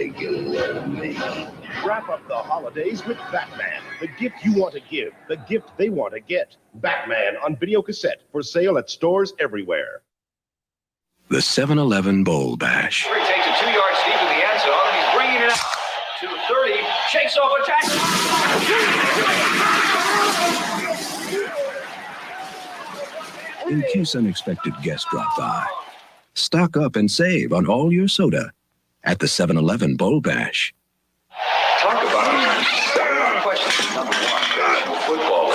regularly. Wrap up the holidays with Batman, the gift you want to give, the gift they want to get. Batman on video cassette, for sale at stores everywhere. The 7-Eleven Bowl Bash. He takes it 2 yards deep in the end zone, and he's bringing it out. 230, shakes off a tackle. In case unexpected guests drop by, stock up and save on all your soda at the 7-Eleven Bowl Bash. Talk about questions. Football.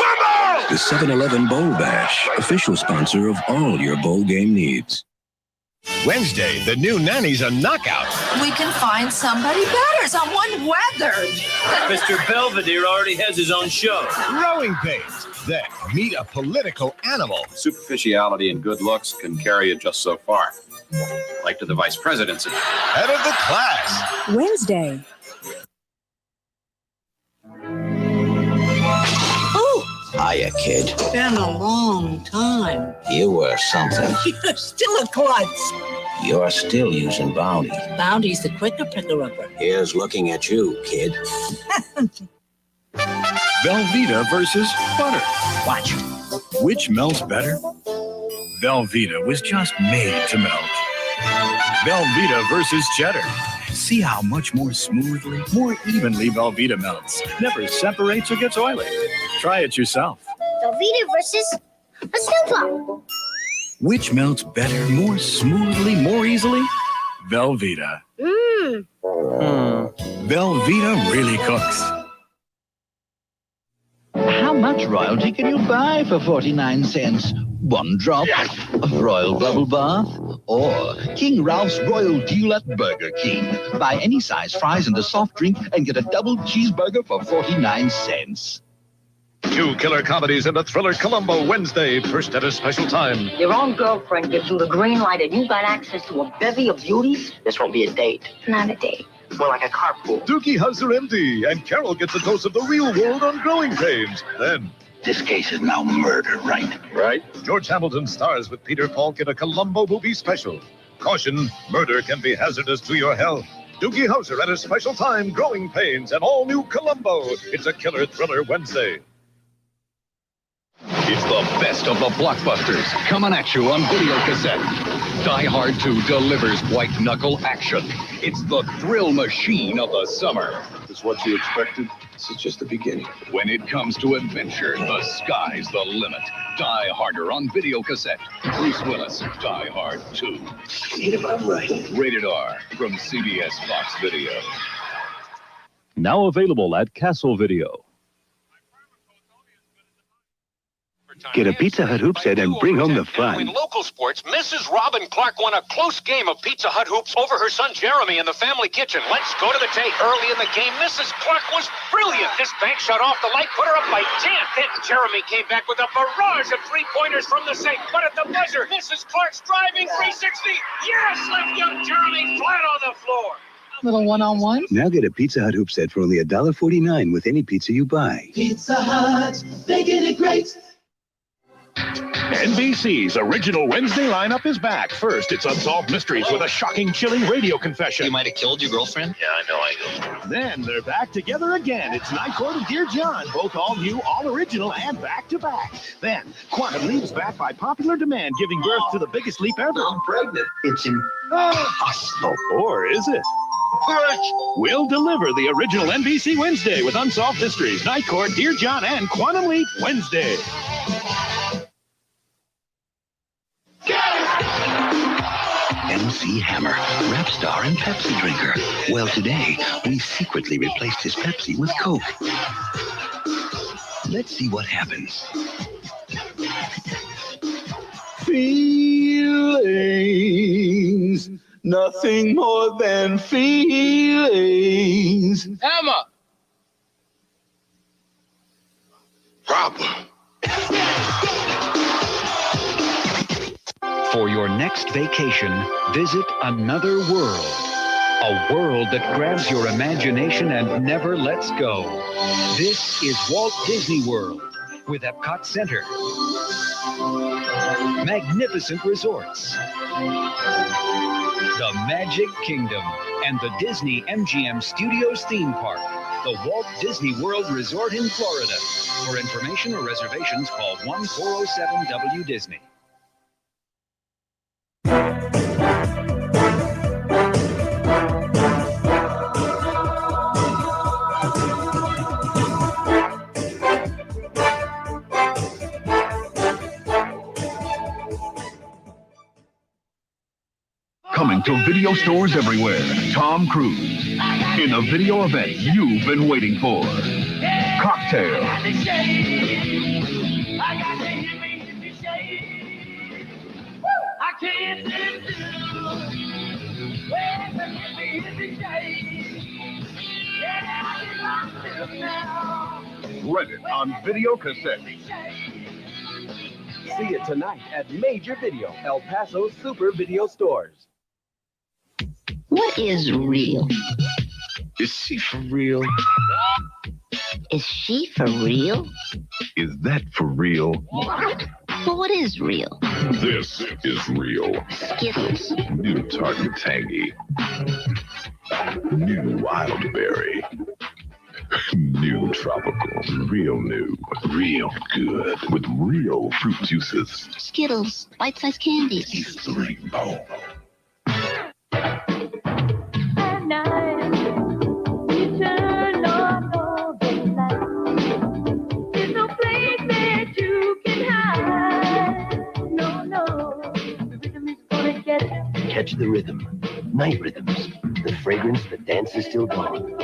The 7-Eleven Bowl Bash, official sponsor of all your bowl game needs. Wednesday, the new nanny's a knockout. We can find somebody better, someone weathered. Mr. Belvedere already has his own show. Growing pains. Then meet a political animal. Superficiality and good looks can carry you just so far. Like to the vice presidency. Head of the class. Wednesday. Hiya, kid. Been a long time. You were something. You're still a klutz. You're still using Bounty. Bounty's the quicker picker-upper. Here's looking at you, kid. Velveeta versus butter. Watch. Which melts better? Velveeta was just made to melt. Velveeta versus cheddar. See how much more smoothly, more evenly Velveeta melts. Never separates or gets oily. Try it yourself. Velveeta versus a snowball. Which melts better, more smoothly, more easily? Velveeta. Velveeta really cooks. How much royalty can you buy for 49 cents? One drop of Royal Bubble Bath or King Ralph's Royal Deal at Burger King. Buy any size fries and a soft drink and get a double cheeseburger for 49 cents. 2 killer comedies and a thriller Columbo Wednesday, first at a special time. Your own girlfriend gives you the green light and you got access to a bevy of beauties? This won't be a date. Not a date. More like a carpool. Dookie hugs her empty, and Carol gets a dose of the real world on growing pains. Then, This case is now murder, right? right? George Hamilton stars with Peter Falk in a Columbo movie special. Caution, murder can be hazardous to your health. Doogie Howser at a special time, Growing Pains, and all new Columbo. It's a killer thriller Wednesday. It's the best of the blockbusters coming at you on video cassette. Die Hard 2 delivers white-knuckle action. It's the thrill machine of the summer. Is what you expected? This is just the beginning. When it comes to adventure, the sky's the limit. Die Harder on video cassette. Bruce Willis, Die Hard 2. See if I'm right. Rated R from CBS Fox Video. Now available at Castle Video. Get a Pizza Hut hoop set and bring home the fun. In local sports, Mrs. Robin Clark won a close game of Pizza Hut hoops over her son Jeremy in the family kitchen. Let's go to the tape. Early in the game, Mrs. Clark was brilliant. This bank shut off the light, put her up by 10. Then Jeremy came back with a barrage of three-pointers from the safe. But at the buzzer, Mrs. Clark's driving 360. Yes, left young Jeremy flat on the floor. Little one-on-one. Now get a Pizza Hut hoop set for only $1.49 with any pizza you buy. Pizza Hut, making it great. NBC's original Wednesday lineup is back. First, it's Unsolved Mysteries with a shocking, chilling radio confession. You might have killed your girlfriend? Yeah, I know I did. Then they're back together again. It's Night Court and Dear John, both all new, all original, and back-to-back. Then, Quantum leaves back by popular demand, giving birth to the biggest leap ever. I'm pregnant. It's impossible. Or is it? We'll deliver the original NBC Wednesday with Unsolved Mysteries, Night Court, Dear John, and Quantum Leap Wednesday. MC Hammer, rap star and Pepsi drinker. Well, today, we secretly replaced his Pepsi with Coke. Let's see what happens. Feelings, nothing more than feelings. Emma! Problem. For your next vacation, visit another world. A world that grabs your imagination and never lets go. This is Walt Disney World with Epcot Center. magnificent resorts, the Magic Kingdom, and the Disney MGM Studios theme park, the Walt Disney World Resort in Florida. For information or reservations, call 1-407-WDisney. Coming to video stores everywhere, Tom Cruise in a video event you've been waiting for. Cocktail. Rent it on video cassette. See it tonight at Major Video, El Paso's super video stores. What is real? Is she for real? Is she for real? Is that for real? What? Well, what is real? This is real. Skittles. New Target Tangy. New Wildberry. New Tropical. Real new. Real good. With real fruit juices. Skittles. Bite-sized candies. It's the rainbow. At night, you turn on all the lights. There's no place that you can hide. No, no. The rhythm is gonna get you. Catch the rhythm. Night rhythms. The fragrance that dances till dawn.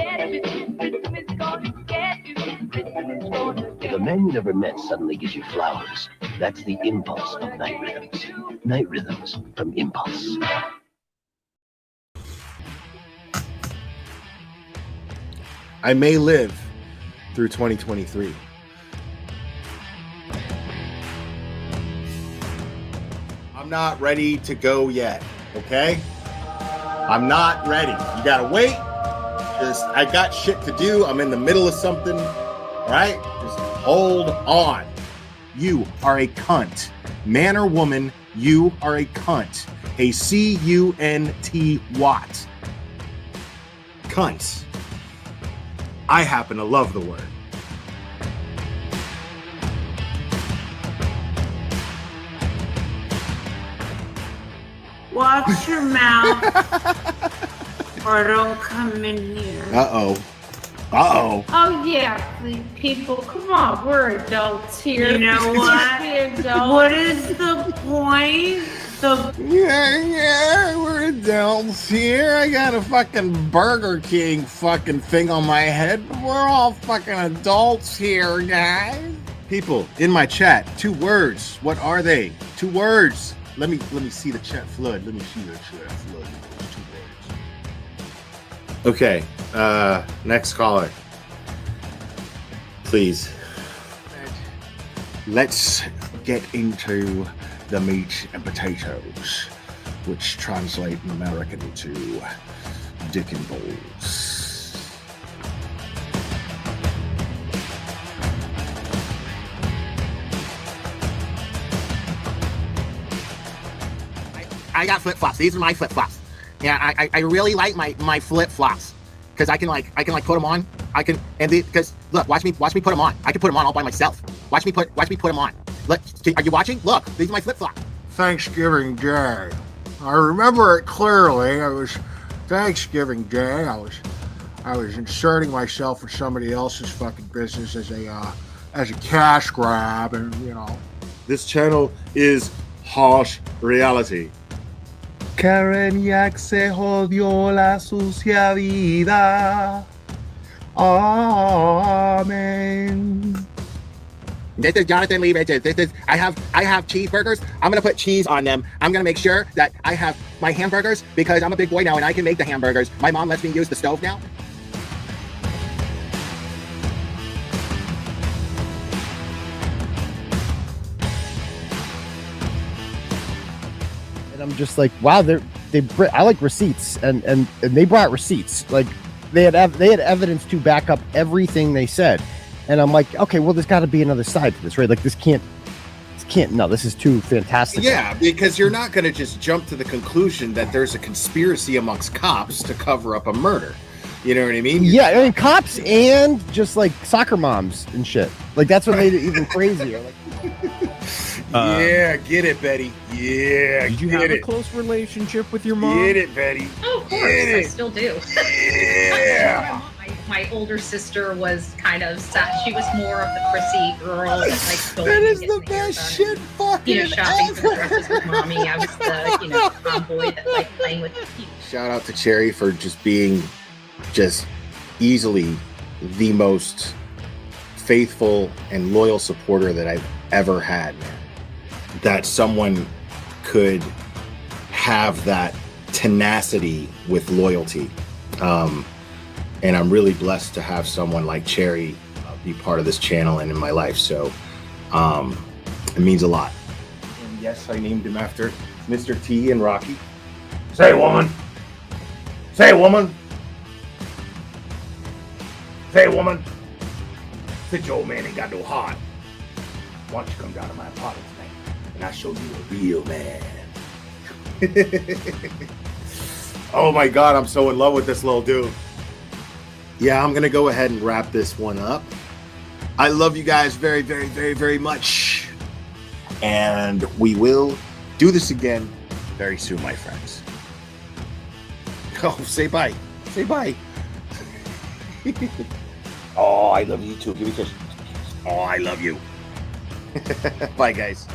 If a man you never met suddenly gives you flowers, that's the impulse of Night Rhythms. Night Rhythms from Impulse. I may live through 2023. I'm not ready to go yet, okay? I'm not ready. You gotta wait. I got shit to do. I'm in the middle of something, all right? Just hold on. You are a cunt. Man or woman, you are a cunt. A C-U-N-T Watt. Cunts. I happen to love the word. Watch your mouth or don't come in here. Uh-oh. Uh-oh. Oh, yeah, people, come on, we're adults here. You know what? What is the point? Yeah, we're adults here. I got a fucking Burger King fucking thing on my head. We're all fucking adults here, guys. People in my chat, 2 words. What are they? 2 words. Let me see the chat flood. Let me see the chat flood. 2 words. Okay, next caller. Please. Let's get into the meat and potatoes, which translate in American to dick and balls. I got flip-flops. These are my flip-flops. Yeah, I really like my flip-flops because I can put them on. Because look, watch me put them on. I can put them on all by myself. Watch me put them on. Look, are you watching? Look, these are my flip-flops. Thanksgiving Day. I remember it clearly. It was Thanksgiving Day. I was inserting myself in somebody else's fucking business as a cash grab, and you know. This channel is harsh reality. Karen Yak se jodió la sucia vida. Amen. This is Jonathan Lee Riches. I have cheeseburgers. I'm gonna put cheese on them. I'm gonna make sure that I have my hamburgers because I'm a big boy now and I can make the hamburgers. My mom lets me use the stove now. And I'm just like, wow, I like receipts, and they brought receipts. Like they had evidence to back up everything they said. And I'm like, okay, well, there's got to be another side to this, right? Like this can't can't. No, this is too fantastic. Yeah, because you're not going to just jump to the conclusion that there's a conspiracy amongst cops to cover up a murder. You know what I mean? Yeah, I mean cops and just like soccer moms and shit. Like that's what made it even crazier. Like, yeah, get it, Betty. Yeah, did you have a close relationship with your mom? Get it, Betty. Oh, of course, I still do. Yeah. My older sister was kind of sad. She was more of the prissy girl that likes going. That is the best shit fucking shopping for dresses with mommy. I was the tomboy that liked playing with the kids. Shout out to Cherry for just being just easily the most faithful and loyal supporter that I've ever had. That someone could have that tenacity with loyalty. And I'm really blessed to have someone like Cherry be part of this channel and in my life. So it means a lot. And yes, I named him after Mr. T and Rocky. Say, woman. Say, woman. Say, woman. Since your old man ain't got no heart, why don't you come down to my apartment tonight and I'll show you a real man. Oh my God, I'm so in love with this little dude. Yeah, I'm going to go ahead and wrap this one up. I love you guys very, very, very, very much. And we will do this again very soon, my friends. Oh, say bye. Say bye. Oh, I love you too. Give me a kiss. Oh, I love you. Bye, guys.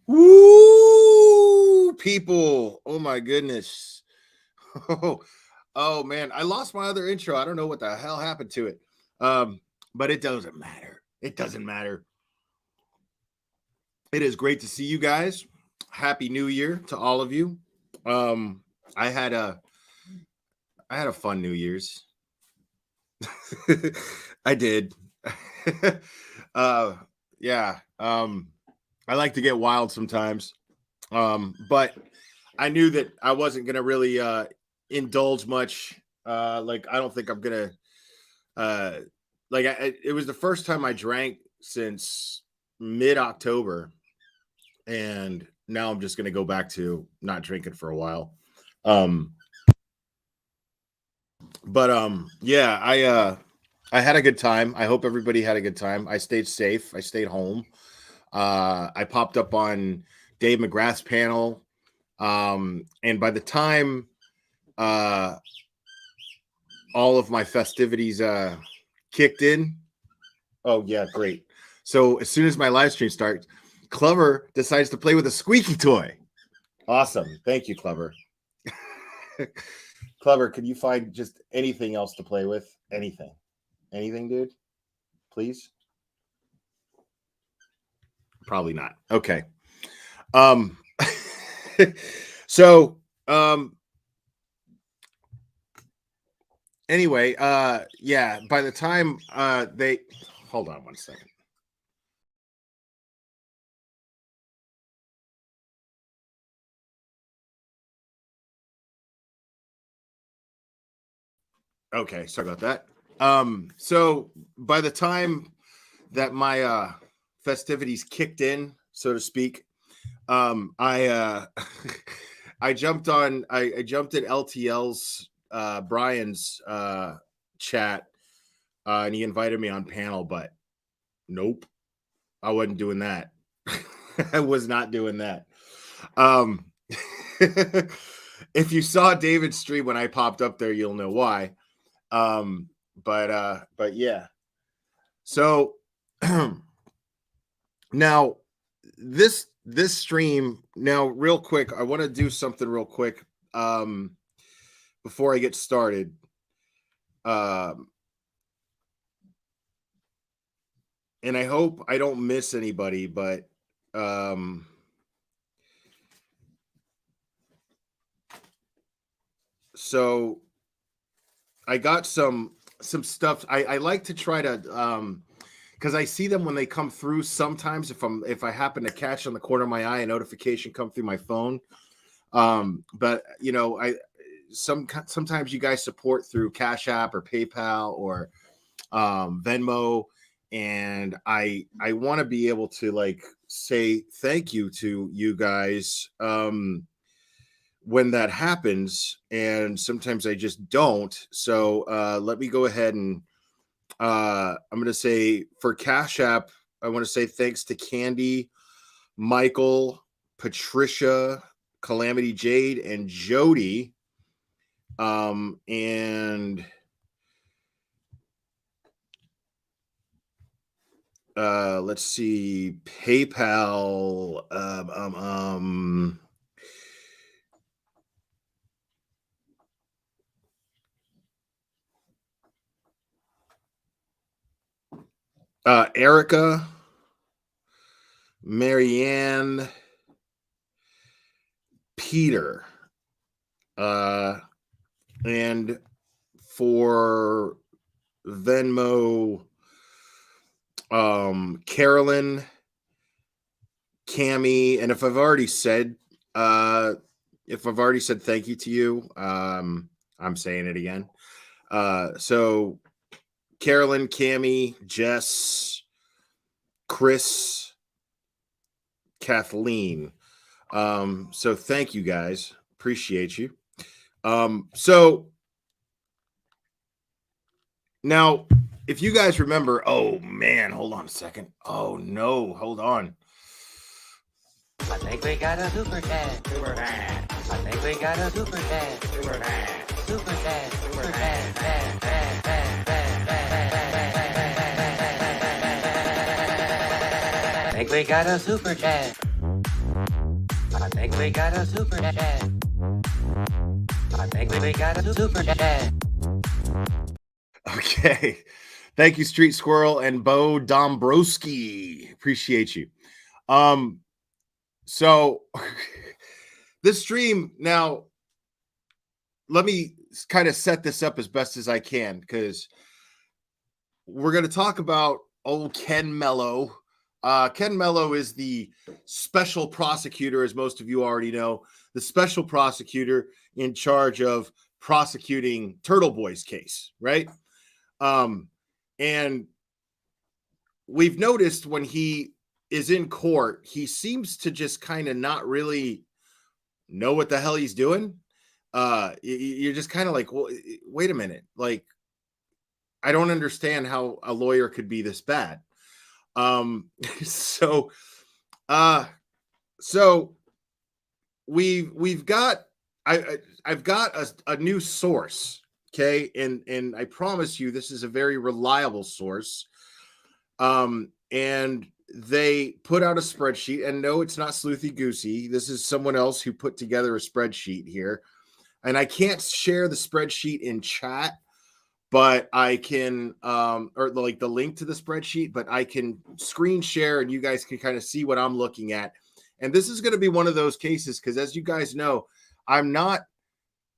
Woo, people. Oh my goodness. Oh man, I lost my other intro. I don't know what the hell happened to it. But it doesn't matter. It doesn't matter. It is great to see you guys. Happy New Year to all of you. I had a fun New Year's. I did. Yeah. I like to get wild sometimes. But I knew that I wasn't gonna really indulge much. Like I don't think I'm gonna it was the first time I drank since mid-October, and now I'm just gonna go back to not drinking for a while. Yeah, I had a good time. I hope everybody had a good time. I stayed safe. I stayed home. I popped up on Dave McGrath's panel. And by the time all of my festivities kicked in. Oh yeah, great. So as soon as my live stream starts, Clever decides to play with a squeaky toy. Awesome. Thank you, Clever. Clever, could you find just anything else to play with? Anything, dude? Please. Probably not. Okay. So anyway, yeah, by the time they hold on one second. Okay, sorry about that. So by the time that my festivities kicked in, so to speak, I I jumped in LTL's Brian's chat, and he invited me on panel, but nope, I wasn't doing that. I was not doing that. If you saw David's stream when I popped up there, you'll know why. But yeah. So now this stream, now real quick, I want to do something real quick before I get started. And I hope I don't miss anybody, but so I got some stuff. I like to try to because I see them when they come through sometimes. If I happen to catch on the corner of my eye a notification come through my phone, but you know, sometimes you guys support through Cash App or PayPal or Venmo, and I want to be able to like say thank you to you guys when that happens, and sometimes I just don't. So let me go ahead and I'm going to say for Cash App, I want to say thanks to Candy, Michael, Patricia, Calamity Jade, and Jody. And let's see, PayPal, Erica, Marianne, Peter, and for Venmo, Carolyn, Cami, and if I've already said thank you to you, I'm saying it again. So Carolyn, Cami, Jess, Chris, Kathleen. So thank you guys. Appreciate you. So now, if you guys remember, oh man, hold on a second. Oh no, hold on. I think we got a super dad. Super dad. I think we got a super dad. Super dad. Super dad. Super dad. Dad. Dad. Dad. Dad. Dad. I think we got a super dad. I think we got a super dad. I think we got a super dad. Okay. Thank you, Street Squirrel and Bo Dombrowski. Appreciate you. So this stream now, let me kind of set this up as best as I can, because we're going to talk about old Ken Mello. Ken Mello is the special prosecutor, as most of you already know, the special prosecutor in charge of prosecuting Turtle Boy's case, right? And we've noticed when he is in court, he seems to just kind of not really know what the hell he's doing. You're just kind of like, well, wait a minute. Like, I don't understand how a lawyer could be this bad. So we've got, I've got a new source Okay, and I promise you, this is a very reliable source. And they put out a spreadsheet, and no, it's not Sleuthy Goosey. This is someone else who put together a spreadsheet here. And I can't share the spreadsheet in chat, but I can, or like the link to the spreadsheet, but I can screen share and you guys can kind of see what I'm looking at. And this is going to be one of those cases because, as you guys know, I'm not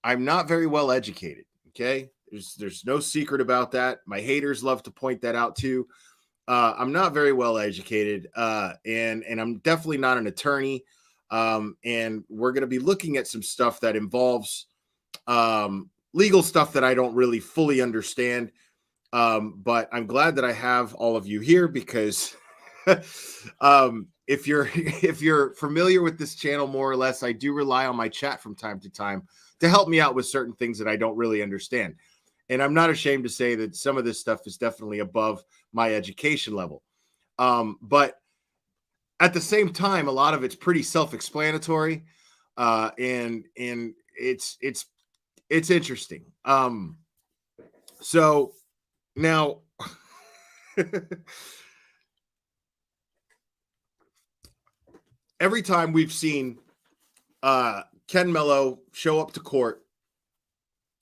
very well educated. Okay, there's no secret about that. My haters love to point that out too. I'm not very well educated, and I'm definitely not an attorney. And we're going to be looking at some stuff that involves legal stuff that I don't really fully understand. But I'm glad that I have all of you here because if you're familiar with this channel more or less, I do rely on my chat from time to time to help me out with certain things that I don't really understand. And I'm not ashamed to say that some of this stuff is definitely above my education level. But at the same time, a lot of it's pretty self-explanatory. And it's interesting. So now every time we've seen Ken Mello show up to court,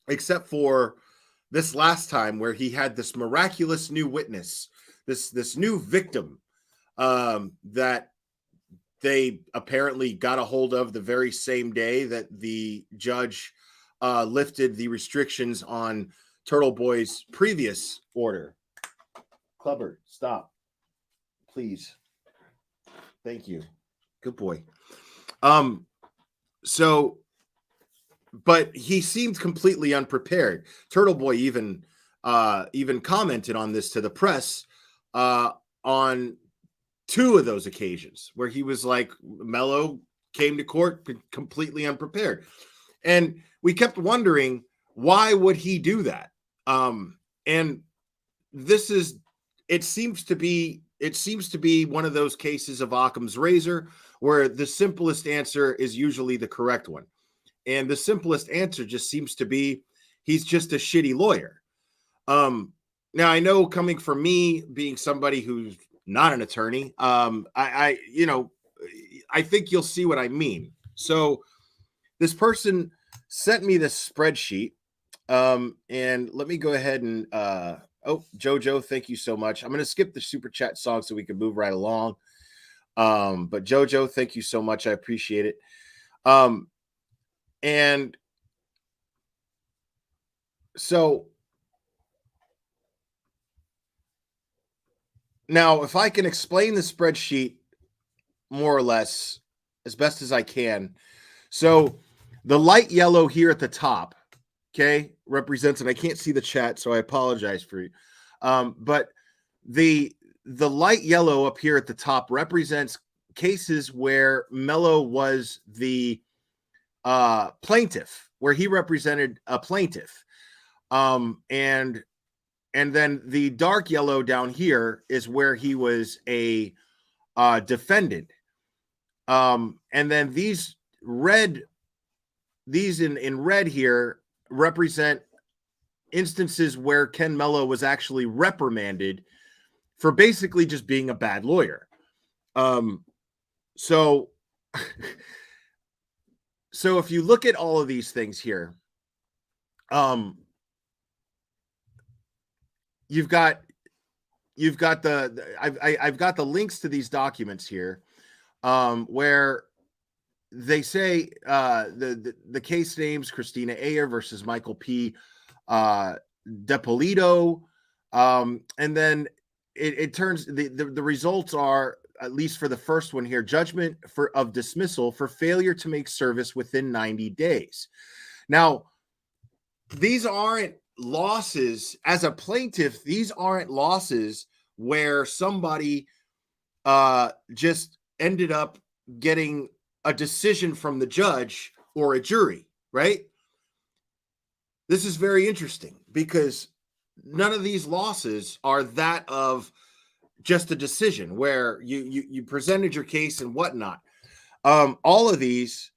except for this last time where he had this miraculous new witness, this new victim that they apparently got a hold of the very same day that the judge lifted the restrictions on Turtle Boy's previous order. Clubber, stop. Please. Thank you. Good boy. So, but he seemed completely unprepared. Turtle Boy even commented on this to the press on 2 of those occasions where he was like, Mello came to court completely unprepared. And we kept wondering, why would he do that? And it seems to be one of those cases of Occam's razor where the simplest answer is usually the correct one. And the simplest answer just seems to be he's just a shitty lawyer. Now I know, coming from me being somebody who's not an attorney, I think you'll see what I mean. So this person sent me this spreadsheet, and let me go ahead and Jojo, thank you so much. I'm going to skip the super chat song so we can move right along. But Jojo, thank you so much. I appreciate it. And so now, if I can explain the spreadsheet more or less as best as I can. So the light yellow here at the top, okay, represents, and I can't see the chat, so I apologize for you. But the light yellow up here at the top represents cases where Mello was the plaintiff, where he represented a plaintiff. And then the dark yellow down here is where he was a defendant. And then these in red here represent instances where Ken Mello was actually reprimanded for basically just being a bad lawyer. So if you look at all of these things here, I've got the links to these documents here, where they say the case names Christina Ayer versus Michael P. DePolito, and then it turns the results are, at least for the first one here, judgment of dismissal for failure to make service within 90 days. Now, these aren't losses as a plaintiff. These aren't losses where somebody just ended up getting a decision from the judge or a jury, right? This is very interesting because none of these losses are that of just a decision where you presented your case and whatnot. All of these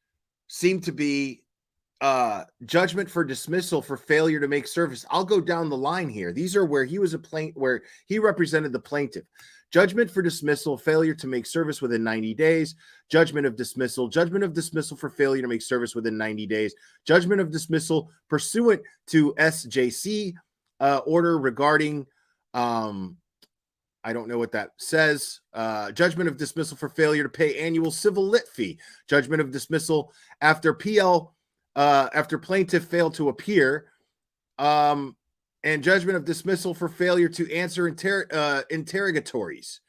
seem to be judgment for dismissal for failure to make service. I'll go down the line here. These are where he was where he represented the plaintiff. Judgment for dismissal, failure to make service within 90 days. Judgment of dismissal for failure to make service within 90 days. Judgment of dismissal pursuant to SJC order regarding, I don't know what that says. Judgment of dismissal for failure to pay annual civil lit fee. Judgment of dismissal after after plaintiff failed to appear. And judgment of dismissal for failure to answer interrogatories.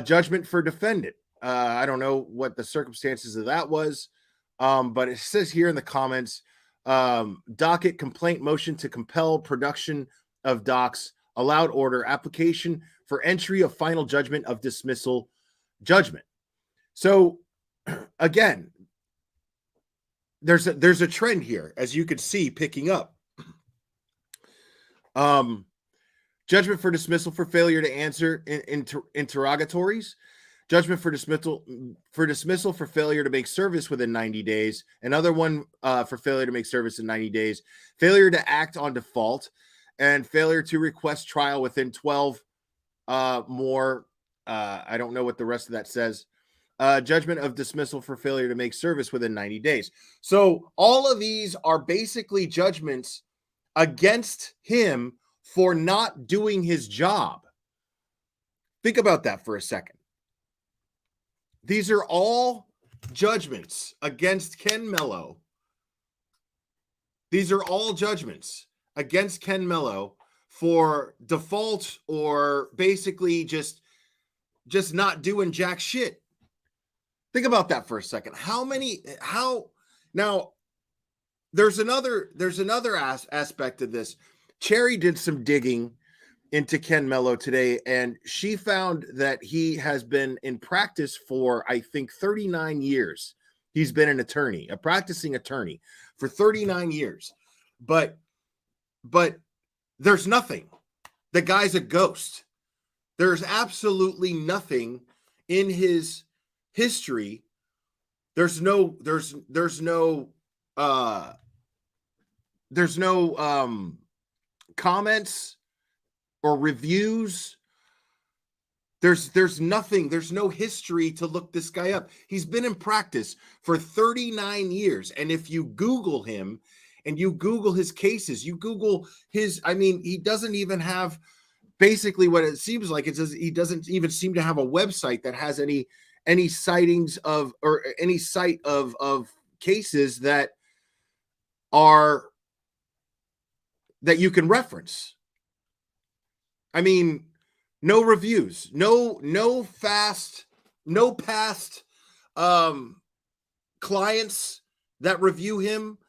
Judgment for defendant. I don't know what the circumstances of that was, but it says here in the comments, docket complaint motion to compel production of docs, allowed order, application for entry of final judgment of dismissal judgment. So again, there's a trend here, as you can see, picking up. Judgment for dismissal for failure to answer interrogatories. Judgment for dismissal for failure to make service within 90 days. Another one for failure to make service in 90 days. Failure to act on default, and failure to request trial within 12 more. I don't know what the rest of that says. Judgment of dismissal for failure to make service within 90 days. So all of these are basically judgments against him for not doing his job. Think about that for a second. These are all judgments against Ken Mello. These are all judgments against Ken Mello for default or basically just not doing jack shit. Think about that for a second. Now there's another aspect of this. Cherry did some digging into Ken Mello today, and she found that he has been in practice for, I think, 39 years. He's been an attorney, a practicing attorney for 39 years. But there's nothing. The guy's a ghost. There's absolutely nothing in his history. There's no comments or reviews. There's nothing. There's no history to look this guy up. He's been in practice for 39 years. And if you Google him and you Google his cases, you Google his, he doesn't even have, basically what it seems like, he doesn't even seem to have a website that has any sightings of, or any site of cases that you can reference. No reviews, no past clients that review him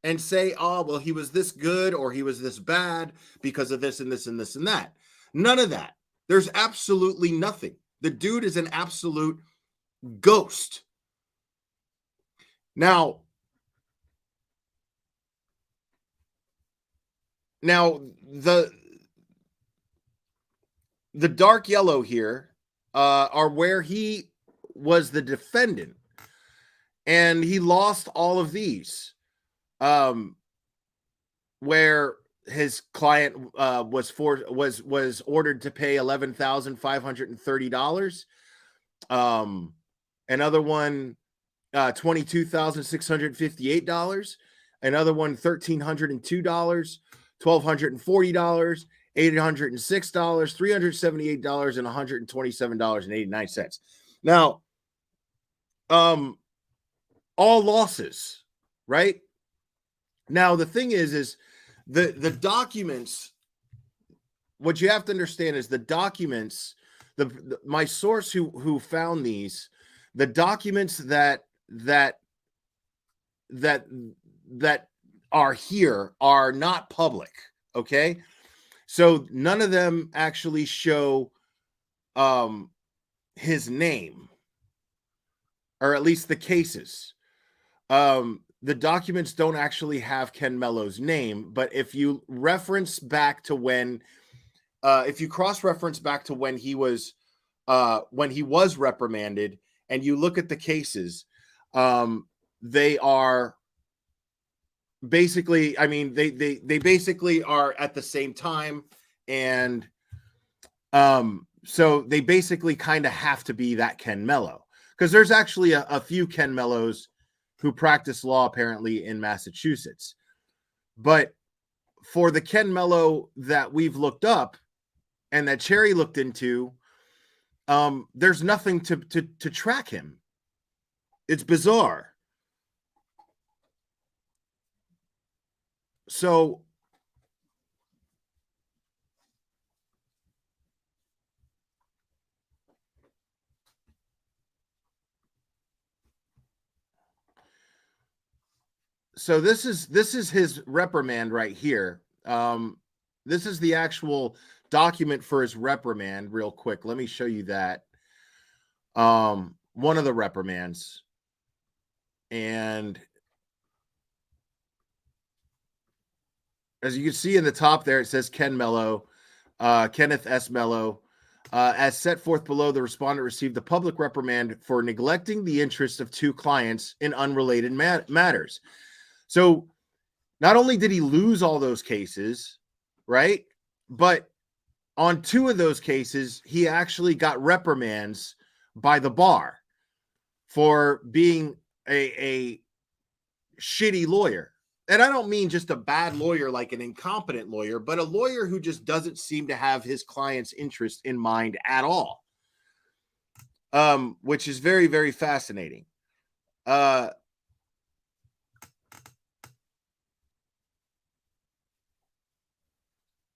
and say, oh, well, he was this good or he was this bad because of this and this and this and that. None of that. There's absolutely nothing. The dude is an absolute ghost. Now the dark yellow here are where he was the defendant, and he lost all of these, where his client was ordered to pay $11,530. Another one, $22,658. Another one, $1,302, $1,240, $806, $378, and $127.89. Now, all losses, right? Now, the thing is the documents, what you have to understand is the documents, my source who found these, the documents that are here are not public, okay? So none of them actually show his name, or at least the cases. The documents don't actually have Ken Mello's name, but if you reference back to when, if you cross-reference back to when he was reprimanded, and you look at the cases, they are basically, I mean, they basically are at the same time, and so they basically kind of have to be that Ken Mello, because there's actually a few Ken Mellos who practice law apparently in Massachusetts. But for the Ken Mello that we've looked up and that Cherry looked into, there's nothing to track him. It's bizarre. So this is his reprimand right here. This is the actual document for his reprimand. Real quick, let me show you that. One of the reprimands, and as you can see in the top there, it says Ken Mello, Kenneth S. Mello. As set forth below, the respondent received a public reprimand for neglecting the interests of two clients in unrelated matters. So not only did he lose all those cases, right, but on two of those cases, he actually got reprimands by the bar for being a shitty lawyer. And I don't mean just a bad lawyer, like an incompetent lawyer, but a lawyer who just doesn't seem to have his client's interest in mind at all, which is very, very fascinating.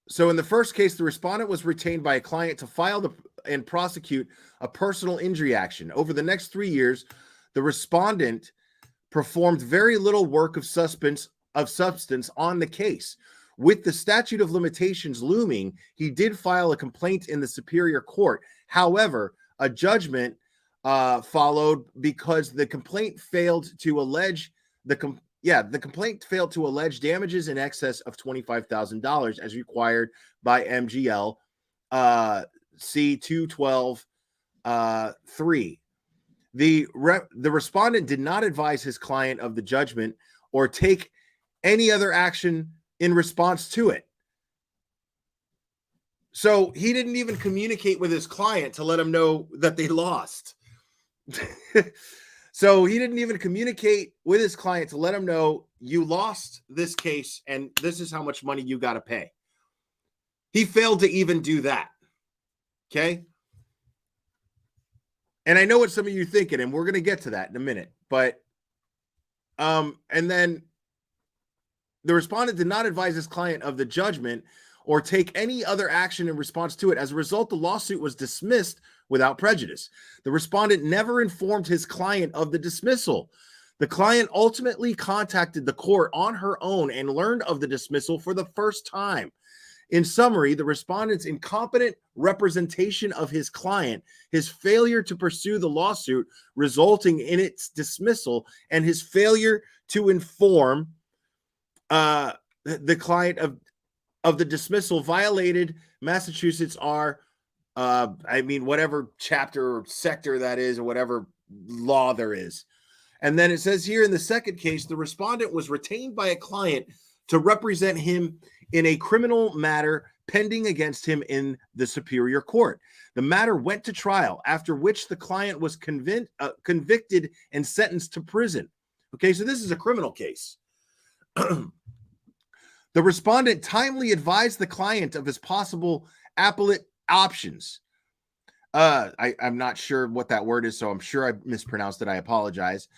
So in the first case, the respondent was retained by a client to file and prosecute a personal injury action. Over the next 3 years, the respondent performed very little work of substance on the case. With the statute of limitations looming, he did file a complaint in the Superior Court. However, a judgment followed because the complaint failed to allege the complaint failed to allege damages in excess of $25,000 as required by MGL C212 3. The respondent did not advise his client of the judgment or take any other action in response to it. So he didn't even communicate with his client to let him know that they lost. So he didn't even communicate with his client to let him know you lost this case and this is how much money you got to pay. He failed to even do that. Okay. And I know what some of you are thinking, and we're going to get to that in a minute. But, and then the respondent did not advise his client of the judgment or take any other action in response to it. As a result, the lawsuit was dismissed without prejudice. The respondent never informed his client of the dismissal. The client ultimately contacted the court on her own and learned of the dismissal for the first time. In summary, the respondent's incompetent representation of his client, his failure to pursue the lawsuit resulting in its dismissal, and his failure to inform the client of the dismissal violated Massachusetts whatever chapter or sector that is, or whatever law there is. And then it says here in the second case, the respondent was retained by a client to represent him in a criminal matter pending against him in the Superior Court. The matter went to trial, after which the client was convicted and sentenced to prison. Okay, so this is a criminal case. The respondent timely advised the client of his possible appellate options. I'm not sure what that word is, so I'm sure I mispronounced it. I apologize.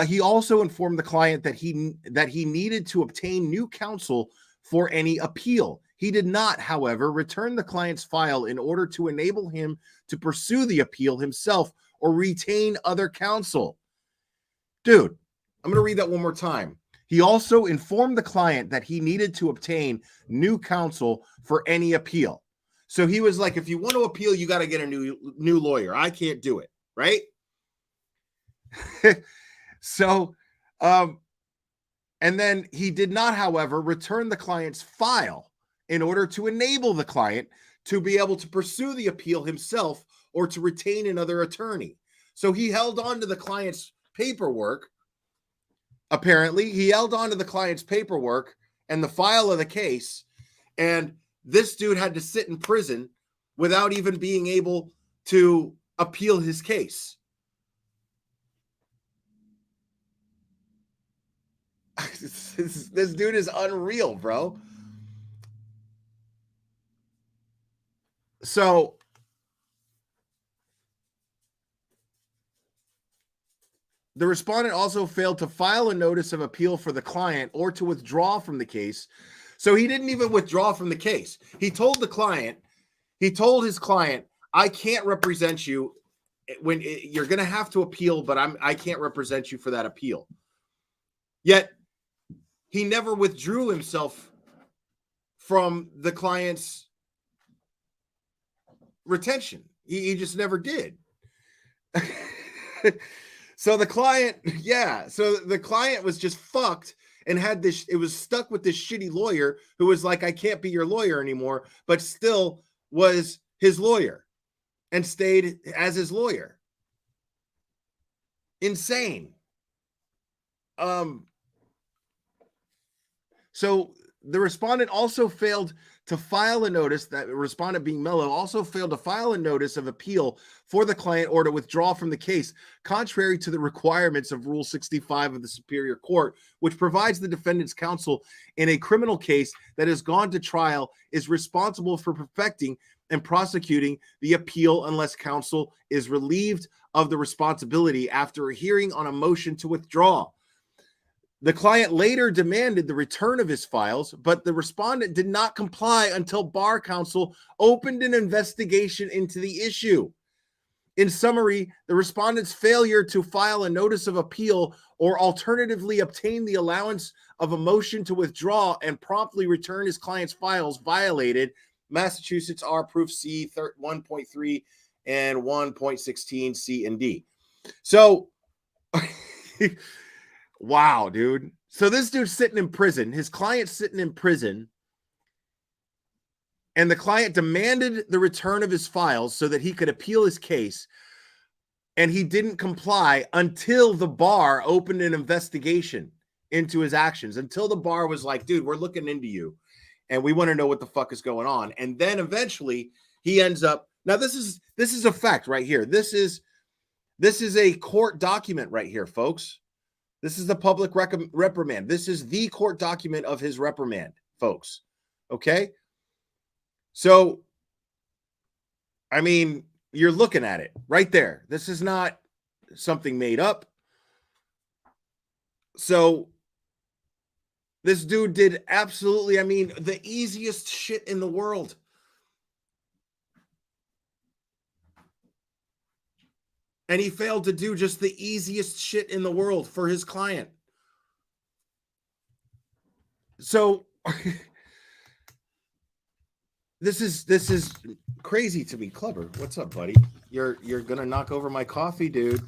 He also informed the client that he needed to obtain new counsel for any appeal. He did not, however, return the client's file in order to enable him to pursue the appeal himself or retain other counsel. Dude, I'm going to read that one more time. He also informed the client that he needed to obtain new counsel for any appeal. So he was like, if you want to appeal, you got to get a new lawyer. I can't do it, right? So, and then he did not, however, return the client's file in order to enable the client to be able to pursue the appeal himself or to retain another attorney. So he held on to the client's paperwork apparently, he held on to the client's paperwork and the file of the case, and this dude had to sit in prison without even being able to appeal his case. This dude is unreal, bro. So the respondent also failed to file a notice of appeal for the client or to withdraw from the case. So he didn't even withdraw from the case. He told his client, I can't represent you when you're going to have to appeal, but I can't represent you for that appeal. Yet he never withdrew himself from the client's retention. He just never did. So the client was just fucked and had this, it was stuck with this shitty lawyer who was like, I can't be your lawyer anymore, but still was his lawyer and stayed as his lawyer. Insane. So the respondent also failed to file a notice, that respondent being Mello also failed to file a notice of appeal for the client or to withdraw from the case, contrary to the requirements of Rule 65 of the Superior Court, which provides the defendant's counsel in a criminal case that has gone to trial is responsible for perfecting and prosecuting the appeal unless counsel is relieved of the responsibility after a hearing on a motion to withdraw. The client later demanded the return of his files, but the respondent did not comply until bar counsel opened an investigation into the issue. In summary, the respondent's failure to file a notice of appeal or alternatively obtain the allowance of a motion to withdraw and promptly return his client's files violated Massachusetts R. Proof C 1.3 and 1.16 C and D. So wow, dude. So this dude's sitting in prison. His client's sitting in prison. And the client demanded the return of his files so that he could appeal his case. And he didn't comply until the bar opened an investigation into his actions. Until the bar was like, dude, we're looking into you. And we want to know what the fuck is going on. And then eventually he ends up. Now, this is a fact right here. This is a court document right here, folks. This is the public reprimand. This is the court document of his reprimand, folks. Okay? So, I mean, you're looking at it right there. This is not something made up. So, this dude did absolutely, I mean, the easiest shit in the world. And he failed to do just the easiest shit in the world for his client. So this is crazy to me. Clever. What's up, buddy? You're gonna knock over my coffee, dude.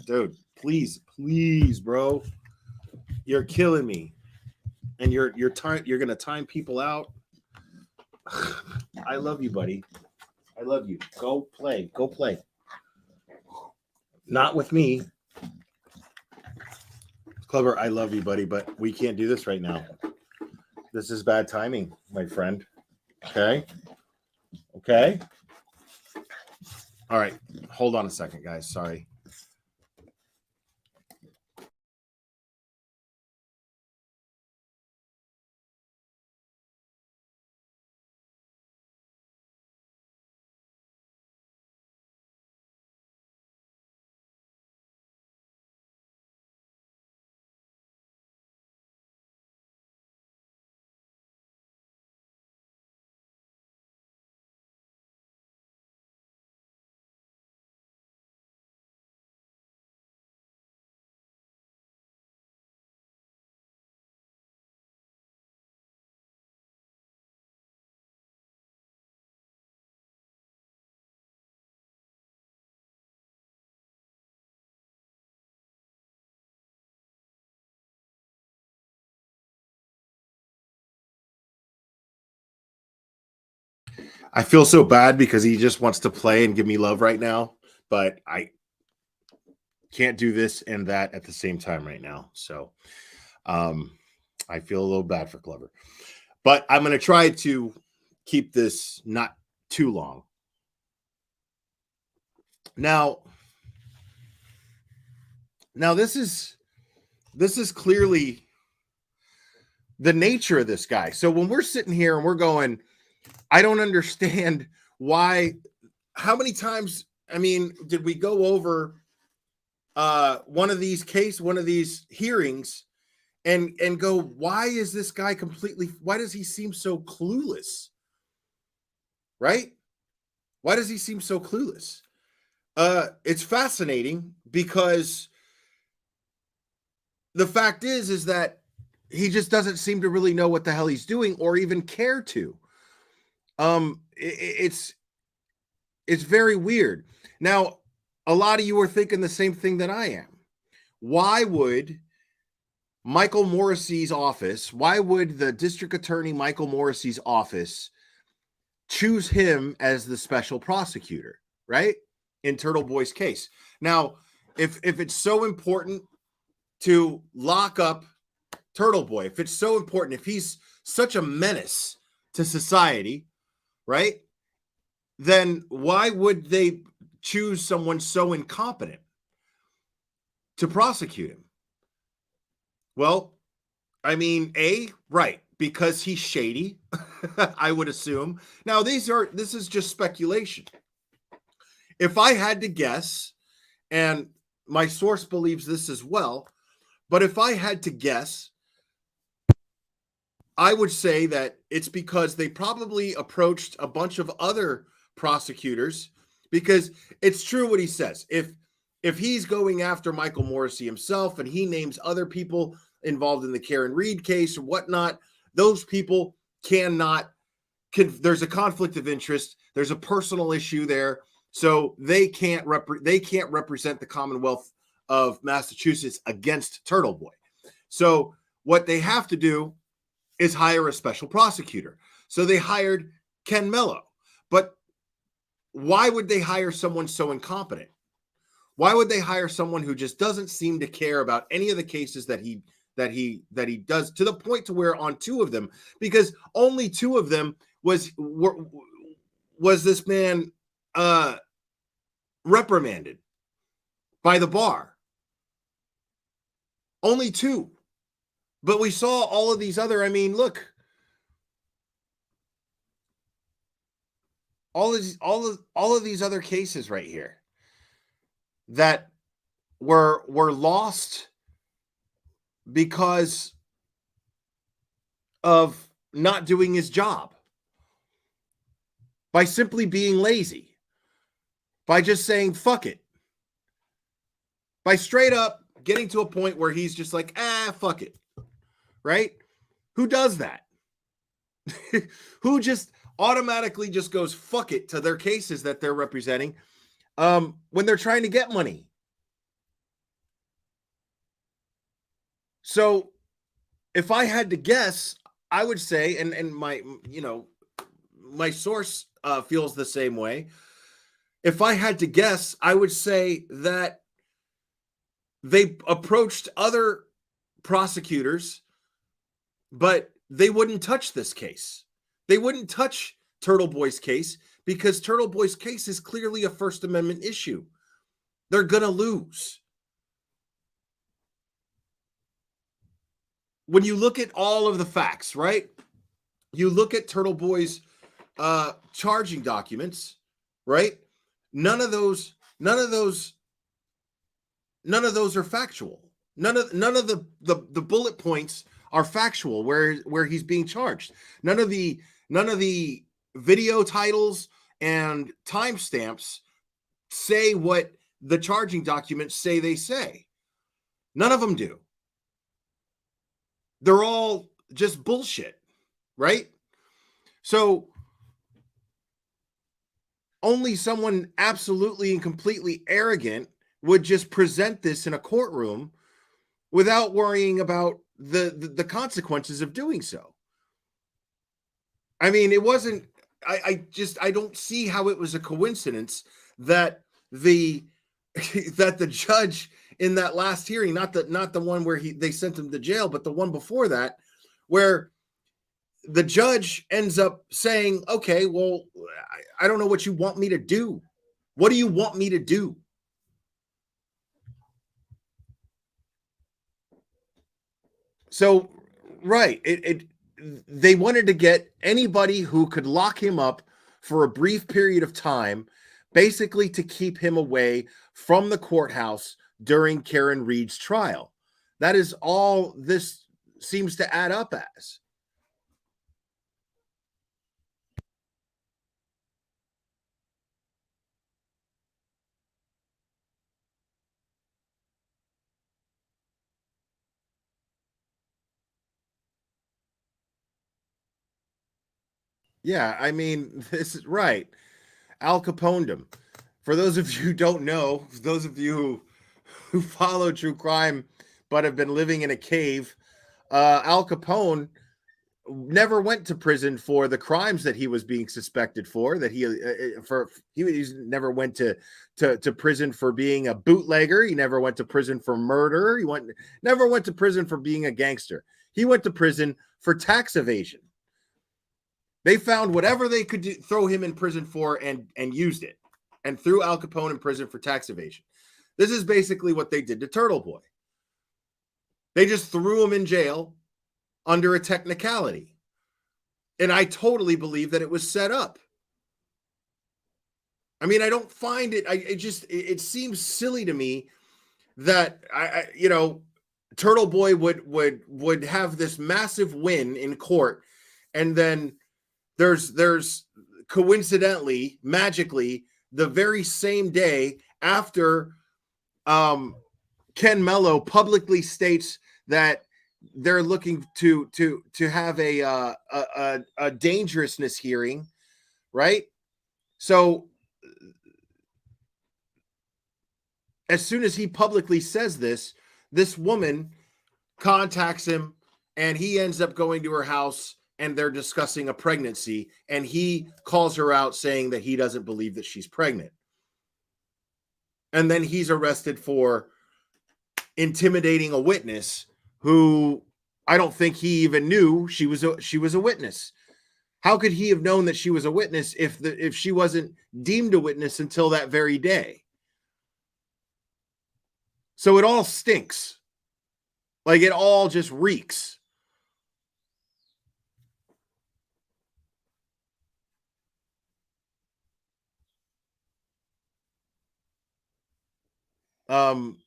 Dude, please, bro. You're killing me. And you're gonna time people out. I love you, buddy. I love you. Go play. Go play. Not with me. Clever, I love you, buddy, but we can't do this right now. This is bad timing, my friend. Okay? Okay? All right. Hold on a second, guys. Sorry. I feel so bad because he just wants to play and give me love right now, but can't do this and that at the same time right now. So I feel a little bad for Clever. But I'm going to try to keep this not too long. Now this is clearly the nature of this guy. So when we're sitting here and we're going, I don't understand why, how many times, I mean, did we go over one of these hearings and go, why is this guy why does he seem so clueless? Right? Why does he seem so clueless? It's fascinating because the fact is that he just doesn't seem to really know what the hell he's doing or even care to. It's very weird. Now, a lot of you are thinking the same thing that I am. Why would Michael Morrissey's office, why would the district attorney Michael Morrissey's office choose him as the special prosecutor, right? In Turtle Boy's case. Now, if it's so important to lock up Turtle Boy, if it's so important, if he's such a menace to society, right? Then why would they choose someone so incompetent to prosecute him? Well, I mean, right, because he's shady, I would assume. Now, this is just speculation. If I had to guess, and my source believes this as well, but if I had to guess, I would say that it's because they probably approached a bunch of other prosecutors, because it's true what he says. If he's going after Michael Morrissey himself and he names other people involved in the Karen Reed case or whatnot, those people there's a conflict of interest. There's a personal issue there. So they can't represent the Commonwealth of Massachusetts against Turtle Boy. So what they have to do is hire a special prosecutor. So they hired Ken Mello. But why would they hire someone so incompetent? Why would they hire someone who just doesn't seem to care about any of the cases that he does, to the point to where on two of them, because only two of them was this man reprimanded by the bar. Only two. But we saw all of these other, I mean, look, all of these other cases right here that were lost because of not doing his job, by simply being lazy, by just saying fuck it, by straight up getting to a point where he's just like, fuck it, right? Who does that? Who just automatically just goes fuck it to their cases that they're representing when they're trying to get money? So if I had to guess, I would say, and my source feels the same way. If I had to guess, I would say that they approached other prosecutors, but they wouldn't touch this case. They wouldn't touch Turtle Boy's case because Turtle Boy's case is clearly a First Amendment issue. They're going to lose. When you look at all of the facts, right? You look at Turtle Boy's charging documents, right? None of those are factual. None of the bullet points are factual where he's being charged. None of the video titles and timestamps say what the charging documents say they say. None of them do. They're all just bullshit, right? So only someone absolutely and completely arrogant would just present this in a courtroom without worrying about the consequences of doing so. I mean, it wasn't, I don't see how it was a coincidence that the judge in that last hearing, not the one where they sent him to jail, but the one before that, where the judge ends up saying, okay, well, I don't know what you want me to do. What do you want me to do? So, right, they wanted to get anybody who could lock him up for a brief period of time, basically to keep him away from the courthouse during Karen Reed's trial. That is all this seems to add up as. Yeah, I mean, this is right. Al Capone. For those of you who don't know, those of you who follow true crime but have been living in a cave, Al Capone never went to prison for the crimes that he was being suspected for. That he never went to prison for being a bootlegger. He never went to prison for murder. Never went to prison for being a gangster. He went to prison for tax evasion. They found whatever they could throw him in prison for and used it, and threw Al Capone in prison for tax evasion. This is basically what they did to Turtle Boy. They just threw him in jail under a technicality. And I totally believe that it was set up. I mean, I don't find it, it seems silly to me that Turtle Boy would have this massive win in court, and then there's coincidentally, magically, the very same day after Ken Mello publicly states that they're looking to have a dangerousness hearing, right? So as soon as he publicly says this woman contacts him, and he ends up going to her house, and they're discussing a pregnancy, and he calls her out saying that he doesn't believe that she's pregnant. And then he's arrested for intimidating a witness who I don't think he even knew she was a witness. How could he have known that she was a witness if she wasn't deemed a witness until that very day? So it all stinks. Like, it all just reeks.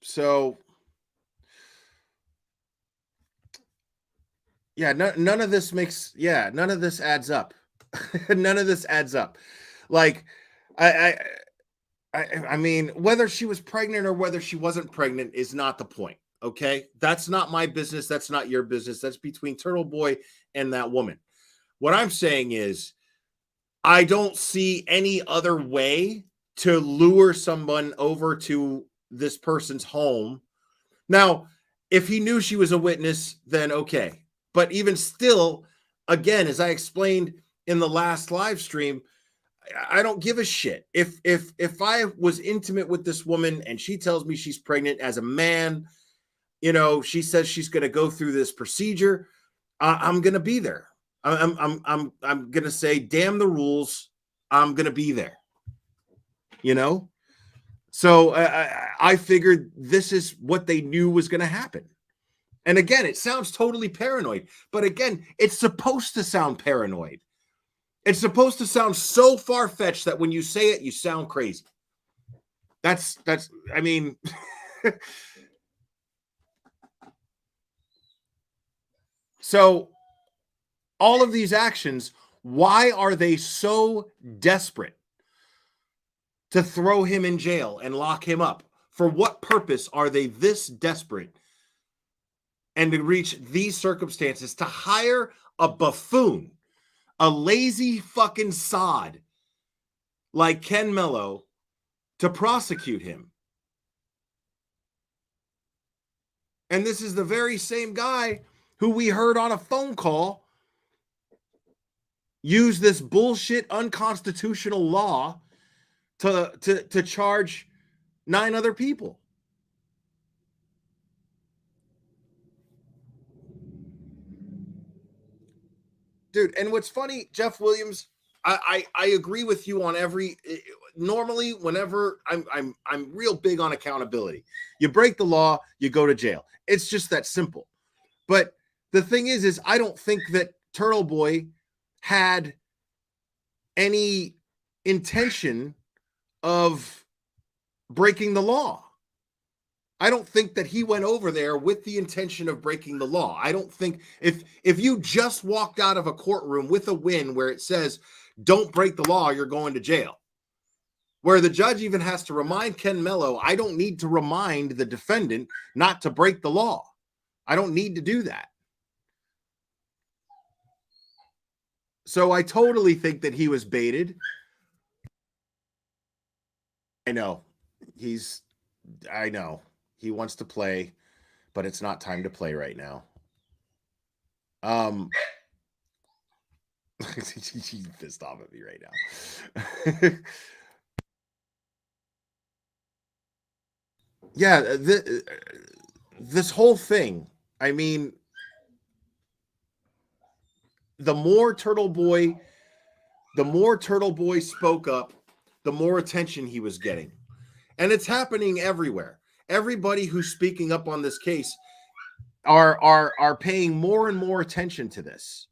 So yeah, none of this adds up. None of this adds up. Like, I mean, whether she was pregnant or whether she wasn't pregnant is not the point. Okay, that's not my business. That's not your business. That's between Turtle Boy and that woman. What I'm saying is, I don't see any other way to lure someone over to this person's home. Now, if he knew she was a witness, then okay. But even still, again, as I explained in the last live stream, I don't give a shit. If I was intimate with this woman and she tells me she's pregnant as a man, she says she's going to go through this procedure, I'm going to be there. I'm going to say, damn the rules. I'm going to be there. So I figured this is what they knew was going to happen. And again, it sounds totally paranoid, but again, it's supposed to sound paranoid. It's supposed to sound so far-fetched that when you say it, you sound crazy. That's I mean, so all of these actions, why are they so desperate to throw him in jail and lock him up? For what purpose are they this desperate and to reach these circumstances to hire a buffoon, a lazy fucking sod like Ken Mello to prosecute him? And this is the very same guy who we heard on a phone call use this bullshit unconstitutional law to charge 9 other people. dude. And what's funny, Jeff Williams, I agree with you on every. Normally, whenever I'm real big on accountability. You break the law, you go to jail. It's just that simple. But the thing is I don't think that Turtle Boy had any intention of breaking the law. I don't think that he went over there with the intention of breaking the law. I don't think if you just walked out of a courtroom with a win where it says don't break the law, you're going to jail. Where the judge even has to remind Ken Mello, I don't need to remind the defendant not to break the law. I don't need to do that. So I totally think that he was baited. I know. He wants to play, but it's not time to play right now. He's pissed off at me right now. Yeah, this whole thing, I mean, the more Turtle Boy spoke up, the more attention he was getting. And it's happening everywhere. Everybody who's speaking up on this case are paying more and more attention to this.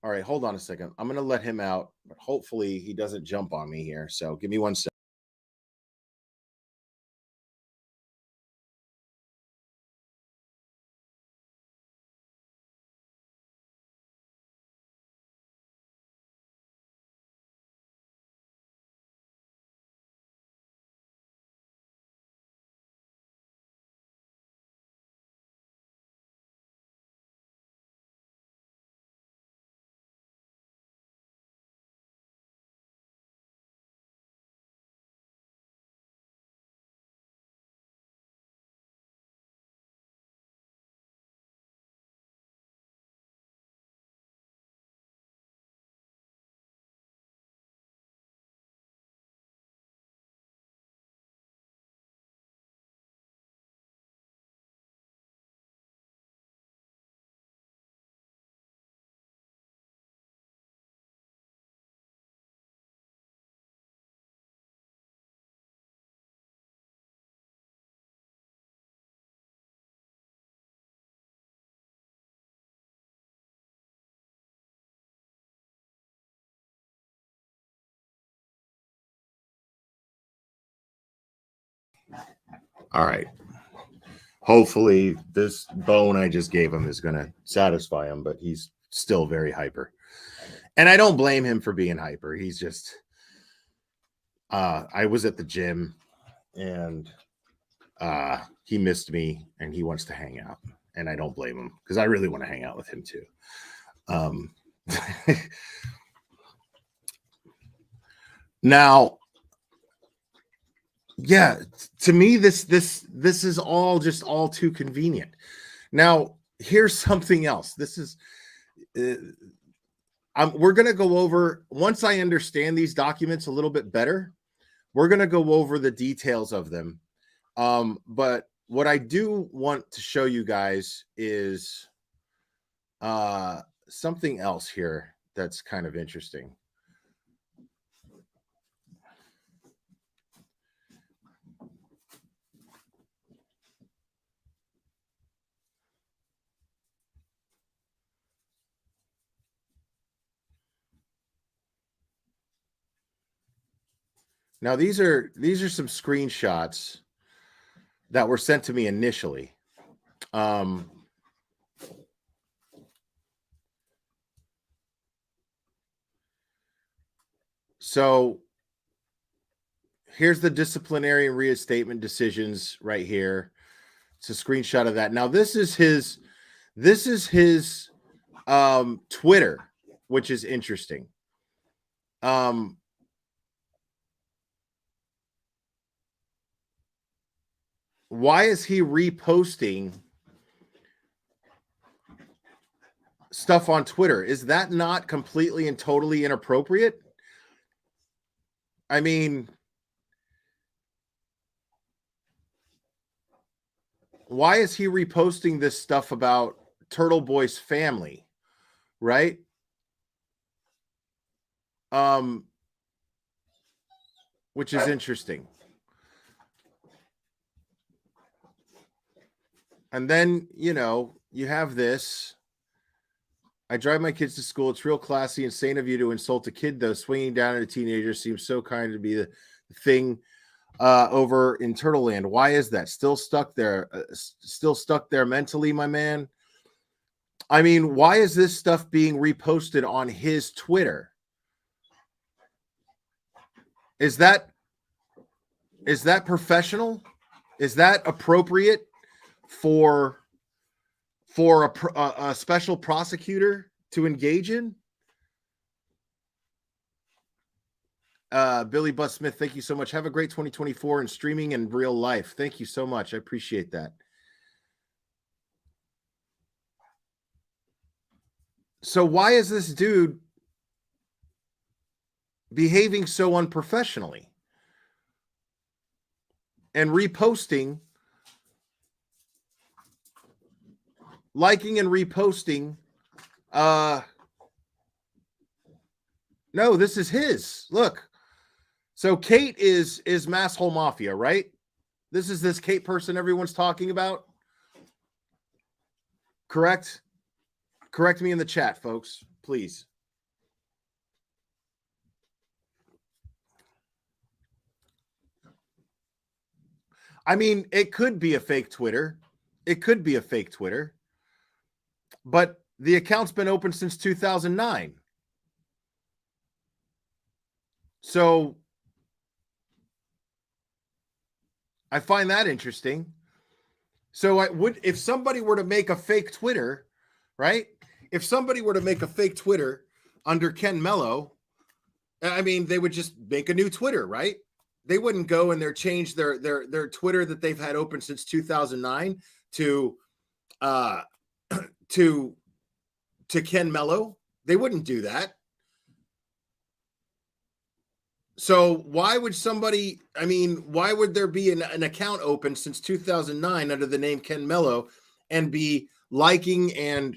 All right, hold on a second. I'm going to let him out, but hopefully he doesn't jump on me here. So give me 1 second. All right. Hopefully this bone I just gave him is going to satisfy him, but he's still very hyper. And I don't blame him for being hyper. He's just, I was at the gym and he missed me and he wants to hang out. And I don't blame him because I really want to hang out with him too. Now, yeah, to me, this is all just all too convenient. Now, here's something else. This is, we're going to go over, once I understand these documents a little bit better, we're going to go over the details of them. But what I do want to show you guys is something else here that's kind of interesting. Now, these are some screenshots that were sent to me initially. So here's the disciplinary and reinstatement decisions right here. It's a screenshot of that. Now, this is his Twitter, which is interesting. Why is he reposting stuff on Twitter? Is that not completely and totally inappropriate? I mean, why is he reposting this stuff about Turtle Boy's family? right? Which is interesting. And then, you know, you have this. I drive my kids to school. It's real classy and sane of you to insult a kid, though. Swinging down at a teenager seems so kind to be the thing over in Turtle Land. Why is that? Still stuck there mentally, my man? I mean, why is this stuff being reposted on his Twitter? Is that professional? Is that appropriate for a special prosecutor to engage in? Billy Butt Smith, thank you so much. Have a great 2024 in streaming and real life. Thank you so much. I appreciate that. So why is this dude behaving so unprofessionally and reposting, liking and reposting? No, this is his. Look. So Kate is Masshole Mafia, right? This is this Kate person everyone's talking about. Correct? Correct me in the chat, folks, please. I mean, it could be a fake Twitter. It could be a fake Twitter. But the account's been open since 2009. So I find that interesting. So if somebody were to make a fake Twitter, right? If somebody were to make a fake Twitter under Ken Mello, I mean, they would just make a new Twitter, right? They wouldn't go and change their Twitter that they've had open since 2009 to Ken Mello. They wouldn't do that. So why would why would there be an account open since 2009 under the name Ken Mello and be liking and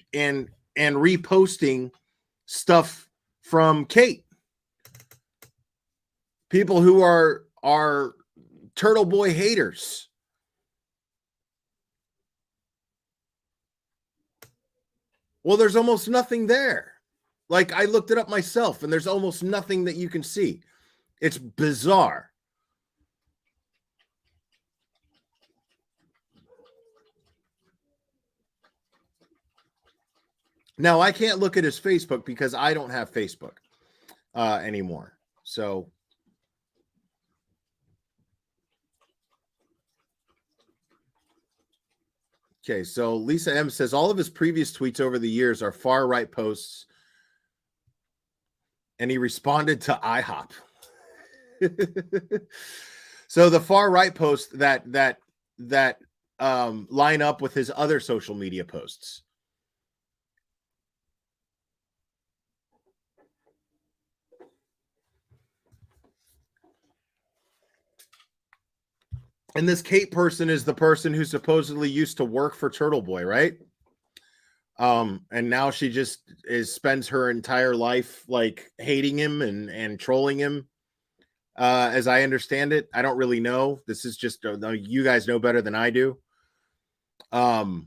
reposting stuff from Kate? People who are Turtle Boy haters. Well, there's almost nothing there. Like, I looked it up myself, and there's almost nothing that you can see. It's bizarre. Now, I can't look at his Facebook because I don't have Facebook anymore. So, okay, so Lisa M says all of his previous tweets over the years are far-right posts, and he responded to IHOP. So the far-right posts that line up with his other social media posts. And this Kate person is the person who supposedly used to work for Turtle Boy, right? And now she just spends her entire life like hating him and trolling him. As I understand it, I don't really know. This is just you guys know better than I do. But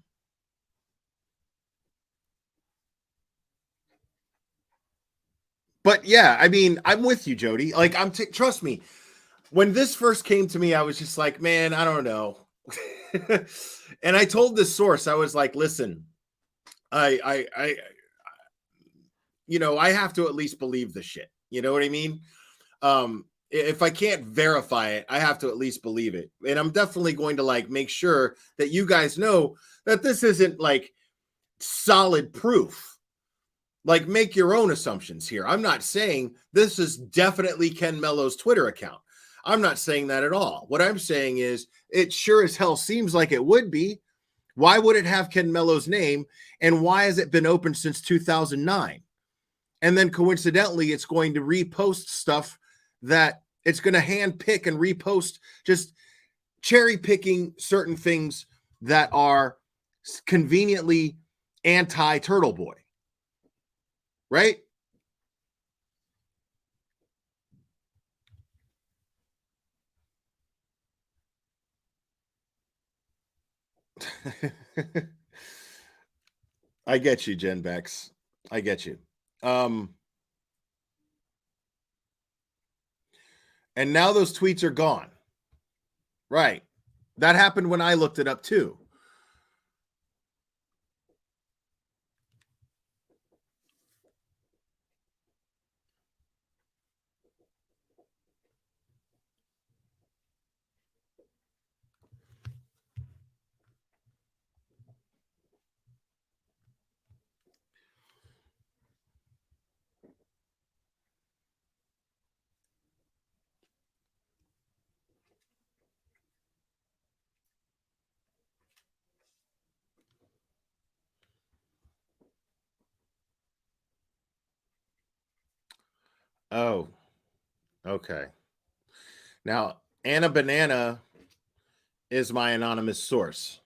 yeah, I mean, I'm with you, Jody. Like, trust me. When this first came to me, I was just like, man, I don't know. And I told this source, I was like, listen, I have to at least believe the shit. You know what I mean? If I can't verify it, I have to at least believe it. And I'm definitely going to like make sure that you guys know that this isn't like solid proof. Like, make your own assumptions here. I'm not saying this is definitely Ken Mello's Twitter account. I'm not saying that at all. What I'm saying is it sure as hell seems like it would be. Why would it have Ken Mello's name? And why has it been open since 2009? And then coincidentally, it's going to repost stuff that it's going to hand pick and repost, just cherry picking certain things that are conveniently anti-Turtle Boy. right? I get you, Jen Bex. I get you. And now those tweets are gone. Right. That happened when I looked it up too. Oh, okay. Now, Anna Banana is my anonymous source.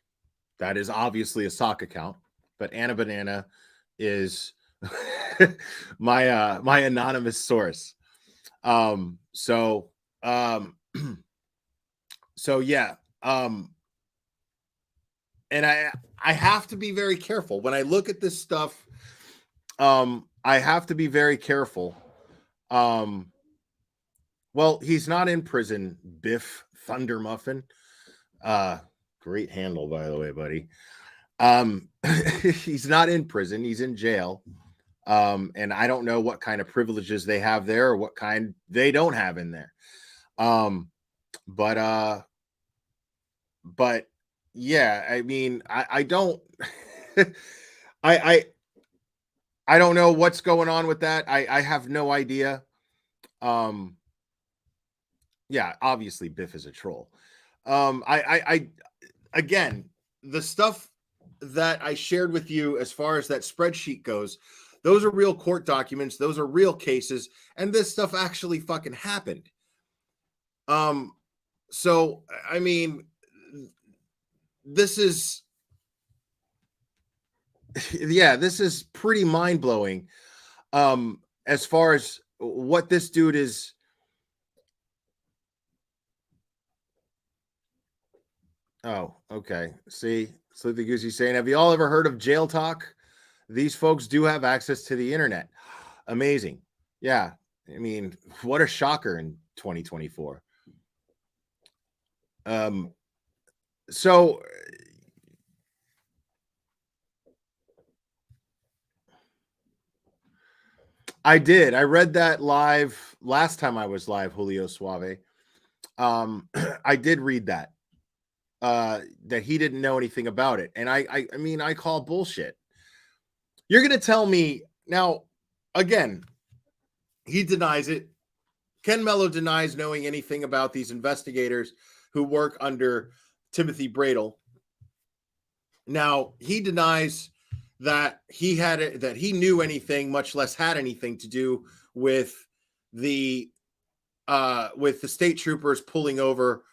That is obviously a sock account, but Anna Banana is my anonymous source. So yeah. And I have to be very careful when I look at this stuff. I have to be very careful. Well, he's not in prison, Biff Thunder Muffin. Great handle, by the way, buddy. He's not in prison, he's in jail. And I don't know what kind of privileges they have there or what kind they don't have in there. But yeah, I mean, I don't I don't know what's going on with that. I have no idea. Yeah, obviously Biff is a troll. I again, the stuff that I shared with you as far as that spreadsheet goes, those are real court documents, those are real cases, and this stuff actually fucking happened. So I mean, this is yeah, this is pretty mind-blowing. As far as what this dude is. Oh, okay. See, Sleepy Goosey saying, have you all ever heard of jail talk? These folks do have access to the internet. Amazing. Yeah. I mean, what a shocker in 2024. So I did. I read that live last time I was live, Julio Suave. I did read that. That he didn't know anything about it. And I mean, I call bullshit. You're going to tell me now, again, he denies it. Ken Mello denies knowing anything about these investigators who work under Timothy Bradle. Now, he denies that he knew anything, much less had anything to do with the state troopers pulling over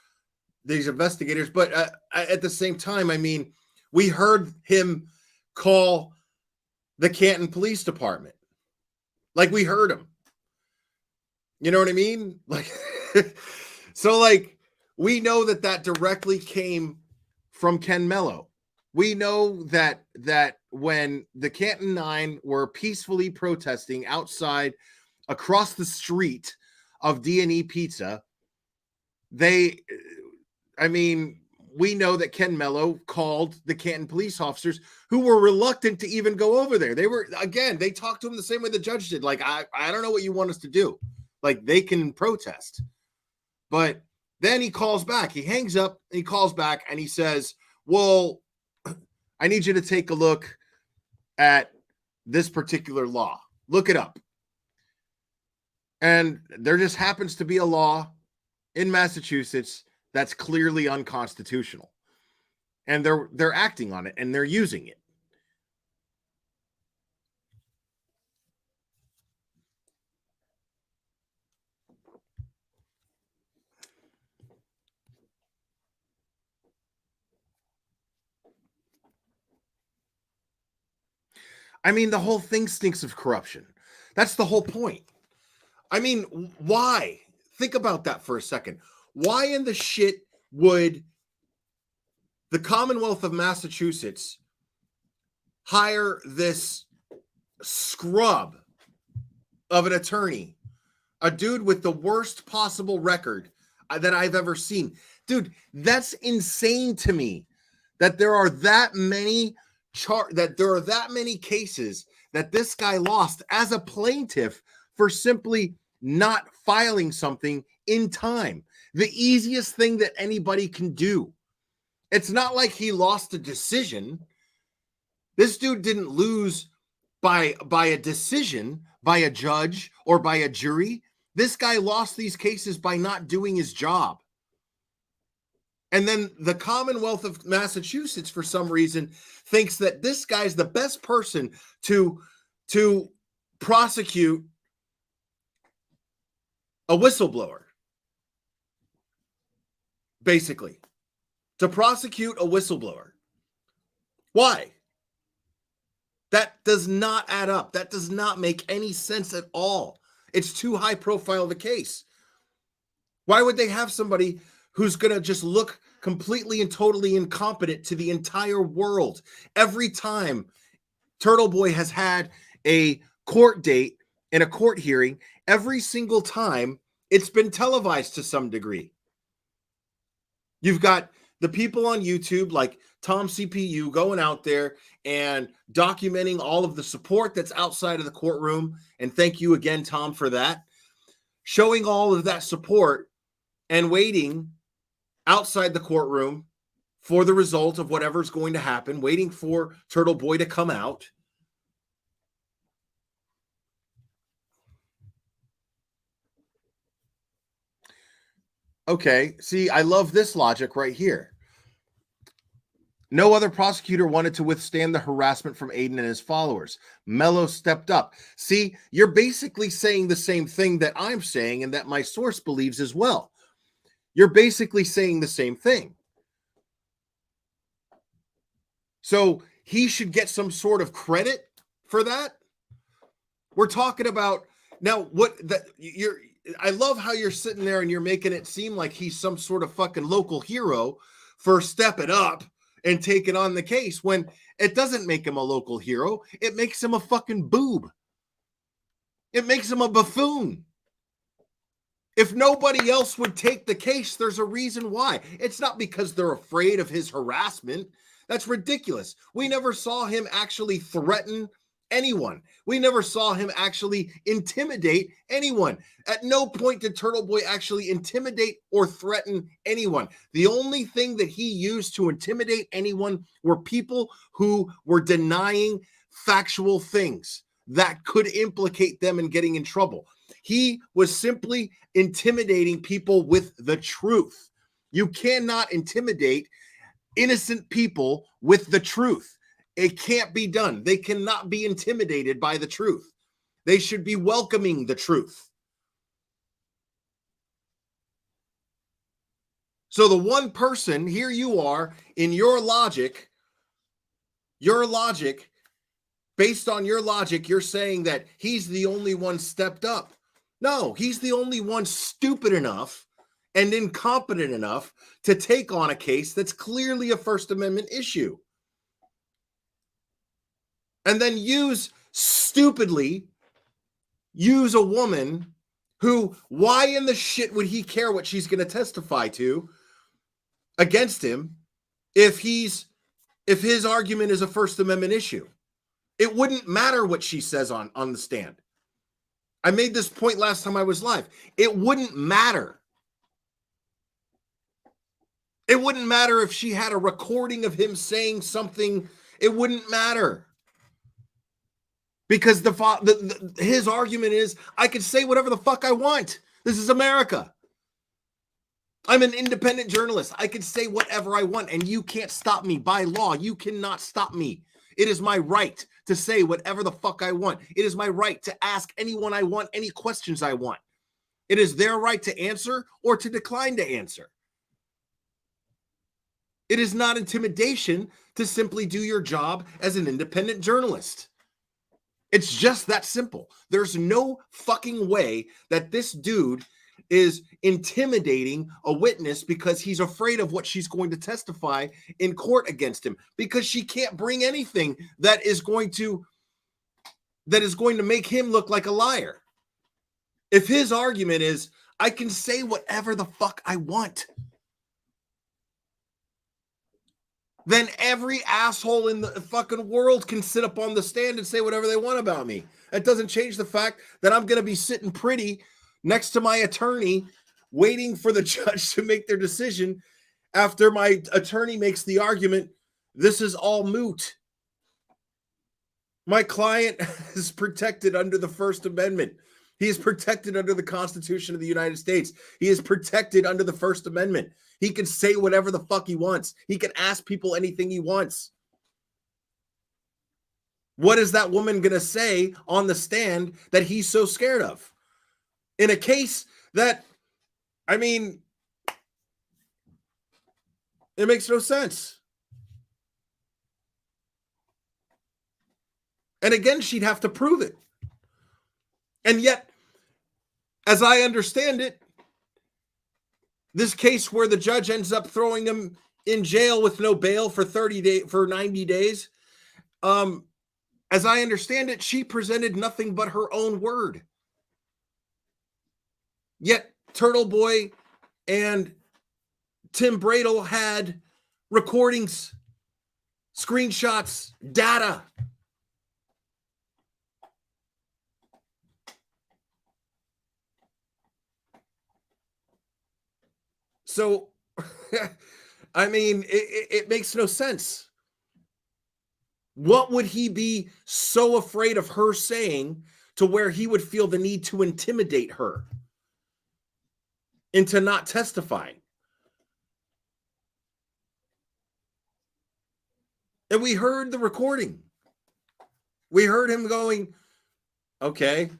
these investigators. But at the same time, I mean, we heard him call the Canton Police Department. Like, we heard him. You know what I mean? Like, so like, we know that directly came from Ken Mello. We know that when the Canton Nine were peacefully protesting outside across the street of D&E Pizza, we know that Ken Mello called the Canton police officers who were reluctant to even go over there. They talked to him the same way the judge did. Like, I don't know what you want us to do. Like, they can protest. But then he calls back. He hangs up, and he calls back, and he says, well, I need you to take a look at this particular law. Look it up. And there just happens to be a law in Massachusetts that's clearly unconstitutional. And they're acting on it, and they're using it. I mean, the whole thing stinks of corruption. That's the whole point. I mean, why? Think about that for a second. Why in the shit would the Commonwealth of Massachusetts hire this scrub of an attorney, a dude with the worst possible record that I've ever seen? Dude, that's insane to me that there are that many cases that this guy lost as a plaintiff for simply not filing something in time. The easiest thing that anybody can do. It's not like he lost a decision. This dude didn't lose by a decision, by a judge or by a jury. This guy lost these cases by not doing his job. And then the Commonwealth of Massachusetts, for some reason, thinks that this guy's the best person to prosecute a whistleblower. Basically, to prosecute a whistleblower. Why? That does not add up. That does not make any sense at all. It's too high profile of a case. Why would they have somebody who's going to just look completely and totally incompetent to the entire world? Every time Turtle Boy has had a court date in a court hearing, every single time it's been televised to some degree. You've got the people on YouTube like Tom CPU going out there and documenting all of the support that's outside of the courtroom. And thank you again, Tom, for that. Showing all of that support and waiting outside the courtroom for the result of whatever's going to happen, waiting for Turtle Boy to come out. Okay, see, I love this logic right here. No other prosecutor wanted to withstand the harassment from Aiden and his followers. Mello stepped up. See, you're basically saying the same thing that I'm saying and that my source believes as well. You're basically saying the same thing. So he should get some sort of credit for that. We're talking about now what that you're. I love how you're sitting there and you're making it seem like he's some sort of fucking local hero for stepping up and taking on the case, when it doesn't make him a local hero. It makes him a fucking boob. It makes him a buffoon. If nobody else would take the case, there's a reason why. It's not because they're afraid of his harassment. That's ridiculous. We never saw him actually threaten anyone. We never saw him actually intimidate anyone. At no point did Turtle Boy actually intimidate or threaten anyone. The only thing that he used to intimidate anyone were people who were denying factual things that could implicate them in getting in trouble. He was simply intimidating people with the truth. You cannot intimidate innocent people with the truth. It can't be done. They cannot be intimidated by the truth. They should be welcoming the truth. So the one person, here you are, in your logic, based on your logic, you're saying that he's the only one stepped up. No, he's the only one stupid enough and incompetent enough to take on a case that's clearly a First Amendment issue. And then use a woman who, why in the shit would he care what she's going to testify to against him if his argument is a First Amendment issue? It wouldn't matter what she says on the stand. I made this point last time I was live. It wouldn't matter. It wouldn't matter if she had a recording of him saying something. It wouldn't matter. Because his argument is, I can say whatever the fuck I want. This is America. I'm an independent journalist. I can say whatever I want, and you can't stop me by law. You cannot stop me. It is my right to say whatever the fuck I want. It is my right to ask anyone I want any questions I want. It is their right to answer or to decline to answer. It is not intimidation to simply do your job as an independent journalist. It's just that simple. There's no fucking way that this dude is intimidating a witness because he's afraid of what she's going to testify in court against him, because she can't bring anything that is going to make him look like a liar. If his argument is, I can say whatever the fuck I want, then every asshole in the fucking world can sit up on the stand and say whatever they want about me. That doesn't change the fact that I'm going to be sitting pretty next to my attorney, waiting for the judge to make their decision after my attorney makes the argument, this is all moot. My client is protected under the First Amendment. He is protected under the Constitution of the United States. He is protected under the First Amendment. He can say whatever the fuck he wants. He can ask people anything he wants. What is that woman going to say on the stand that he's so scared of? In a case that, I mean, it makes no sense. And again, she'd have to prove it. And yet, as I understand it, this case where the judge ends up throwing him in jail with no bail for 90 days, as I understand it, she presented nothing but her own word. Yet Turtle Boy and Tim Bradle had recordings, screenshots, data. So, I mean, it makes no sense. What would he be so afraid of her saying to where he would feel the need to intimidate her into not testifying? And we heard the recording. We heard him going, okay,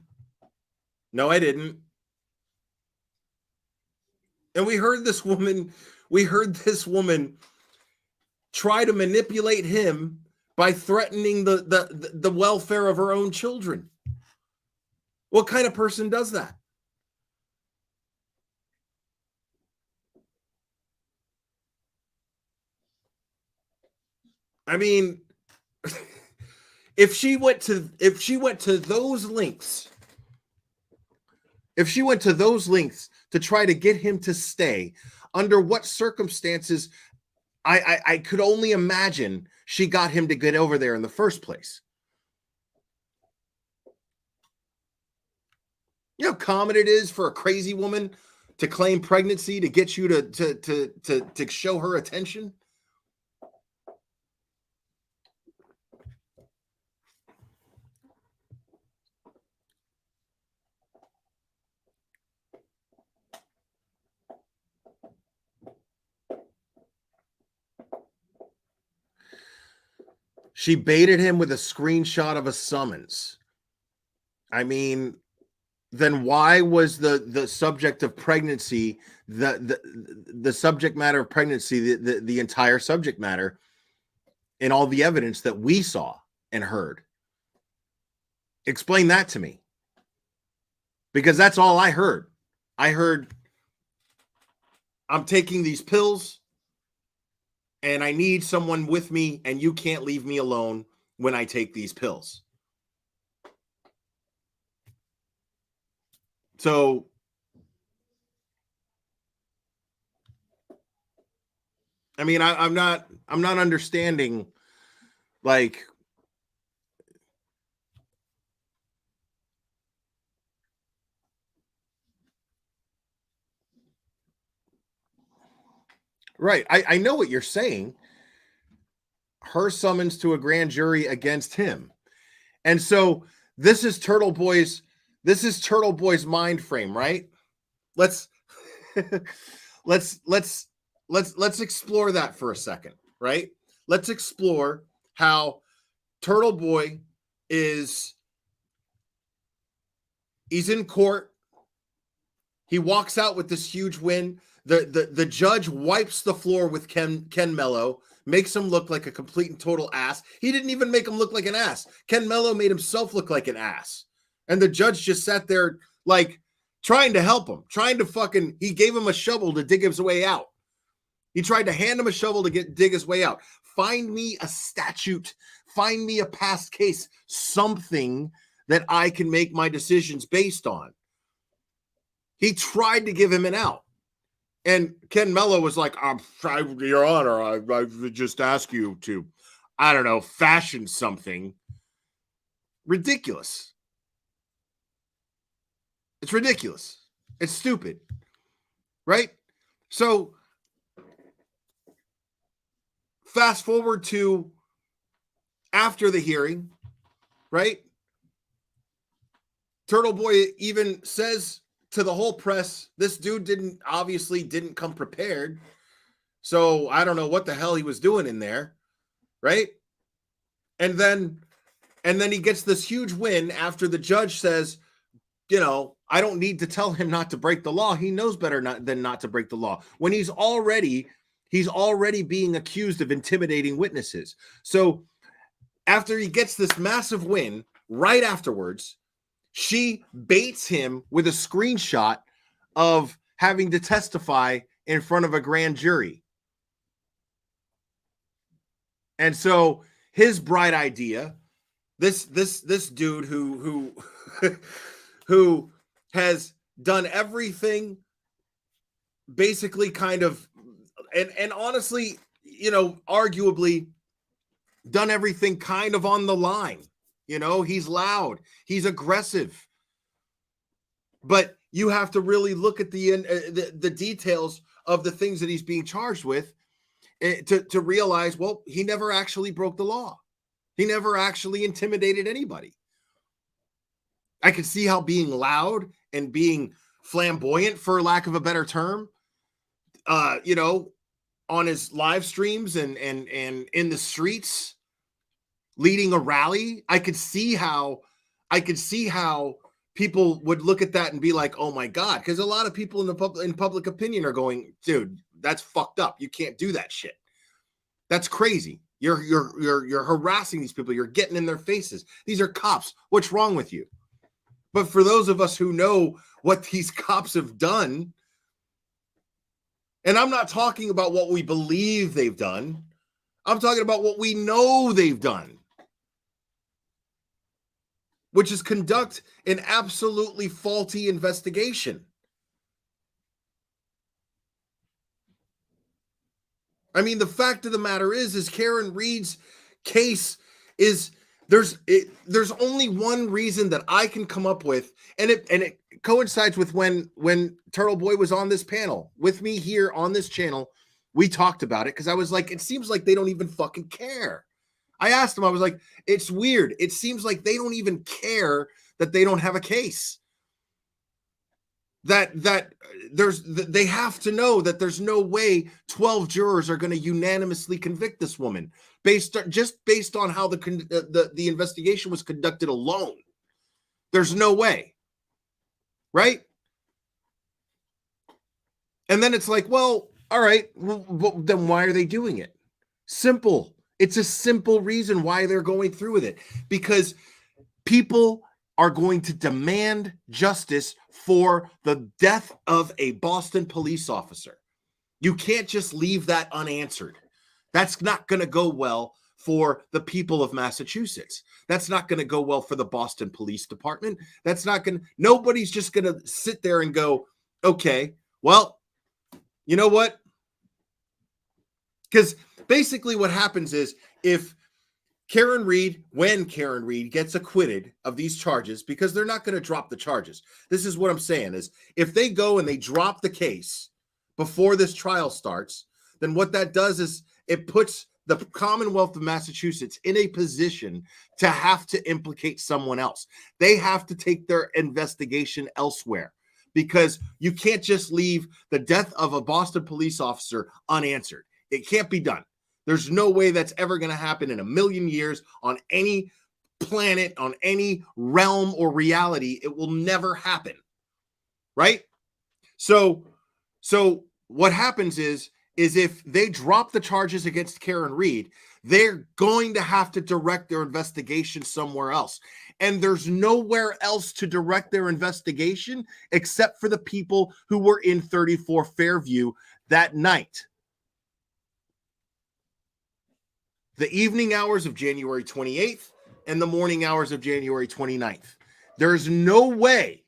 no, I didn't. And we heard this woman try to manipulate him by threatening the welfare of her own children. What kind of person does that? I mean, if she went to those lengths, to try to get him to stay, under what circumstances, I could only imagine she got him to get over there in the first place. You know how common it is for a crazy woman to claim pregnancy to get you to show her attention? She baited him with a screenshot of a summons. I mean, then why was the subject of pregnancy, the subject matter of pregnancy, the entire subject matter in all the evidence that we saw and heard? Explain that to me. Because that's all I heard. I heard, I'm taking these pills and I need someone with me, and you can't leave me alone when I take these pills. So, I mean, I'm not understanding, like, right. I know what you're saying. Her summons to a grand jury against him. And so this is Turtle Boy's mind frame, right? Let's explore that for a second, right? Let's explore how Turtle Boy he's in court. He walks out with this huge win. The judge wipes the floor with Ken Mello, makes him look like a complete and total ass. He didn't even make him look like an ass. Ken Mello made himself look like an ass. And the judge just sat there like trying to help him, he gave him a shovel to dig his way out. He tried to hand him a shovel to dig his way out. Find me a statute, find me a past case, something that I can make my decisions based on. He tried to give him an out. And Ken Mello was like, Your Honor, I would just ask you to, I don't know, fashion something. Ridiculous. It's ridiculous. It's stupid. Right? So, fast forward to after the hearing, right? Turtle Boy even says to the whole press, this dude obviously didn't come prepared. So I don't know what the hell he was doing in there, right? And then he gets this huge win after the judge says, I don't need to tell him not to break the law. He knows better than not to break the law. When he's already being accused of intimidating witnesses. So after he gets this massive win, right afterwards, she baits him with a screenshot of having to testify in front of a grand jury. And so his bright idea, this dude who who has done everything basically kind of and honestly, arguably done everything kind of on the line. He's loud, he's aggressive, but you have to really look at the details of the things that he's being charged with to realize, well, he never actually broke the law. He never actually intimidated anybody. I could see how being loud and being flamboyant, for lack of a better term, on his live streams and in the streets, leading a rally, I could see how people would look at that and be like, "Oh my God," because a lot of people in public opinion are going, "Dude, that's fucked up. You can't do that shit. That's crazy. You're harassing these people. You're getting in their faces. These are cops. What's wrong with you?" But for those of us who know what these cops have done, and I'm not talking about what we believe they've done, I'm talking about what we know they've done, which is conduct an absolutely faulty investigation. I mean, the fact of the matter is Karen Reed's case is there's only one reason that I can come up with, and it coincides with when Turtle Boy was on this panel with me here on this channel. We talked about it because I was like, it seems like they don't even fucking care. I asked him, I was like, it's weird. It seems like they don't even care that they don't have a case. That they have to know that there's no way 12 jurors are going to unanimously convict this woman based on how the investigation was conducted alone. There's no way, right? And then it's like, well, all right, well, then why are they doing it? Simple. It's a simple reason why they're going through with it, because people are going to demand justice for the death of a Boston police officer. You can't just leave that unanswered. That's not going to go well for the people of Massachusetts. That's not going to go well for the Boston Police Department. Nobody's just going to sit there and go, okay, well, you know what? Because basically what happens is when Karen Reed gets acquitted of these charges, because they're not going to drop the charges. This is what I'm saying is, if they go and they drop the case before this trial starts, then what that does is it puts the Commonwealth of Massachusetts in a position to have to implicate someone else. They have to take their investigation elsewhere, because you can't just leave the death of a Boston police officer unanswered. It can't be done. There's no way that's ever going to happen in a million years on any planet, on any realm or reality. It will never happen, right? So what happens is is if they drop the charges against Karen Reed, they're going to have to direct their investigation somewhere else. And there's nowhere else to direct their investigation except for the people who were in 34 Fairview that night. The evening hours of January 28th and the morning hours of January 29th. There's no way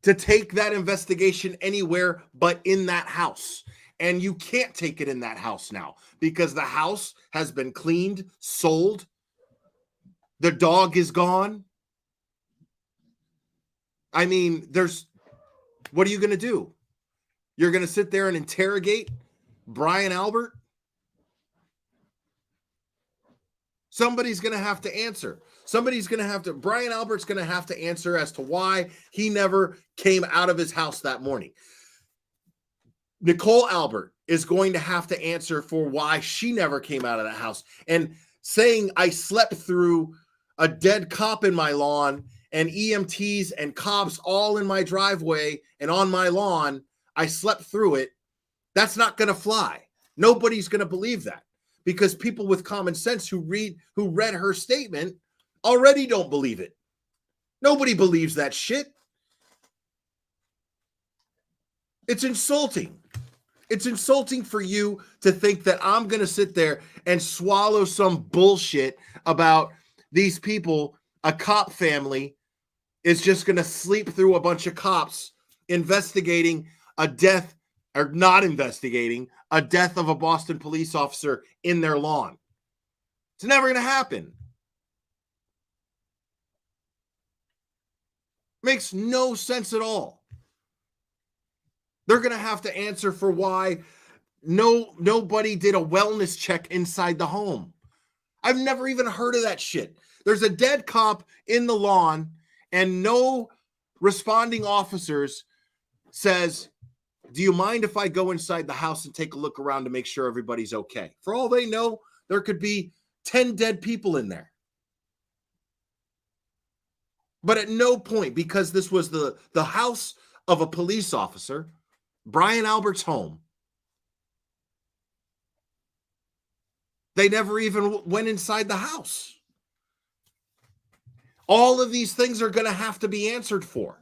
to take that investigation anywhere but in that house. And you can't take it in that house now because the house has been cleaned, sold. The dog is gone. I mean, what are you going to do? You're going to sit there and interrogate Brian Albert? Somebody's going to have to answer. Brian Albert's going to have to answer as to why he never came out of his house that morning. Nicole Albert is going to have to answer for why she never came out of that house. And saying I slept through a dead cop in my lawn and EMTs and cops all in my driveway and on my lawn, I slept through it. That's not going to fly. Nobody's going to believe that. Because people with common sense who read her statement already don't believe it. Nobody believes that shit. It's insulting. It's insulting for you to think that I'm going to sit there and swallow some bullshit about these people, a cop family is just going to sleep through a bunch of cops investigating a death or not investigating a death of a Boston police officer in their lawn. It's never going to happen. Makes no sense at all. They're going to have to answer for why nobody did a wellness check inside the home. I've never even heard of that shit. There's a dead cop in the lawn and no responding officers says, do you mind if I go inside the house and take a look around to make sure everybody's okay? For all they know, there could be 10 dead people in there. But at no point, because this was the house of a police officer, Brian Albert's home, they never even went inside the house. All of these things are going to have to be answered for.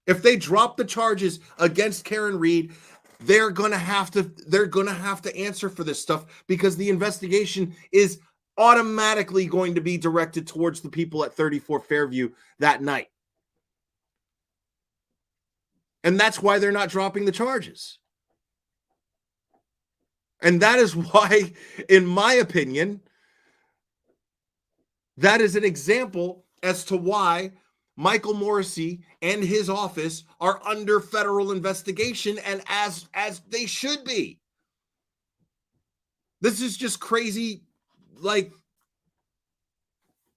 If they drop the charges against Karen Reed, they're going to have to answer for this stuff because the investigation is automatically going to be directed towards the people at 34 Fairview that night. And that's why they're not dropping the charges. And that is why, in my opinion, that is an example as to why Michael Morrissey and his office are under federal investigation, and as they should be. This is just crazy, like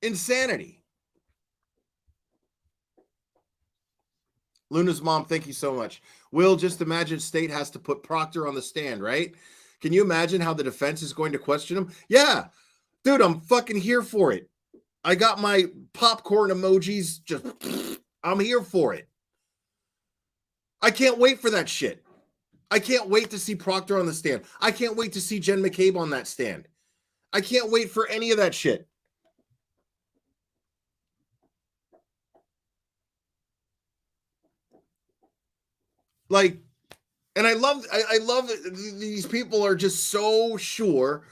insanity. Luna's mom, thank you so much. Will, just imagine State has to put Proctor on the stand, right? Can you imagine how the defense is going to question him? Yeah, dude, I'm fucking here for it. I got my popcorn emojis. Just, I'm here for it. I can't wait for that shit. I can't wait to see Proctor on the stand. I can't wait to see Jen McCabe on that stand. I can't wait for any of that shit. Like, and I love these people are just so sure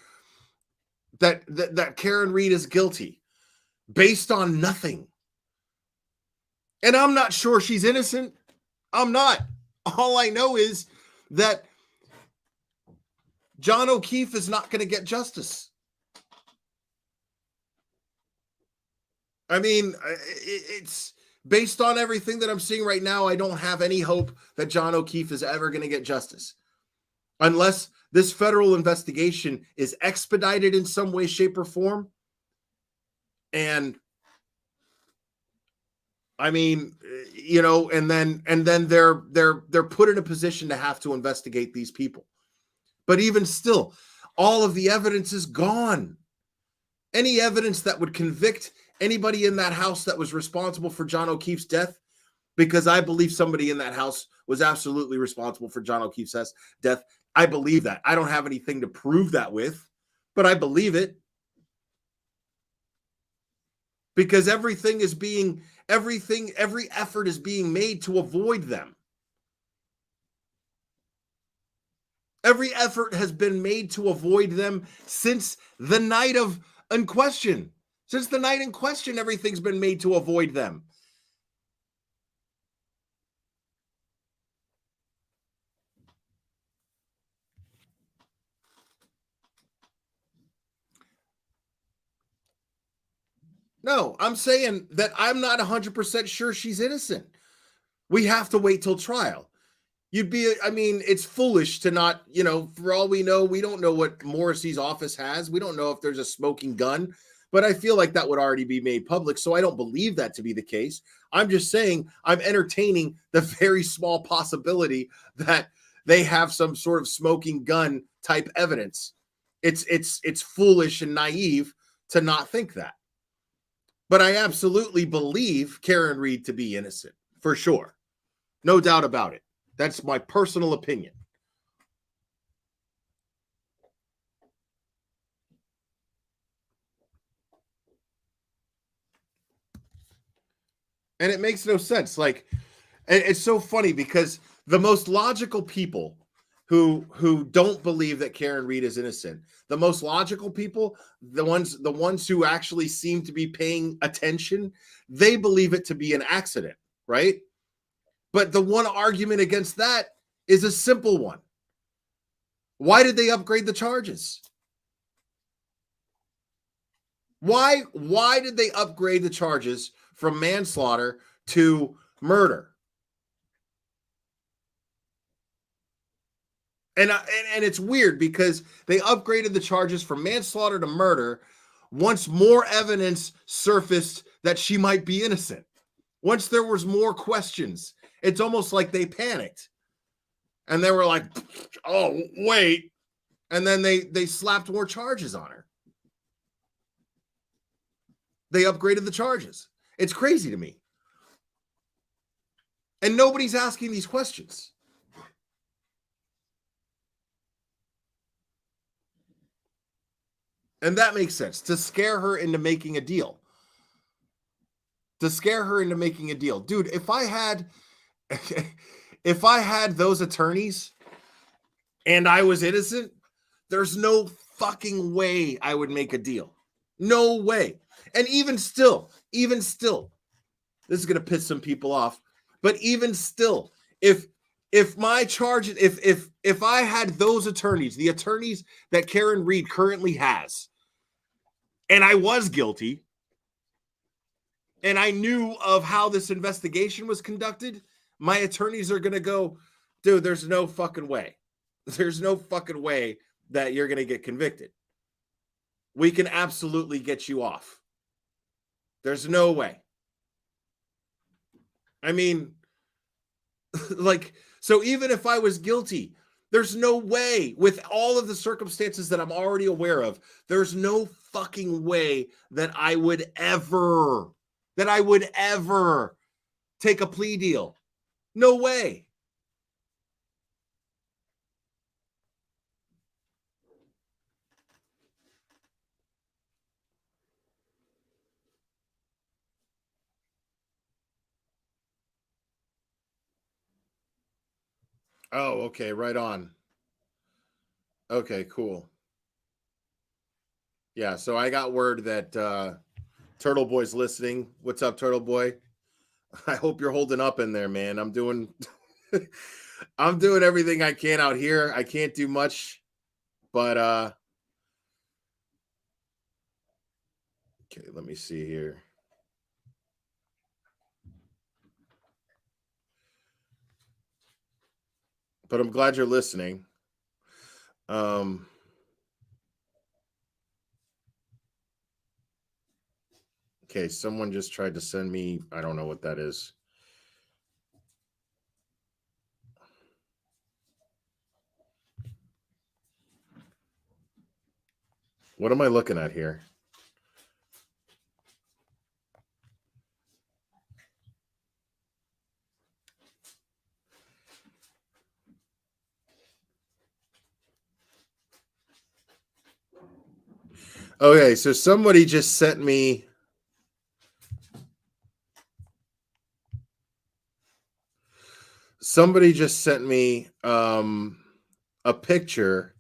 that Karen Reed is guilty based on nothing. And I'm not sure she's innocent. I'm not. All I know is that John O'Keefe is not going to get justice. I mean, it's based on everything that I'm seeing right now. I don't have any hope that John O'Keefe is ever going to get justice unless this federal investigation is expedited in some way, shape, or form. And I mean, you know, and then they're put in a position to have to investigate these people. But even still, all of the evidence is gone. Any evidence that would convict anybody in that house that was responsible for John O'Keefe's death, because I believe somebody in that house was absolutely responsible for John O'Keefe's death. I believe that. I don't have anything to prove that with, but I believe it. Because every effort is being made to avoid them. Every effort has been made to avoid them since the night in question. Since the night in question, everything's been made to avoid them. No, I'm saying that I'm not 100% sure she's innocent. We have to wait till trial. It's foolish to not, for all we know, we don't know what Morrissey's office has. We don't know if there's a smoking gun, but I feel like that would already be made public. So I don't believe that to be the case. I'm just saying I'm entertaining the very small possibility that they have some sort of smoking gun type evidence. It's foolish and naive to not think that. But I absolutely believe Karen Reed to be innocent, for sure. No doubt about it. That's my personal opinion. And it makes no sense. Like, it's so funny because the most logical people who don't believe that Karen Reed is innocent, the most logical people, the ones who actually seem to be paying attention, they believe it to be an accident, right? But the one argument against that is a simple one. Why did they upgrade the charges? Why did they upgrade the charges from manslaughter to murder? And it's weird because they upgraded the charges from manslaughter to murder once more evidence surfaced that she might be innocent. Once there was more questions, it's almost like they panicked. And they were like, oh, wait. And then they slapped more charges on her. They upgraded the charges. It's crazy to me. And nobody's asking these questions. And that makes sense, to scare her into making a deal. Dude, if I had those attorneys and I was innocent, there's no fucking way I would make a deal. No way. And even still, this is going to piss some people off, but even still, if my charges, if I had those attorneys, the attorneys that Karen Reed currently has, and I was guilty, and I knew of how this investigation was conducted, my attorneys are going to go, dude, there's no fucking way. There's no fucking way that you're going to get convicted. We can absolutely get you off. There's no way. I mean, so even if I was guilty, there's no way, with all of the circumstances that I'm already aware of, there's no fucking way that I would ever take a plea deal. No way. Oh, okay, right on. Okay, cool. Yeah, so I got word that Turtle Boy's listening. What's up, Turtle Boy? I hope you're holding up in there, man. I'm doing everything I can out here. I can't do much, but okay, let me see here. But I'm glad you're listening. Okay, someone just tried to send me, I don't know what that is. What am I looking at here? Okay, so somebody just sent me a picture,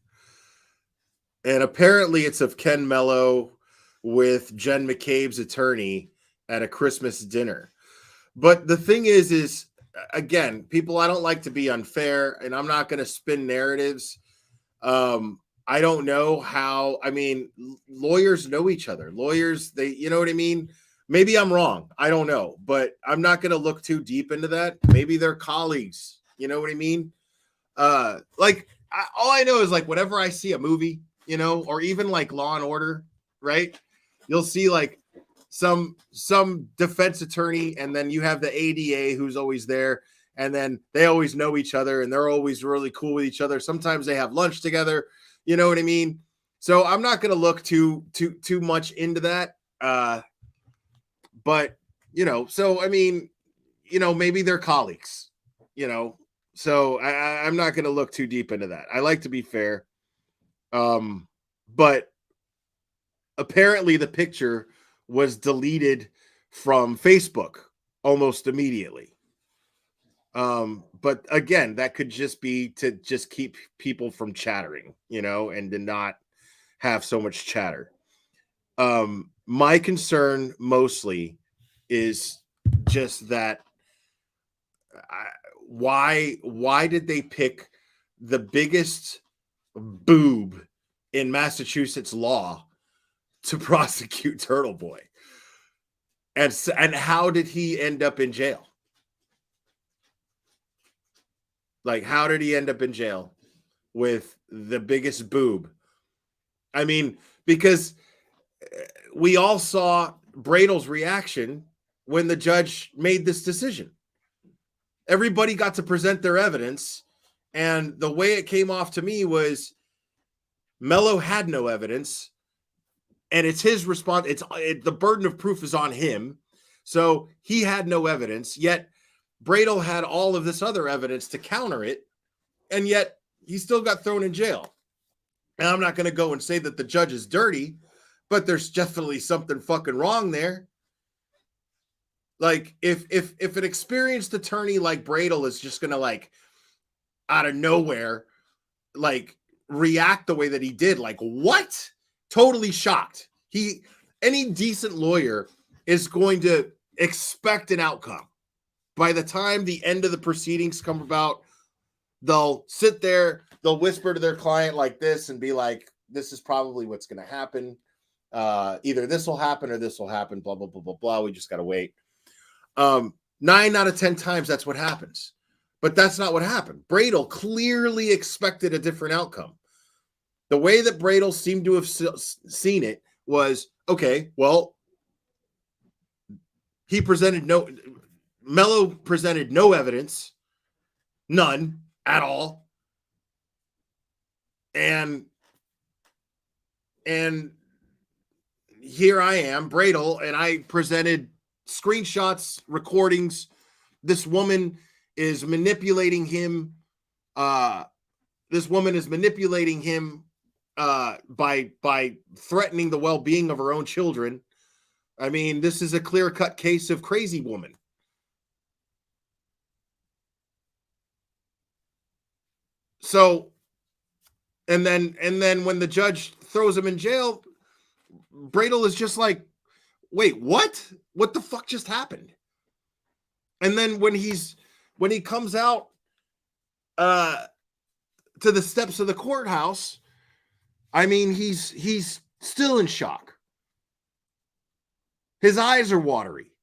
and apparently it's of Ken Mello with Jen McCabe's attorney at a Christmas dinner. But the thing is again, people, I don't like to be unfair, and I'm not going to spin narratives. I don't know how. I mean, lawyers know each other. Lawyers, they, you know what I mean? Maybe I'm wrong. I don't know, but I'm not going to look too deep into that. Maybe they're colleagues. You know what I mean? All I know is, like, whenever I see a movie, you know, or even like Law and Order, right? You'll see like some defense attorney, and then you have the ADA who's always there, and then they always know each other, and they're always really cool with each other. Sometimes they have lunch together. You know what I mean? So I'm not going to look too much into that. But, you know, so, I mean, you know, maybe they're colleagues, you know, so I'm not going to look too deep into that. I like to be fair. But apparently the picture was deleted from Facebook almost immediately. But again, that could just be to just keep people from chattering, you know, and to not have so much chatter. My concern mostly is just that why did they pick the biggest boob in Massachusetts law to prosecute Turtle Boy? And how did he end up in jail? Like, how did he end up in jail with the biggest boob? I mean, because we all saw Bradle's reaction when the judge made this decision. Everybody got to present their evidence, and the way it came off to me was Mello had no evidence, and it's his response. The burden of proof is on him, so he had no evidence, yet Bradle had all of this other evidence to counter it, and yet he still got thrown in jail. And I'm not going to go and say that the judge is dirty, but there's definitely something fucking wrong there. Like, if an experienced attorney like Bradle is just going to, like, out of nowhere, like, react the way that he did, like, what? Totally shocked. Any decent lawyer is going to expect an outcome. By the time the end of the proceedings come about, they'll sit there, they'll whisper to their client like this and be like, this is probably what's going to happen. Either this will happen or this will happen, blah, blah, blah, blah, blah. We just got to wait. 9 out of 10 times, that's what happens. But that's not what happened. Bradle clearly expected a different outcome. The way that Bradle seemed to have seen it was, okay, well, Mello presented no evidence, none at all. And here I am, Bradle, and I presented screenshots, recordings. This woman is manipulating him. By threatening the well-being of her own children. I mean, this is a clear-cut case of crazy woman. So, and then when the judge throws him in jail, Bradle is just like, wait, what? What the fuck just happened? And then when he comes out to the steps of the courthouse, I mean, he's still in shock. His eyes are watery.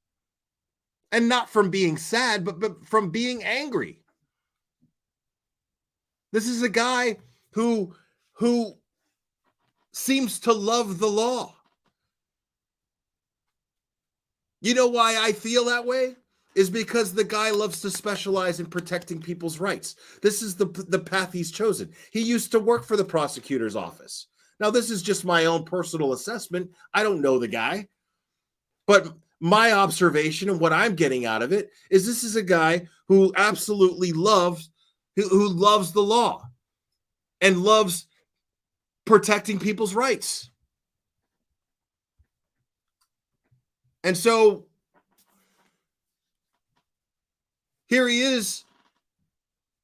And not from being sad, but from being angry. This is a guy who seems to love the law. You know why I feel that way? Is because the guy loves to specialize in protecting people's rights. This is the path he's chosen. He used to work for the prosecutor's office. Now, this is just my own personal assessment. I don't know the guy. But my observation and what I'm getting out of it is this is a guy who absolutely loves the law and loves protecting people's rights. And so here he is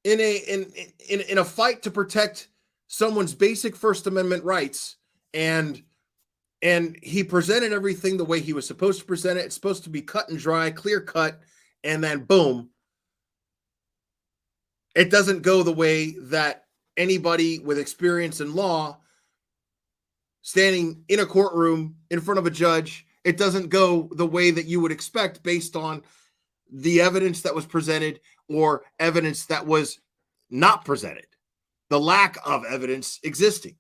in a fight to protect someone's basic First Amendment rights, and he presented everything the way he was supposed to present it. It's supposed to be cut and dry, clear cut, and then boom, it doesn't go the way that anybody with experience in law standing in a courtroom in front of a judge, it doesn't go the way that you would expect based on the evidence that was presented or evidence that was not presented, the lack of evidence existing.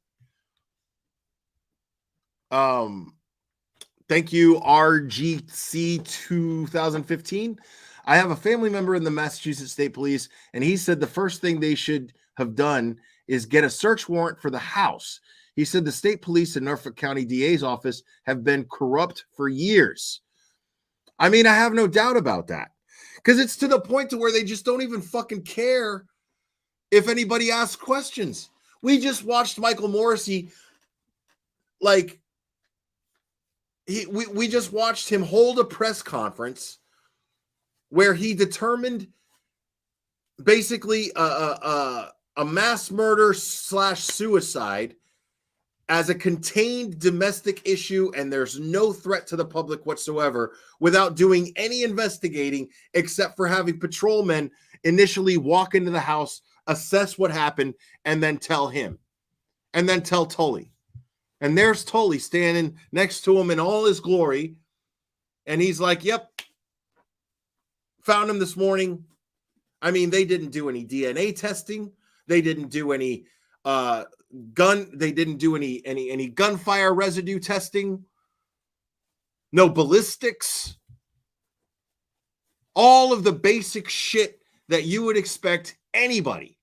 Thank you, RGC 2015. I have a family member in the Massachusetts State Police, and he said the first thing they should have done is get a search warrant for the house. He said the state police and Norfolk County DA's office have been corrupt for years. I mean, I have no doubt about that, because it's to the point to where they just don't even fucking care if anybody asks questions. We just watched Michael Morrissey, like, we just watched him hold a press conference where he determined basically a mass murder / suicide as a contained domestic issue, and there's no threat to the public whatsoever, without doing any investigating except for having patrolmen initially walk into the house, assess what happened, and then tell him, and then tell Tully. And there's Tully standing next to him in all his glory. And he's like, yep, found him this morning. I mean, they didn't do any DNA testing. They didn't do any they didn't do any gunfire residue testing. No ballistics. All of the basic shit that you would expect anybody.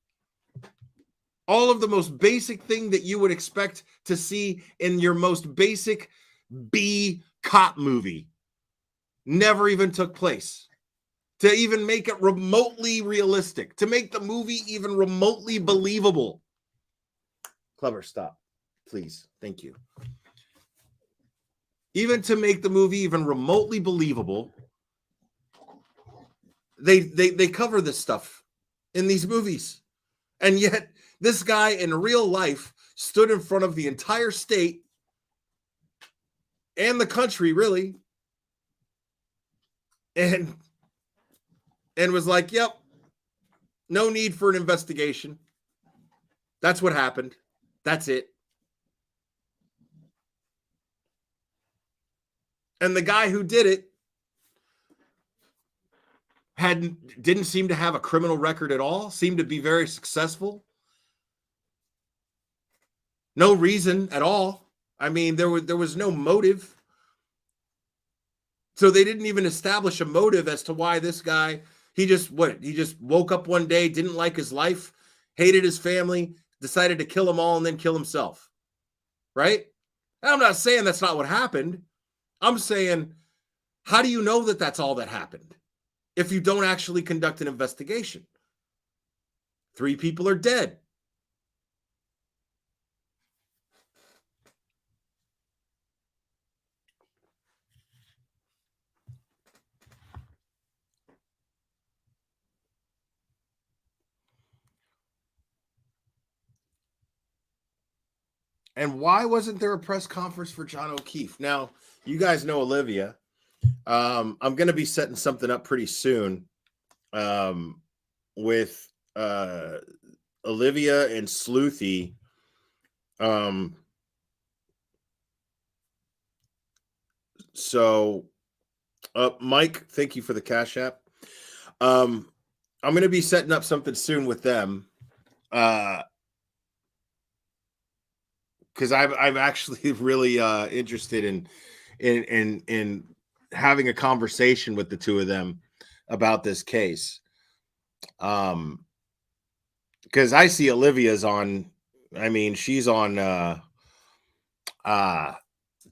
All of the most basic thing that you would expect to see in your most basic B cop movie never even took place. To even make it remotely realistic, to make the movie even remotely believable. Clever, stop, please. Thank you. Even to make the movie even remotely believable, they cover this stuff in these movies. And yet this guy in real life stood in front of the entire state and the country, really, and was like, yep, no need for an investigation. That's what happened. That's it. And the guy who did it didn't seem to have a criminal record at all, seemed to be very successful. No reason at all. I mean, there was no motive. So they didn't even establish a motive as to why this guy, he just woke up one day, didn't like his life, hated his family, decided to kill them all and then kill himself. Right? And I'm not saying that's not what happened. I'm saying, how do you know that that's all that happened if you don't actually conduct an investigation? 3 people are dead. And why wasn't there a press conference for John O'Keefe? Now, you guys know Olivia. I'm going to be setting something up pretty soon with Olivia and Sleuthy. So, Mike, thank you for the Cash App. I'm going to be setting up something soon with them. Because I'm actually really interested in having a conversation with the two of them about this case. Because I see Olivia's on, I mean, she's on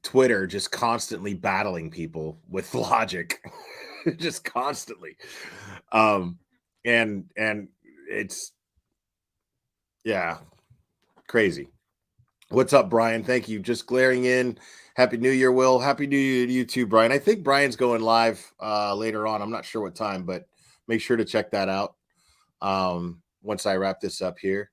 Twitter, just constantly battling people with logic, just constantly. And it's, yeah, crazy. What's up, Brian? Thank you. Just glaring in. Happy New Year, Will. Happy New Year to you too, Brian. I think Brian's going live later on. I'm not sure what time, but make sure to check that out once I wrap this up here.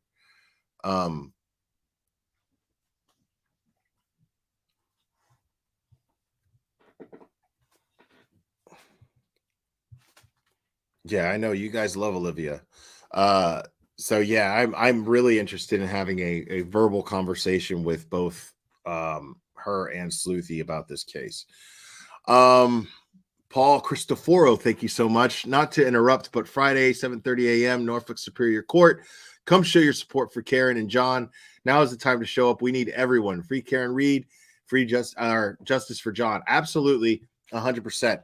Yeah, I know you guys love Olivia. So yeah, I'm really interested in having a verbal conversation with both her and Sleuthy about this case. Paul Cristoforo, thank you so much. Not to interrupt, but Friday, 7:30 a.m., Norfolk Superior Court. Come show your support for Karen and John. Now is the time to show up. We need everyone. Free Karen Reed, free justice for John. Absolutely, 100%.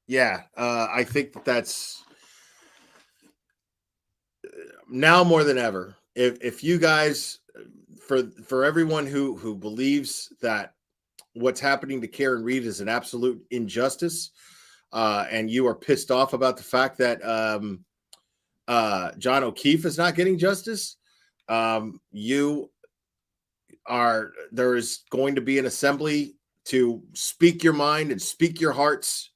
Yeah, I think that's now more than ever. If you guys, for everyone who believes that what's happening to Karen Reed is an absolute injustice, and you are pissed off about the fact that John O'Keefe is not getting justice, there is going to be an assembly to speak your mind and speak your hearts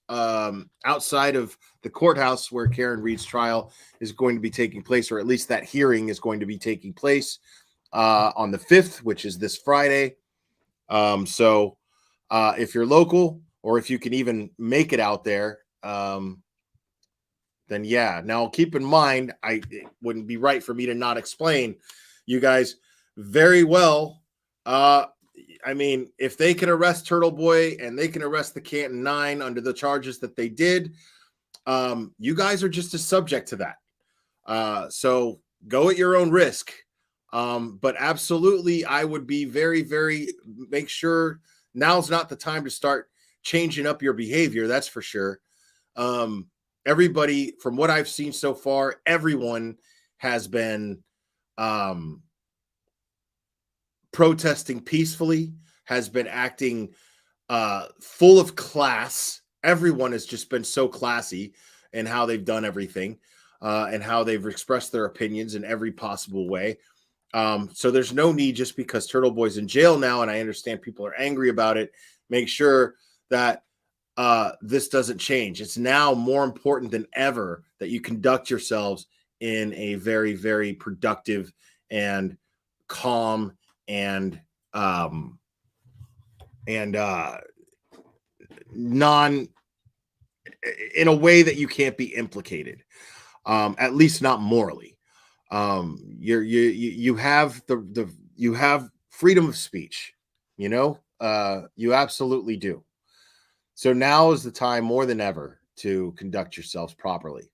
outside of the courthouse where Karen Reed's trial is going to be taking place, or at least that hearing is going to be taking place on the 5th, which is this Friday. So if you're local, or if you can even make it out there, then yeah. Now, keep in mind, it wouldn't be right for me to not explain. You guys very well. I mean, if they can arrest Turtle Boy and they can arrest the Canton Nine under the charges that they did, you guys are just a subject to that. So go at your own risk. But absolutely, I would be very, very, make sure now's not the time to start changing up your behavior. That's for sure. Everybody, from what I've seen so far, everyone has been protesting peacefully, has been acting full of class. Everyone has just been so classy in how they've done everything and how they've expressed their opinions in every possible way. So there's no need, just because Turtle Boy's in jail now, and I understand people are angry about it, make sure that this doesn't change. It's now more important than ever that you conduct yourselves in a very, very productive and calm and non, in a way that you can't be implicated, at least not morally. You have you have freedom of speech, you absolutely do. So now is the time more than ever to conduct yourselves properly.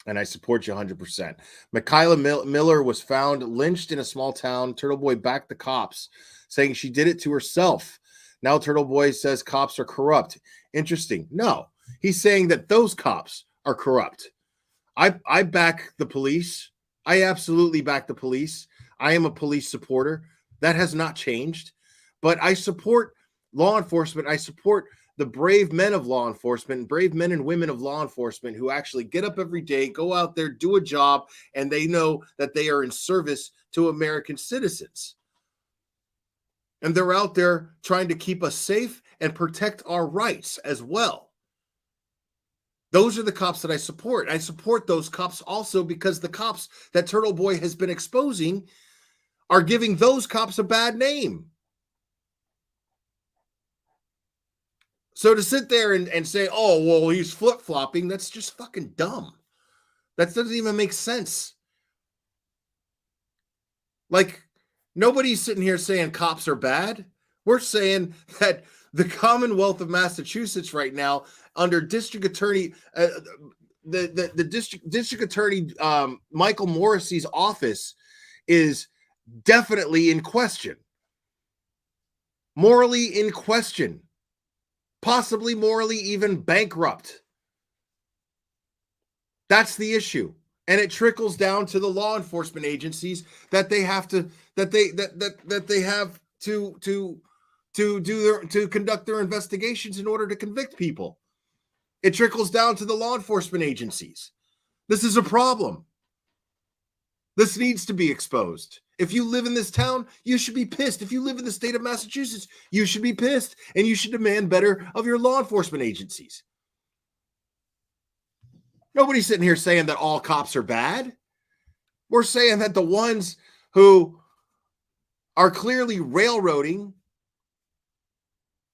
And I support you 100%. Michaela Miller was found lynched in a small town. Turtle Boy backed the cops, saying she did it to herself. Now Turtle Boy says cops are corrupt. Interesting. No, he's saying that those cops are corrupt. I back the police. I absolutely back the police. I am a police supporter. That has not changed. But I support law enforcement. I support the brave men of law enforcement, brave men and women of law enforcement who actually get up every day, go out there, do a job, and they know that they are in service to American citizens. And they're out there trying to keep us safe and protect our rights as well. Those are the cops that I support. I support those cops also because the cops that Turtle Boy has been exposing are giving those cops a bad name. So to sit there and say, oh, well, he's flip-flopping, that's just fucking dumb. That doesn't even make sense. Like, nobody's sitting here saying cops are bad. We're saying that the Commonwealth of Massachusetts right now, under District Attorney, the District Attorney Michael Morrissey's office, is definitely in question. Morally in question. Possibly morally even bankrupt. That's the issue. And it trickles down to the law enforcement agencies that they have to conduct their investigations in order to convict people. It trickles down to the law enforcement agencies. This is a problem. This needs to be exposed. If you live in this town, you should be pissed. If you live in the state of Massachusetts, you should be pissed, and you should demand better of your law enforcement agencies. Nobody's sitting here saying that all cops are bad. We're saying that the ones who are clearly railroading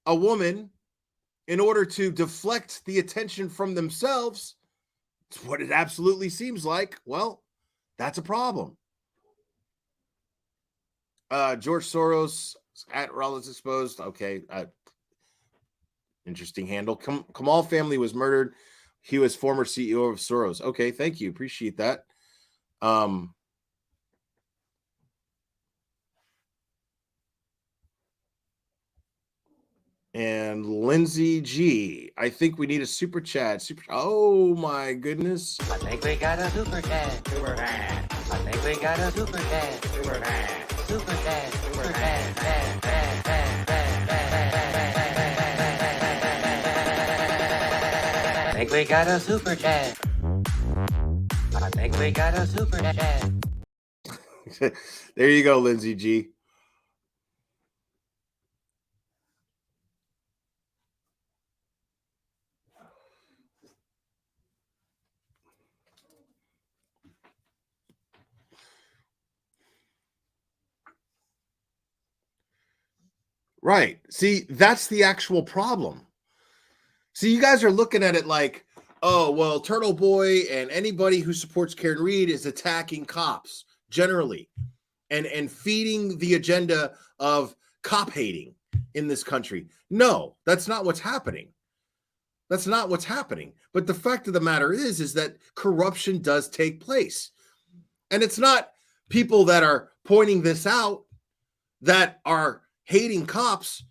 a woman in order to deflect the attention from themselves, it's what it absolutely seems like. Well, that's a problem. George Soros at Rollins Exposed. Okay. Interesting handle. Kamal family was murdered. He was former CEO of Soros. Okay. Thank you. Appreciate that. And Lindsay G. I think we need a super chat. Oh my goodness. I think we got a super chat. Super chat. I think we got a super chat. Super chat. Super chat. Super chat. I think we got a super chat. I think we got a super chat. There you go, Lindsay G. Right. See, that's the actual problem. See, you guys are looking at it like, oh, well, Turtle Boy and anybody who supports Karen Reed is attacking cops generally and feeding the agenda of cop hating in this country. No, that's not what's happening. That's not what's happening. But the fact of the matter is that corruption does take place. And it's not people that are pointing this out that are hating cops.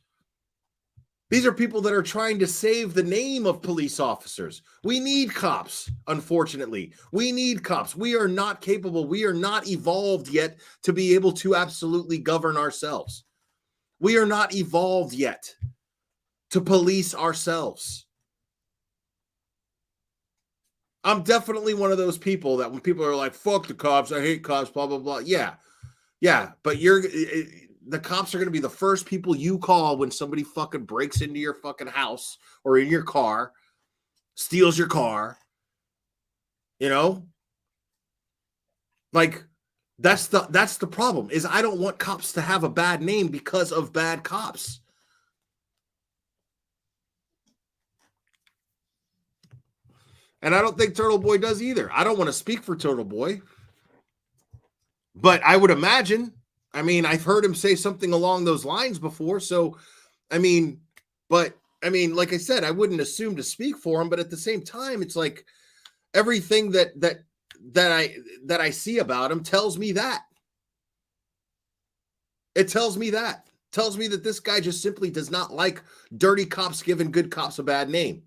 These are people that are trying to save the name of police officers. We need cops, unfortunately. We need cops. We are not capable. We are not evolved yet to be able to absolutely govern ourselves. We are not evolved yet to police ourselves. I'm definitely one of those people that when people are like, fuck the cops, I hate cops, blah, blah, blah. Yeah, but the cops are going to be the first people you call when somebody fucking breaks into your fucking house or in your car, steals your car, you know? Like, that's the problem, is I don't want cops to have a bad name because of bad cops. And I don't think Turtle Boy does either. I don't want to speak for Turtle Boy. But I would imagine, I mean, I've heard him say something along those lines before. So, like I said, I wouldn't assume to speak for him. But at the same time, it's like everything that I see about him tells me that. It tells me that. Tells me that this guy just simply does not like dirty cops giving good cops a bad name.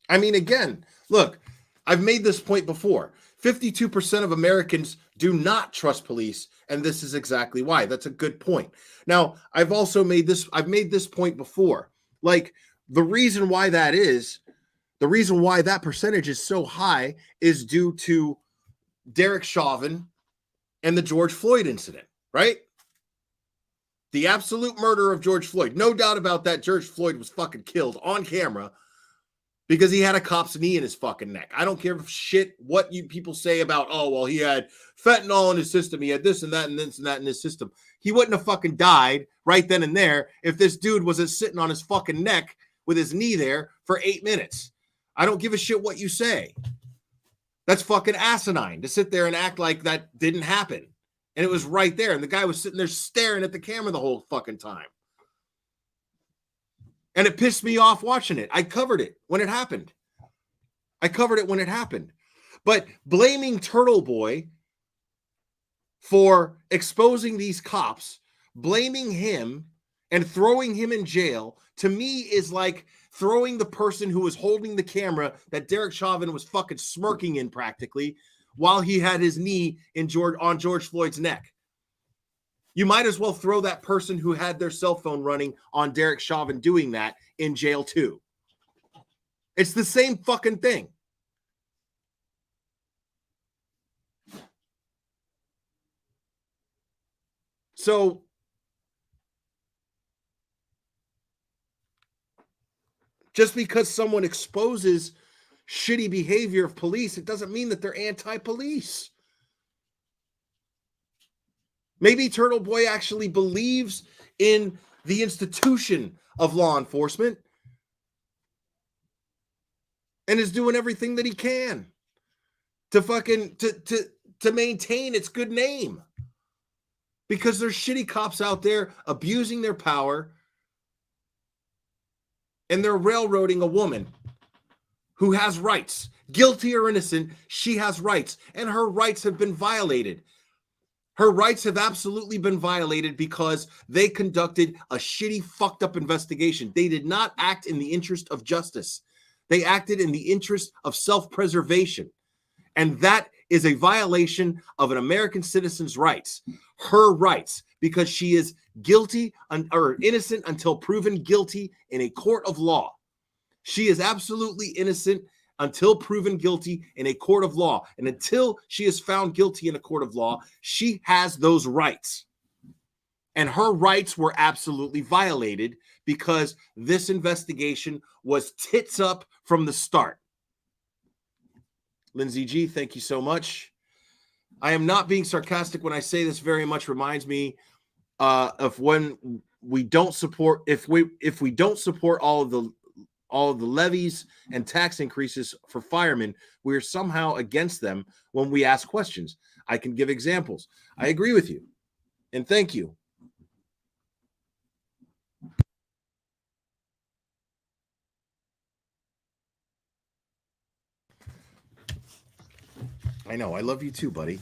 I mean, again, look, I've made this point before. 52% of Americans do not trust police, and this is exactly why. That's a good point. Now, I've made this point before. Like, the reason why that percentage is so high is due to Derek Chauvin and the George Floyd incident, right? The absolute murder of George Floyd. No doubt about that. George Floyd was fucking killed on camera because he had a cop's knee in his fucking neck. I don't care if shit what you people say about, oh, well, he had fentanyl in his system. He had this and that and this and that in his system. He wouldn't have fucking died right then and there if this dude wasn't sitting on his fucking neck with his knee there for 8 minutes. I don't give a shit what you say. That's fucking asinine to sit there and act like that didn't happen. And it was right there. And the guy was sitting there staring at the camera the whole fucking time. And it pissed me off watching it. I covered it when it happened. But blaming Turtle Boy for exposing these cops, blaming him and throwing him in jail, to me is like throwing the person who was holding the camera that Derek Chauvin was fucking smirking in practically while he had his knee on George Floyd's neck. You might as well throw that person who had their cell phone running on Derek Chauvin doing that in jail too. It's the same fucking thing. So just because someone exposes shitty behavior of police, it doesn't mean that they're anti-police. Maybe Turtle Boy actually believes in the institution of law enforcement and is doing everything that he can to fucking to maintain its good name. Because there's shitty cops out there abusing their power, and they're railroading a woman who has rights. Guilty or innocent, she has rights, and her rights have been violated. Her rights have absolutely been violated because they conducted a shitty, fucked up investigation. They did not act in the interest of justice. They acted in the interest of self-preservation. And that is a violation of an American citizen's rights. Her rights, because she is guilty or innocent until proven guilty in a court of law. She is absolutely innocent until proven guilty in a court of law. And until she is found guilty in a court of law, she has those rights. And her rights were absolutely violated because this investigation was tits up from the start. Lindsay G, thank you so much. I am not being sarcastic when I say this. Very much reminds me of when we don't support, if we don't support all of the levies and tax increases for firemen, we're somehow against them when we ask questions. I can give examples. I agree with you, and thank you. I know. I love you too, buddy.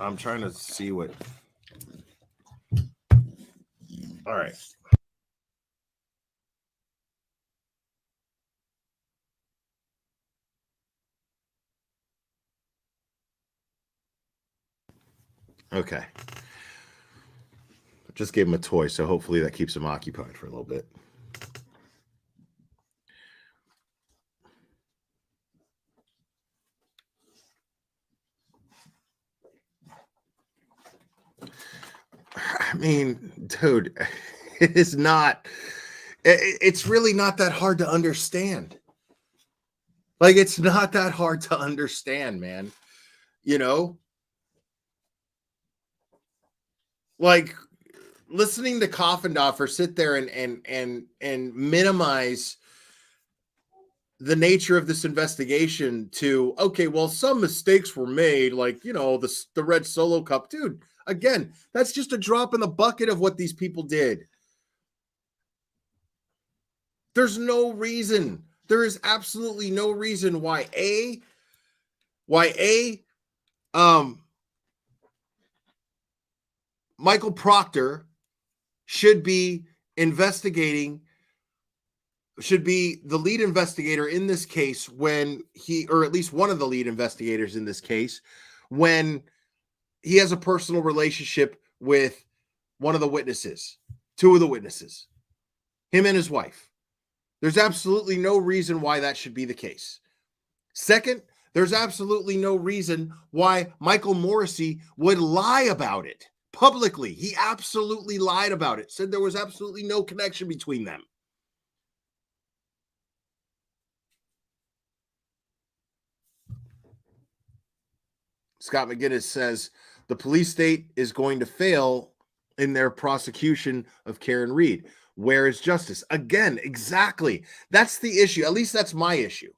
I'm trying to see what. All right. Okay. Just gave him a toy, so hopefully that keeps him occupied for a little bit. I mean, dude, it is not, it's really not that hard to understand. Like, it's not that hard to understand, man. You know? Like, listening to Coffindoffer sit there and minimize the nature of this investigation to, okay, well, some mistakes were made, like, you know, the Red Solo Cup. Dude, again, that's just a drop in the bucket of what these people did. There's no reason. There is absolutely no reason why Michael Proctor should be investigating, should be the lead investigator in this case when he, or at least one of the lead investigators in this case, when he has a personal relationship with one of the witnesses, two of the witnesses, him and his wife. There's absolutely no reason why that should be the case. Second, there's absolutely no reason why Michael Morrissey would lie about it publicly. He absolutely lied about it, said there was absolutely no connection between them. Scott McGinnis says the police state is going to fail in their prosecution of Karen Reed. Where is justice? Again, exactly. That's the issue. At least that's my issue.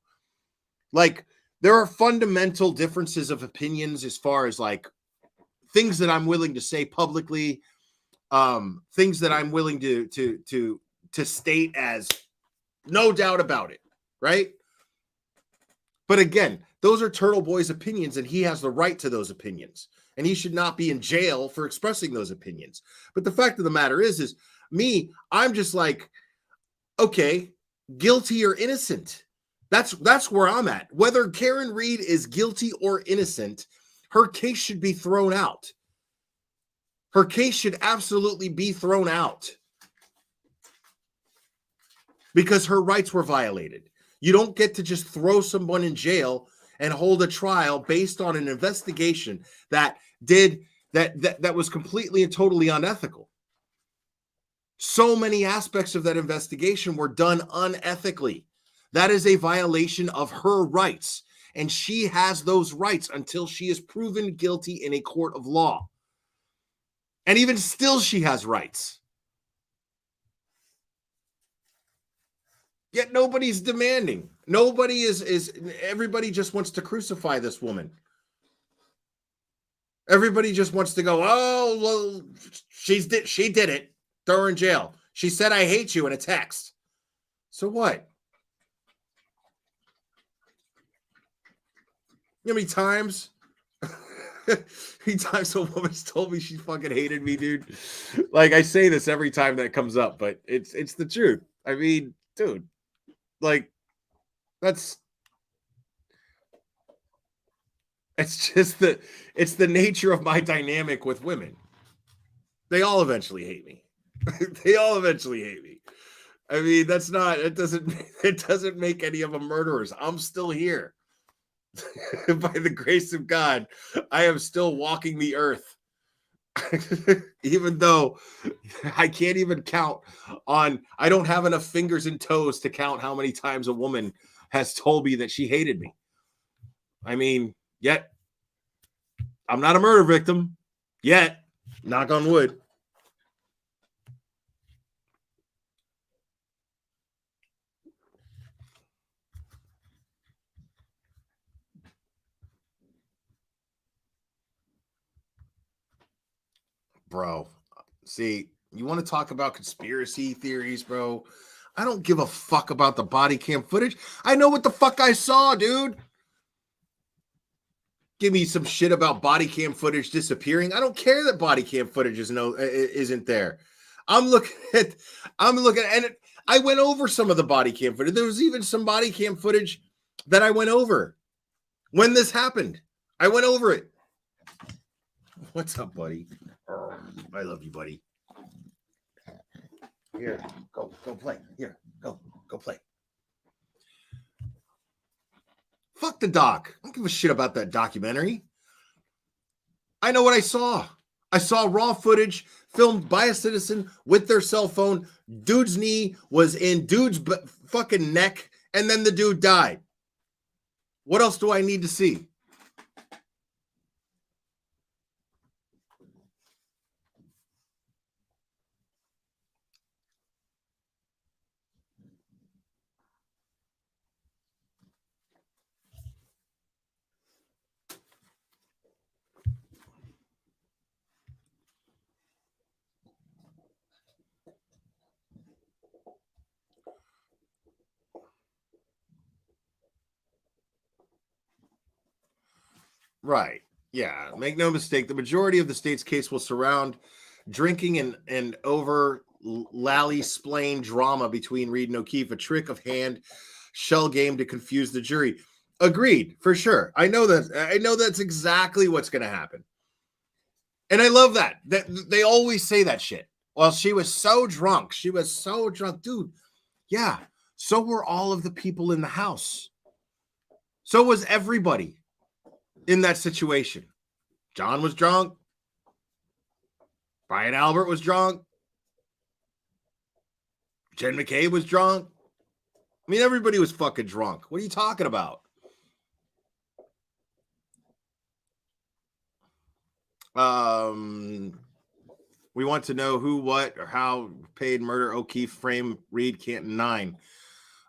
Like, there are fundamental differences of opinions as far as like things that I'm willing to say publicly, things that I'm willing to state as no doubt about it, right? But again, those are Turtle Boy's opinions, and he has the right to those opinions, and he should not be in jail for expressing those opinions. But the fact of the matter is me, I'm just like, okay, guilty or innocent. That's where I'm at. Whether Karen Read is guilty or innocent, her case should be thrown out. Her case should absolutely be thrown out because her rights were violated. You don't get to just throw someone in jail and hold a trial based on an investigation that was completely and totally unethical. So many aspects of that investigation were done unethically. That is a violation of her rights, and she has those rights until she is proven guilty in a court of law. And even still, she has rights. Yet nobody's demanding. Nobody is everybody just wants to crucify this woman. Everybody just wants to go, oh, well, she did it. Throw her in jail. She said, I hate you in a text. So what? You know how many times? How many times a woman's told me she fucking hated me, dude? Like, I say this every time that comes up, but it's the truth. I mean, dude, like, it's the nature of my dynamic with women. They all eventually hate me. They all eventually hate me. I mean, it doesn't make any of them murderers. I'm still here. By the grace of God, I am still walking the earth. Even though I can't even count I don't have enough fingers and toes to count how many times a woman has told me that she hated me. I mean, yet I'm not a murder victim yet. Knock on wood. Bro, see, you want to talk about conspiracy theories, bro? I don't give a fuck about the body cam footage. I know what the fuck I saw, dude. Give me some shit about body cam footage disappearing. I don't care that body cam footage isn't there. I'm looking at, and I went over some of the body cam footage. There was even some body cam footage that I went over when this happened. I went over it. What's up, buddy? Oh, I love you, buddy. Here, go play. Here, go play. Fuck the doc. I don't give a shit about that documentary. I know what I saw. I saw raw footage filmed by a citizen with their cell phone. Dude's knee was in dude's fucking neck, and then the dude died. What else do I need to see? Right. Yeah. Make no mistake. The majority of the state's case will surround drinking and over lally splain drama between Reed and O'Keefe, a trick of hand shell game to confuse the jury. Agreed, for sure. I know that's exactly what's going to happen. And I love that they always say that shit. Well, she was so drunk. Dude. Yeah. So were all of the people in the house. So was everybody in that situation. John was drunk. Brian Albert was drunk. Jen McCabe was drunk. I mean, everybody was fucking drunk. What are you talking about? We want to know who, what, or how paid murder O'Keefe frame Reed Canton 9.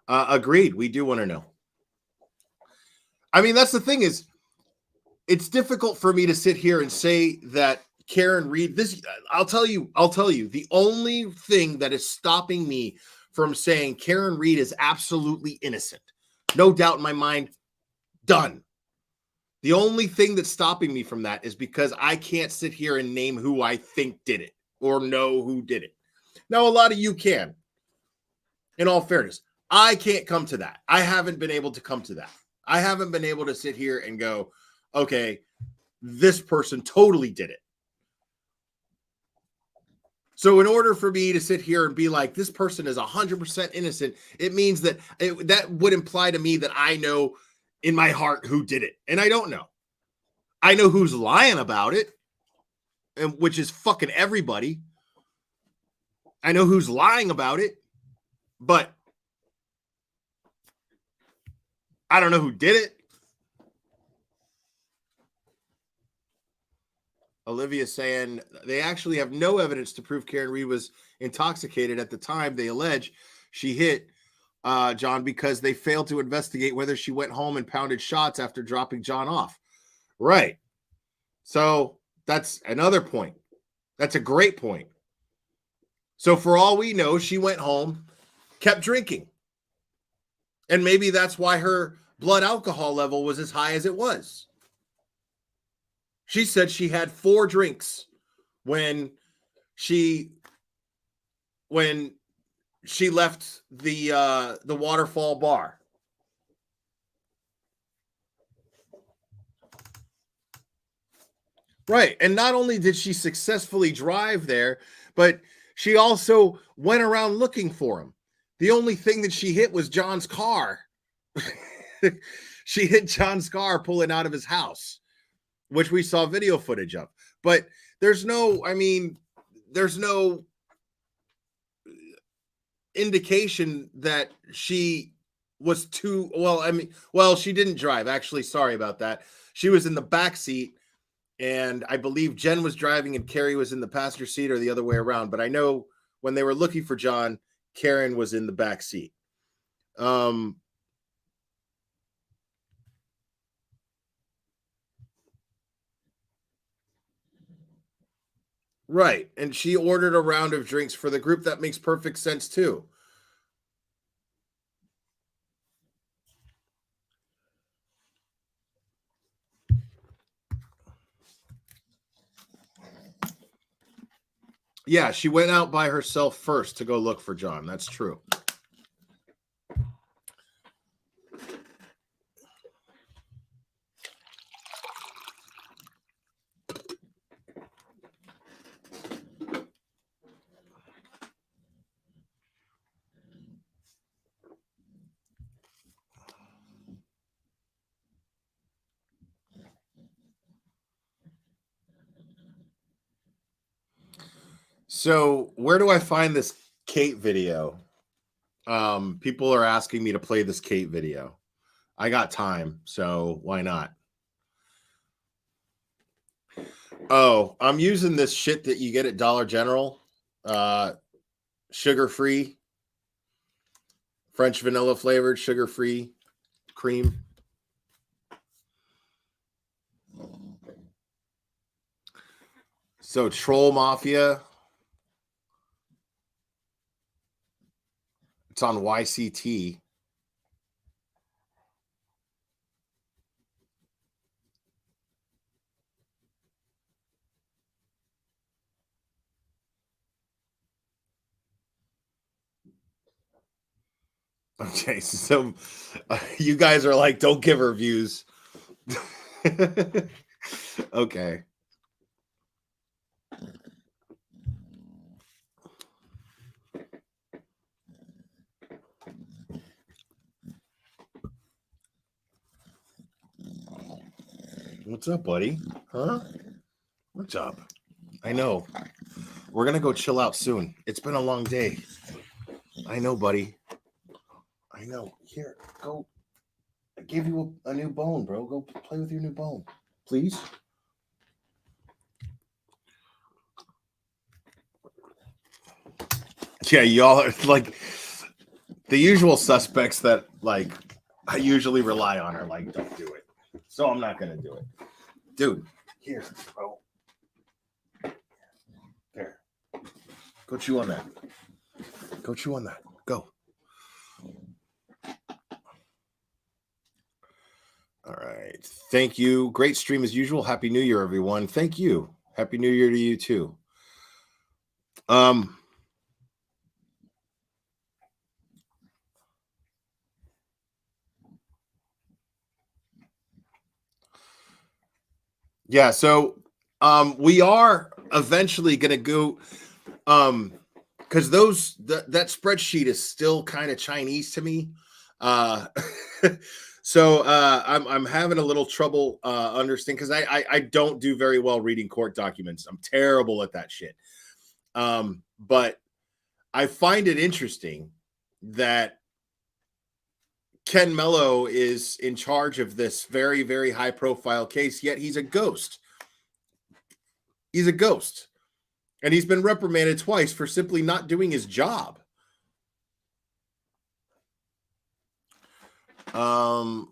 Agreed. We do want to know. I mean, that's the thing is, it's difficult for me to sit here and say that Karen Reed, I'll tell you, the only thing that is stopping me from saying Karen Reed is absolutely innocent, no doubt in my mind, done. The only thing that's stopping me from that is because I can't sit here and name who I think did it or know who did it. Now, a lot of you can. In all fairness, I can't come to that. I haven't been able to come to that. I haven't been able to sit here and go, okay, this person totally did it. So in order for me to sit here and be like, this person is 100% innocent, it means that that would imply to me that I know in my heart who did it. And I don't know. I know who's lying about it, and which is fucking everybody. I know who's lying about it, but I don't know who did it. Olivia saying they actually have no evidence to prove Karen Reed was intoxicated at the time they allege she hit John, because they failed to investigate whether she went home and pounded shots after dropping John off. Right. So that's another point. That's a great point. So for all we know, she went home, kept drinking. And maybe that's why her blood alcohol level was as high as it was. She said she had 4 drinks when she left the Waterfall bar. Right. And not only did she successfully drive there, but she also went around looking for him. The only thing that she hit was John's car. She hit John's car pulling out of his house, which we saw video footage of. But there's no indication that she was too, she didn't drive. Actually, sorry about that. She was in the back seat, and I believe Jen was driving and Carrie was in the passenger seat, or the other way around. But I know when they were looking for John, Karen was in the back seat. Right. And she ordered a round of drinks for the group. That makes perfect sense too. Yeah, she went out by herself first to go look for John. That's true. So where do I find this Kate video? People are asking me to play this Kate video. I got time, so why not? Oh, I'm using this shit that you get at Dollar General. Sugar-free. French vanilla flavored, sugar-free cream. So Troll Mafia. It's on YCT. Okay, so you guys are like, don't give her views. Okay. What's up, buddy? Huh? What's up? I know. We're going to go chill out soon. It's been a long day. I know, buddy. I know. Here, go. I gave you a new bone, bro. Go play with your new bone. Please? Yeah, y'all are like the usual suspects that like I usually rely on are like, don't do it. So I'm not going to do it. Dude, here, bro. There. Go chew on that. Go chew on that. Go. All right. Thank you. Great stream as usual. Happy New Year, everyone. Thank you. Happy New Year to you too. Yeah, so we are eventually going to go because that spreadsheet is still kind of Chinese to me. So I'm having a little trouble understanding because I don't do very well reading court documents. I'm terrible at that shit. But I find it interesting that Ken Mello is in charge of this very, very high profile case, yet he's a ghost. He's a ghost. And he's been reprimanded twice for simply not doing his job.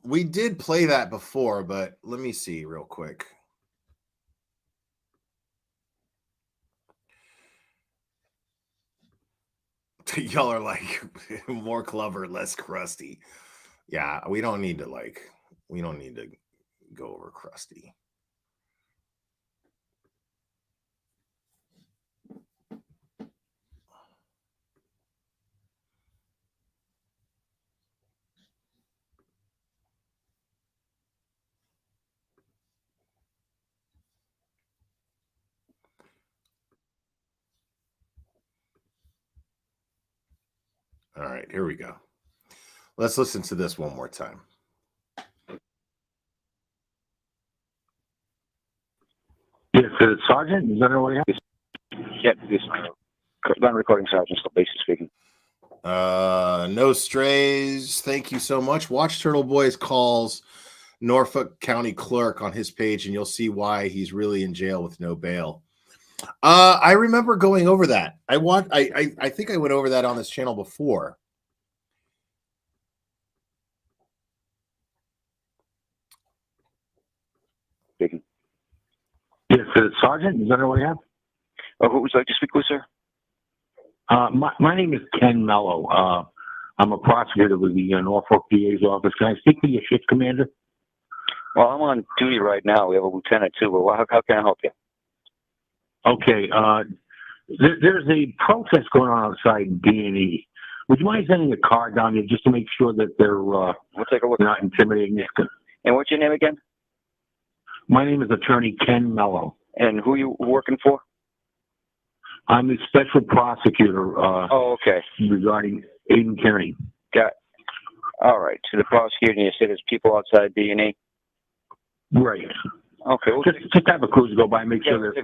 We did play that before, but let me see real quick. Y'all are like more clever, less crusty. Yeah, we don't need to go over crusty. All right, here we go. Let's listen to this one more time. Yes, Sergeant, is that what you have? Yeah, this non-recording Sergeant, so basically speaking. No strays. Thank you so much. Watch Turtle Boys calls Norfolk County Clerk on his page, and you'll see why he's really in jail with no bail. I remember going over that. I think I went over that on this channel before. Speaking. Yes, Sergeant, is that what you have? Who would you like to speak with, sir? My name is Ken Mello. I'm a prosecutor with the Norfolk PA's office. Can I speak to your shift commander? Well, I'm on duty right now. We have a lieutenant too. But how can I help you? Okay. There's a protest going on outside B&E. Would you mind sending a car down there just to make sure that they're we'll take a look. Not intimidating? And what's your name again? My name is Attorney Ken Mello. And who are you working for? I'm the special prosecutor. Okay. Regarding Aiden Kearney. Got it. All right. So the prosecutor, you said there's people outside B&E? Right. Okay. Just have a cruise go by, make sure there's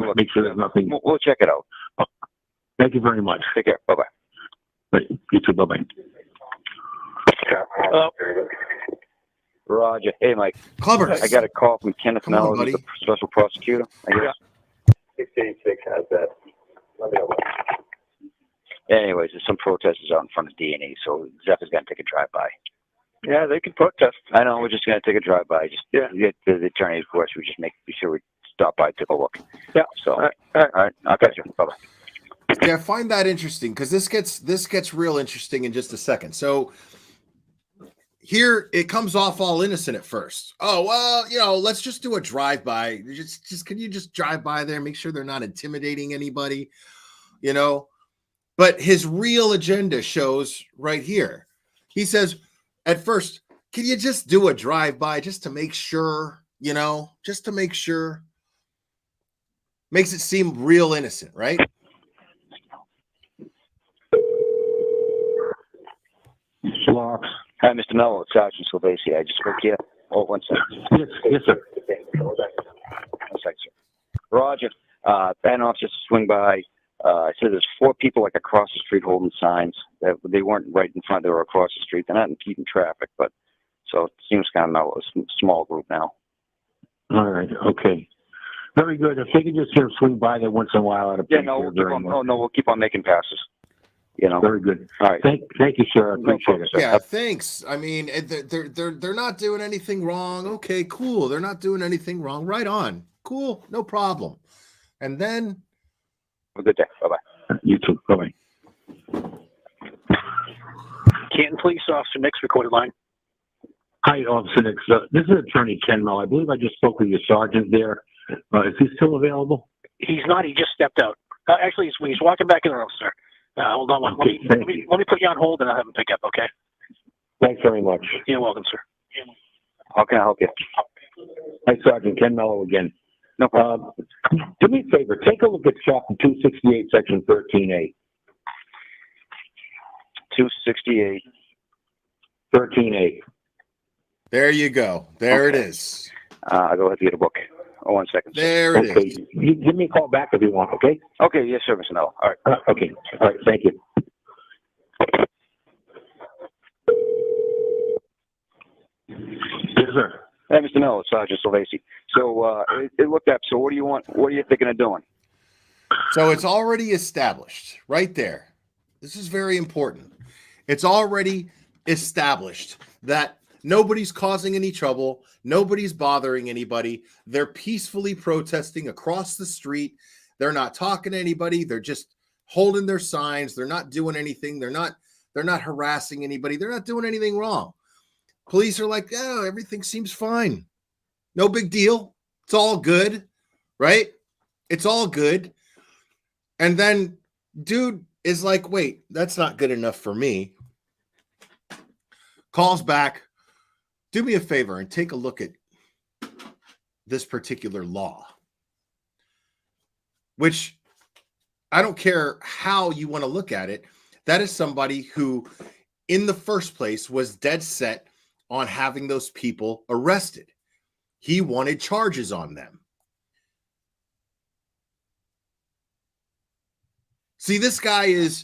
nothing. We'll check it out. Thank you very much. Take care. Bye-bye. You too. Bye-bye. Roger. Hey, Mike. Clubbers. I got a call from Kenneth Mello, the special prosecutor. I guess. 686 has that. Let me know. Anyways, there's some protesters out in front of D&E, so Zeph is going to take a drive-by. Yeah, they can protest. I know, we're just going to take a drive-by. Just get the attorney, of course. We just be sure we stop by, take a look. Yeah. So, all right. I'll catch you. Bye-bye. Yeah, I find that interesting because this gets real interesting in just a second. So here it comes off all innocent at first. Oh, well, let's just do a drive-by. Just can you just drive by there, make sure they're not intimidating anybody, But his real agenda shows right here. He says, at first, can you just do a drive-by just to make sure, just to make sure? Makes it seem real innocent, right? Slops. Hi, Mr. Mello. It's Sergeant Silvesi. I just spoke to you. Oh, 1 second. Yes, sir. 1 second, sir. Roger. An officer swing by. I said there's 4 people across the street holding signs. They weren't right in front. They were across the street. They're not keeping traffic, but so it seems kind of mellow. It's a small group now. All right. Okay. Very good. If they could just swing by there once in a while, we'll keep on making passes. Very good. All right. Thank you, sir. I appreciate it. Yeah, thanks. I mean, they're not doing anything wrong. Okay, cool. They're not doing anything wrong. Right on. Cool. No problem. And then have a good day. Bye-bye. You too. Bye-bye. Canton Police Officer Nick's recorded line. Hi, Officer Nick. This is Attorney Ken Mello. I believe I just spoke with your sergeant there. Is he still available? He's not. He just stepped out. Actually, he's walking back in the room, sir. Hold on. Okay, let me put you on hold, and I'll have him pick up, okay? Thanks very much. You're welcome, sir. How can I help you? Hi, Sergeant Ken Mello again. No problem. Do me a favor. Take a look at Chapter 268, Section 13A. 268. 13A. There you go. There it is. I'll go ahead and get a book. Oh, 1 second. There it is. You give me a call back if you want, okay? Okay, yes, sir, Mr. Mello. All right. Okay. All right, thank you. Yes, sir. Hey, Mr. Mello, it's Sergeant Silvesi. So it looked up. So what do you want? What are you thinking of doing? So it's already established right there. This is very important. It's already established that nobody's causing any trouble. Nobody's bothering anybody. They're peacefully protesting across the street. They're not talking to anybody. They're just holding their signs. They're not doing anything. They're not harassing anybody. They're not doing anything wrong. Police are like, oh, everything seems fine. No big deal. It's all good, right? It's all good. And then dude is like, wait, that's not good enough for me. Calls back, do me a favor and take a look at this particular law, which I don't care how you want to look at it. That is somebody who, in the first place, was dead set on having those people arrested. He wanted charges on them. See, this guy is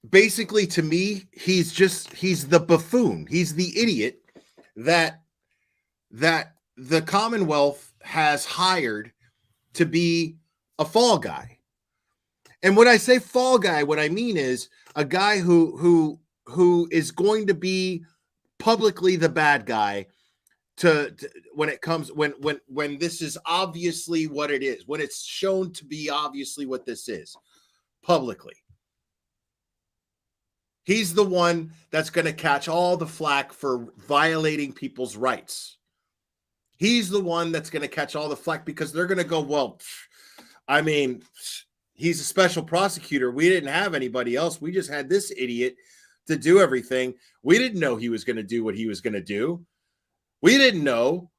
basically, to me, he's the buffoon. He's the idiot that the Commonwealth has hired to be a fall guy. And when I say fall guy, what I mean is a guy who is going to be publicly the bad guy to when it comes when this is obviously what it is, when it's shown to be obviously what this is publicly. He's the one that's going to catch all the flack for violating people's rights. He's the one that's going to catch all the flack because they're going to go, well, I mean, he's a special prosecutor. We didn't have anybody else. We just had this idiot to do everything. We didn't know he was going to do what he was going to do. We didn't know.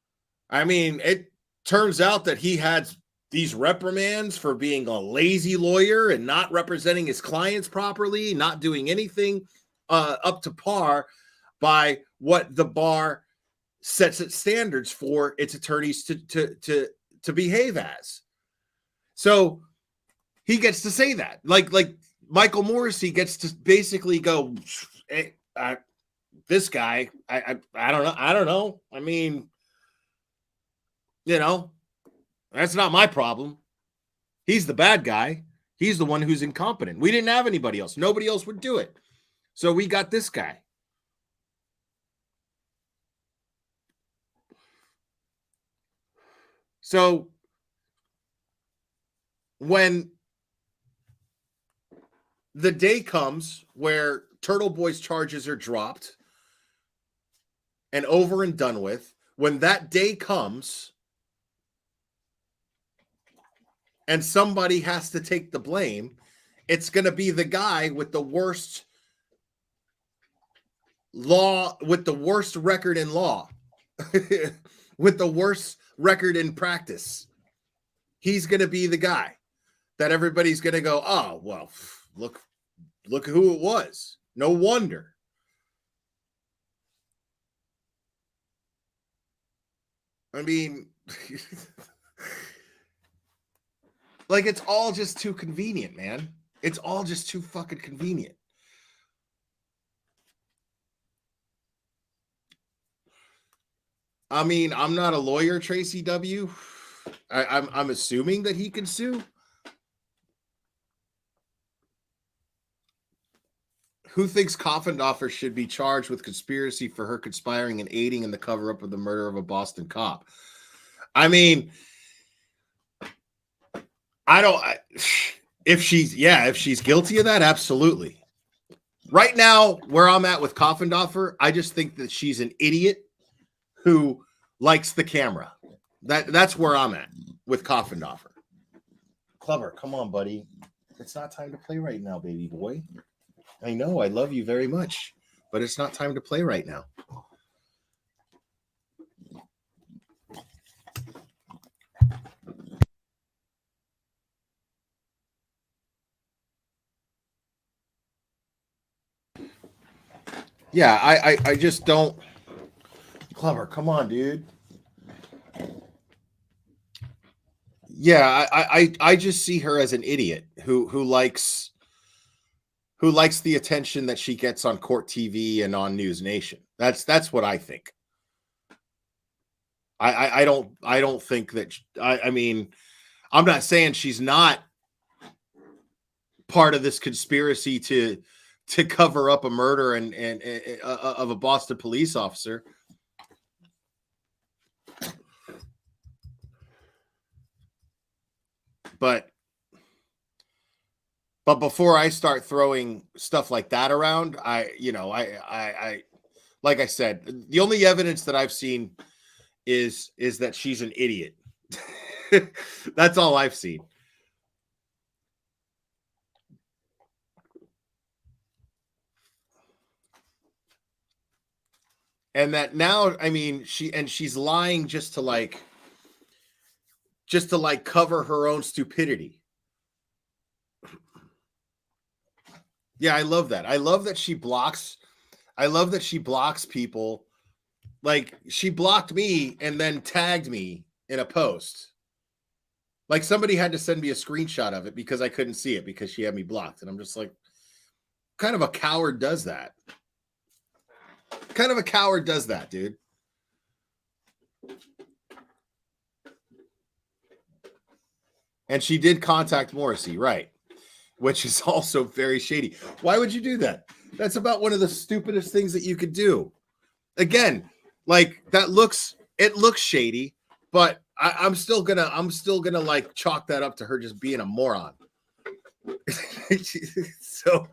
I mean, it turns out that he had these reprimands for being a lazy lawyer and not representing his clients properly, not doing anything up to par by what the bar sets its standards for its attorneys to behave as. So he gets to say that. Like Michael Morrissey gets to basically go, hey, this guy, I don't know. I mean, you know, that's not my problem. He's the bad guy. He's the one who's incompetent. We didn't have anybody else. Nobody else would do it. So we got this guy. So when the day comes where Turtle Boy's charges are dropped and over and done with, when that day comes and somebody has to take the blame, it's going to be the guy with the worst law, with the worst record in law, with the worst record in practice. He's going to be the guy that everybody's going to go, oh, well, look who it was. No wonder. I mean, like, it's all just too convenient, man. It's all just too fucking convenient. I mean, I'm not a lawyer, Tracy W. I'm assuming that he can sue. Who thinks Coffindoffer should be charged with conspiracy for her conspiring and aiding in the cover-up of the murder of a Boston cop? I mean, if she's guilty of that, absolutely. Right now, where I'm at with Coffindoffer, I just think that she's an idiot who likes the camera. That's where I'm at with Coffindoffer. Clever, come on, buddy. It's not time to play right now, baby boy. I know, I love you very much, but it's not time to play right now. Yeah, I just don't. Clever, come on, dude. Yeah, I just see her as an idiot who likes the attention that she gets on Court TV and on News Nation. That's what I think. I don't think that I mean, I'm not saying she's not part of this conspiracy to cover up a murder and of a Boston police officer. But before I start throwing stuff like that around, I like I said, the only evidence that I've seen is that she's an idiot. That's all I've seen. And that now, I mean, she's lying just to cover her own stupidity. Yeah, I love that. I love that she blocks people. Like, she blocked me and then tagged me in a post. Like, somebody had to send me a screenshot of it because I couldn't see it because she had me blocked. And I'm just like, kind of a coward does that? Kind of a coward does that, dude. And she did contact Morrissey, right? Which is also very shady. Why would you do that? That's about one of the stupidest things that you could do. Again, like, it looks shady, but I'm still gonna like chalk that up to her just being a moron. So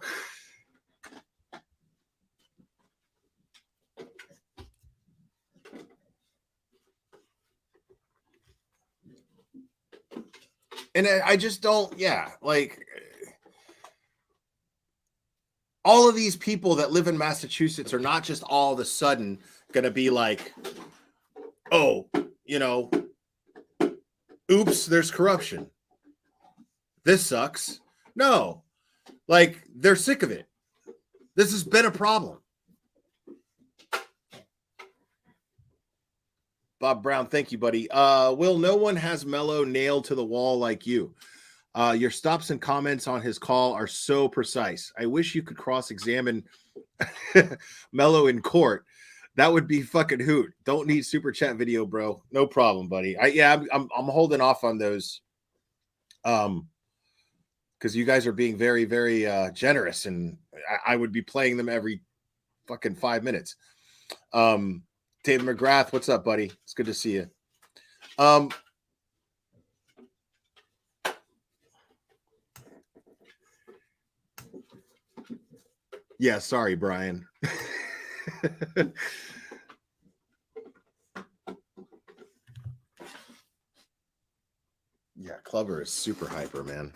and I just don't, yeah, like, all of these people that live in Massachusetts are not just all of a sudden going to be like, oh, oops, there's corruption. This sucks. No, like, they're sick of it. This has been a problem. Bob Brown, thank you, buddy. Will, no one has Mello nailed to the wall like you. Your stops and comments on his call are so precise. I wish you could cross-examine Mello in court. That would be fucking hoot. Don't need super chat video, bro. No problem, buddy. I'm holding off on those. Because you guys are being very, very generous, and I would be playing them every fucking 5 minutes. David McGrath, what's up, buddy? It's good to see you. Yeah, sorry, Brian. Yeah, Clever is super hyper, man.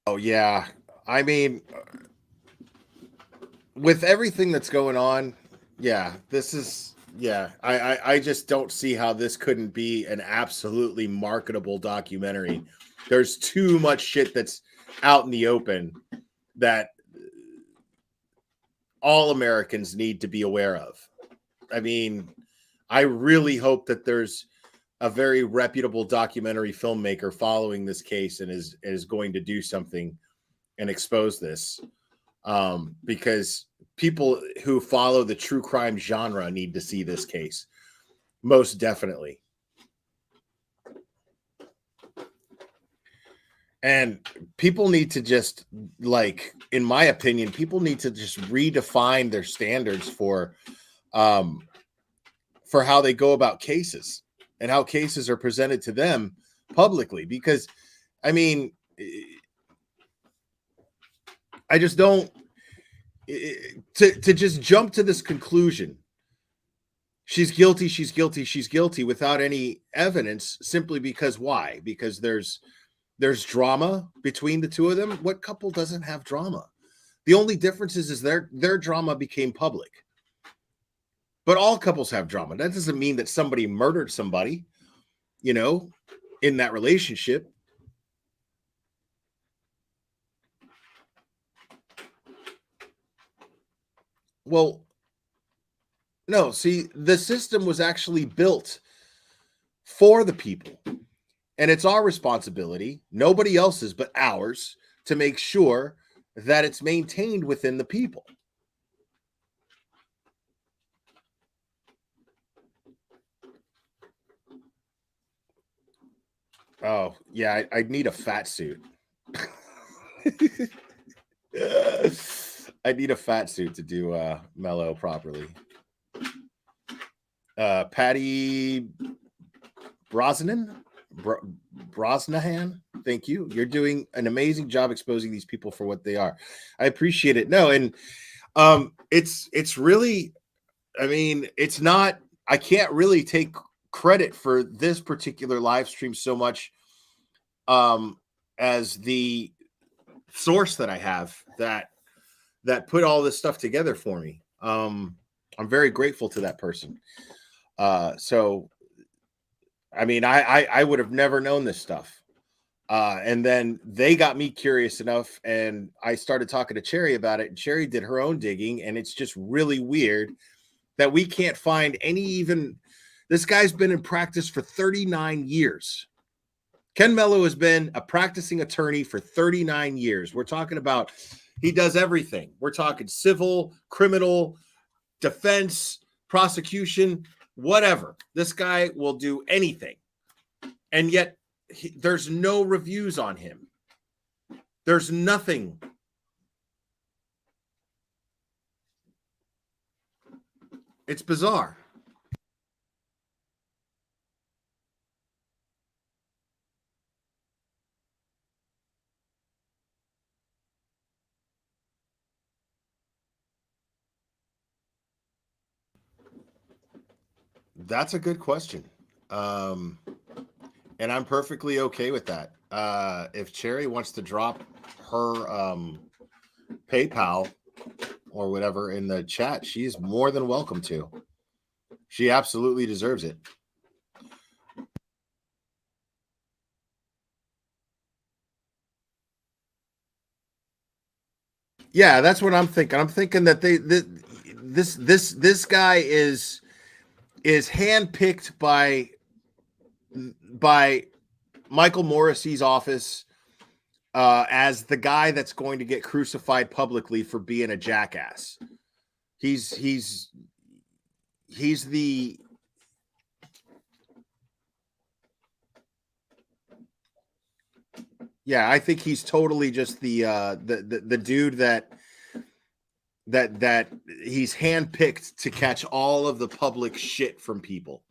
Oh, yeah. I mean, with everything that's going on, yeah, I just don't see how this couldn't be an absolutely marketable documentary. There's too much shit that's out in the open that all Americans need to be aware of. I mean, I really hope that there's a very reputable documentary filmmaker following this case and is going to do something and expose this, because people who follow the true crime genre need to see this case, most definitely. And people need to just, like, in my opinion, people need to just redefine their standards for how they go about cases and how cases are presented to them publicly. Because, I mean, I just don't, to just jump to this conclusion, she's guilty without any evidence, simply because why? Because there's drama between the two of them. What couple doesn't have drama? The only difference is their drama became public. But all couples have drama. That doesn't mean that somebody murdered somebody, in that relationship. Well, no, see, the system was actually built for the people. And it's our responsibility, nobody else's but ours, to make sure that it's maintained within the people. Oh, yeah, I'd need a fat suit. I need a fat suit to do Mello properly. Patty Brosnahan, thank you. You're doing an amazing job exposing these people for what they are. I appreciate it. No, and it's really, I mean, it's not, I can't really take credit for this particular live stream so much as the source that I have that put all this stuff together for me. I'm very grateful to that person. So I mean, I would have never known this stuff. And then they got me curious enough, and I started talking to Cherry about it, and Cherry did her own digging, and it's just really weird that we can't find this guy's been in practice for 39 years. Ken Mello has been a practicing attorney for 39 years. We're talking about, he does everything. We're talking civil, criminal, defense, prosecution, whatever. This guy will do anything. And yet there's no reviews on him. There's nothing. It's bizarre. That's a good question. And I'm perfectly okay with that. If Cherry wants to drop her PayPal or whatever in the chat, she's more than welcome to. She absolutely deserves it. Yeah, that's what I'm thinking. I'm thinking that this guy is handpicked by Michael Morrissey's office as the guy that's going to get crucified publicly for being a jackass. He's the yeah, I think he's totally just the dude that he's handpicked to catch all of the public shit from people.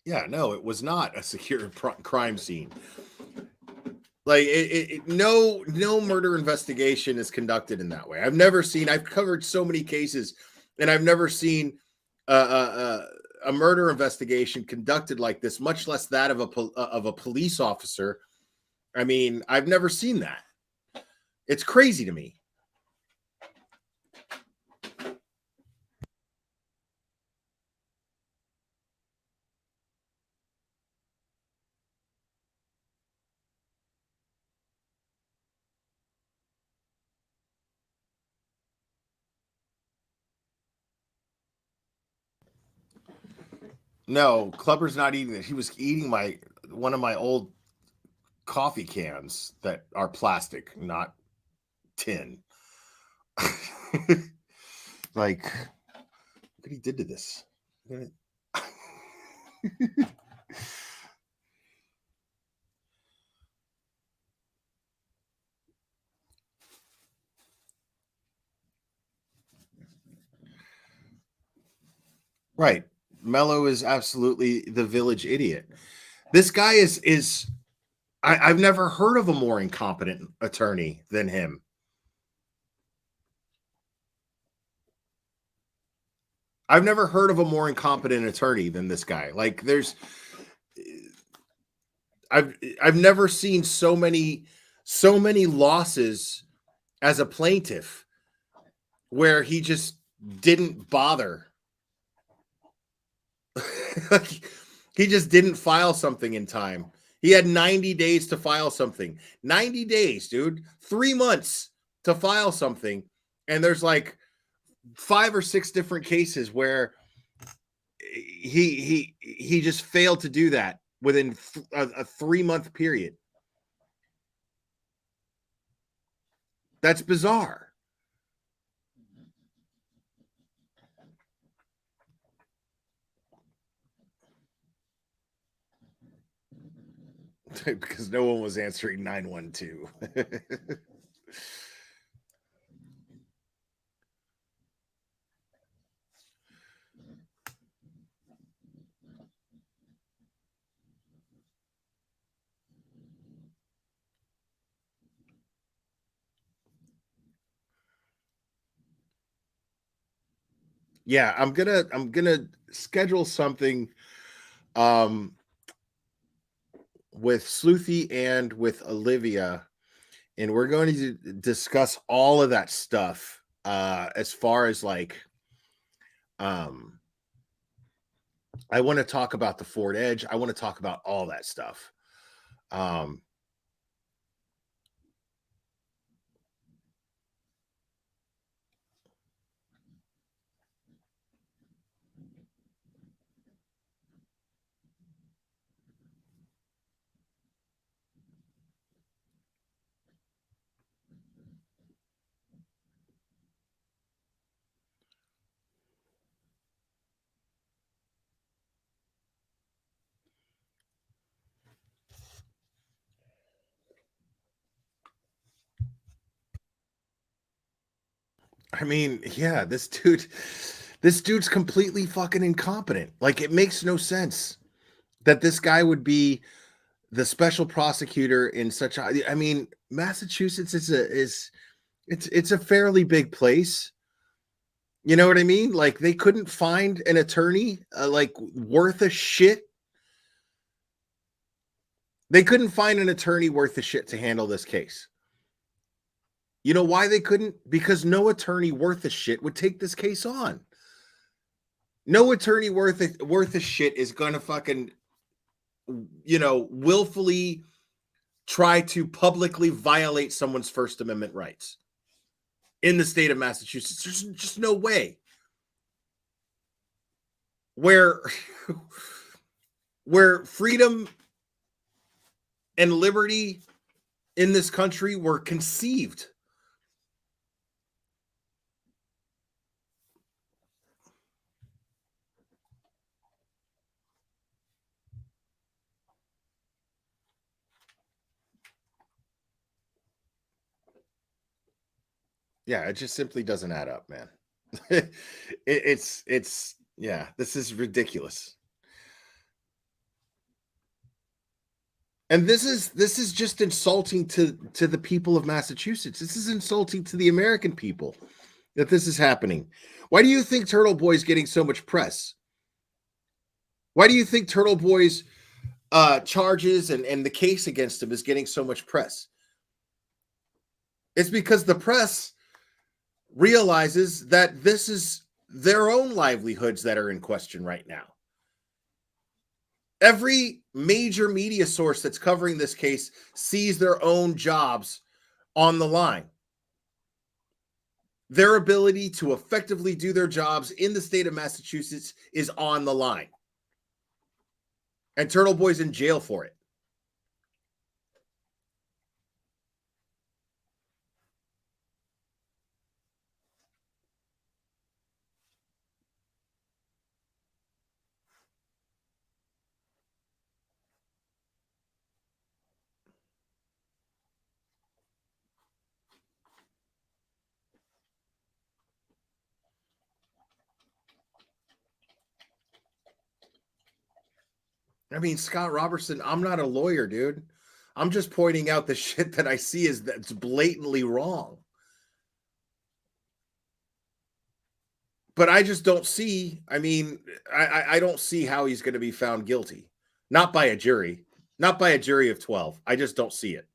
Yeah, no, it was not a secure crime scene. Like no murder investigation is conducted in that way. I've covered so many cases, and I've never seen a murder investigation conducted like this, much less that of a police officer. I mean, I've never seen that. It's crazy to me. No, Clubber's not eating it. He was eating one of my old coffee cans that are plastic, not tin. Like, look what he did to this. Right. Mello is absolutely the village idiot. This guy is I've never heard of a more incompetent attorney than him. I've never heard of a more incompetent attorney than this guy. Like I've never seen so many so many losses as a plaintiff where he just didn't bother. He just didn't file something in time. He had 90 days to file something. 90 days, dude. 3 months to file something. And there's like 5 or 6 different cases where he just failed to do that within a 3-month period. That's bizarre. Because no one was answering 912. Yeah, I'm gonna schedule something with Sleuthy and with Olivia, and we're going to discuss all of that stuff as far as like I want to talk about the Ford Edge. I want to talk about all that stuff. I mean, yeah, this dude's completely fucking incompetent. Like, it makes no sense that this guy would be the special prosecutor in such a, I mean, Massachusetts it's a fairly big place. You know what I mean? Like, they couldn't find an attorney like worth a shit. They couldn't find an attorney worth a shit to handle this case. You know why they couldn't? Because no attorney worth a shit would take this case on. No attorney worth a shit is going to fucking, willfully try to publicly violate someone's First Amendment rights in the state of Massachusetts. There's just no way. Where freedom and liberty in this country were conceived. Yeah, it just simply doesn't add up, man. It's yeah, this is ridiculous. And this is just insulting to the people of Massachusetts. This is insulting to the American people that this is happening. Why do you think Turtle Boy's getting so much press? Why do you think Turtle Boy's charges and the case against him is getting so much press? It's because the press realizes that this is their own livelihoods that are in question right now. Every major media source that's covering this case sees their own jobs on the line. Their ability to effectively do their jobs in the state of Massachusetts is on the line. And Turtle Boy's in jail for it. I mean, Scott Robertson, I'm not a lawyer, dude. I'm just pointing out the shit that I see is that's blatantly wrong. But I just don't see, I mean, I don't see how he's going to be found guilty. Not by a jury. Not by a jury of 12. I just don't see it.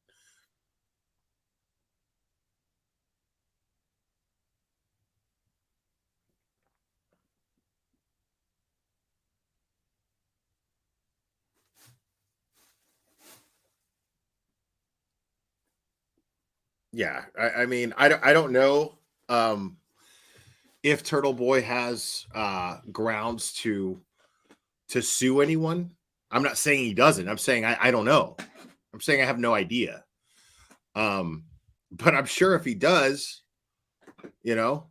Yeah, I mean, I don't know if Turtle Boy has grounds to sue anyone. I'm not saying he doesn't. I'm saying I don't know. I'm saying I have no idea. But I'm sure if he does, you know,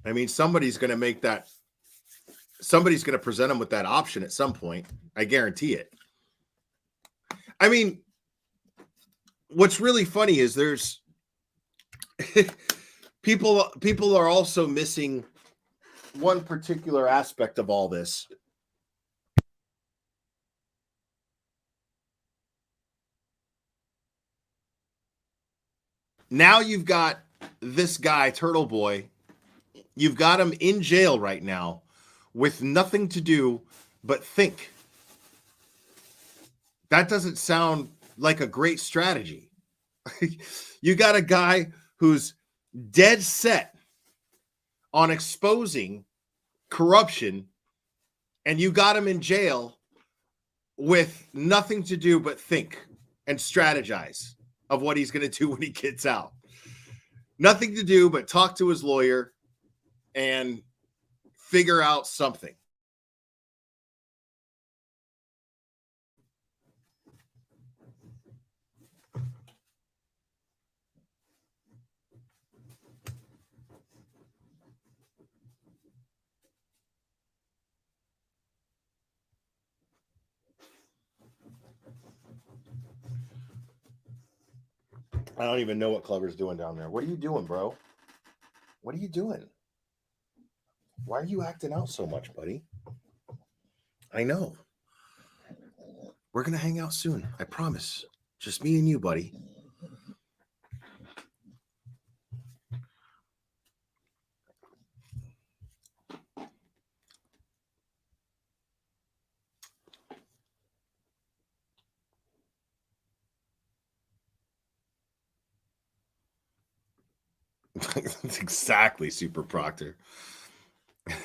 I mean, somebody's going to present him with that option at some point. I guarantee it. I mean, what's really funny is there's people are also missing one particular aspect of all this. Now you've got this guy, Turtle Boy. You've got him in jail right now with nothing to do but think. That doesn't sound like a great strategy. You got a guy who's dead set on exposing corruption, and you got him in jail with nothing to do but think and strategize of what he's going to do when he gets out. Nothing to do but talk to his lawyer and figure out something. I don't even know what Clever's doing down there. What are you doing, bro? What are you doing? Why are you acting out so much, buddy? I know. We're going to hang out soon. I promise. Just me and you, buddy. Exactly, Super Proctor.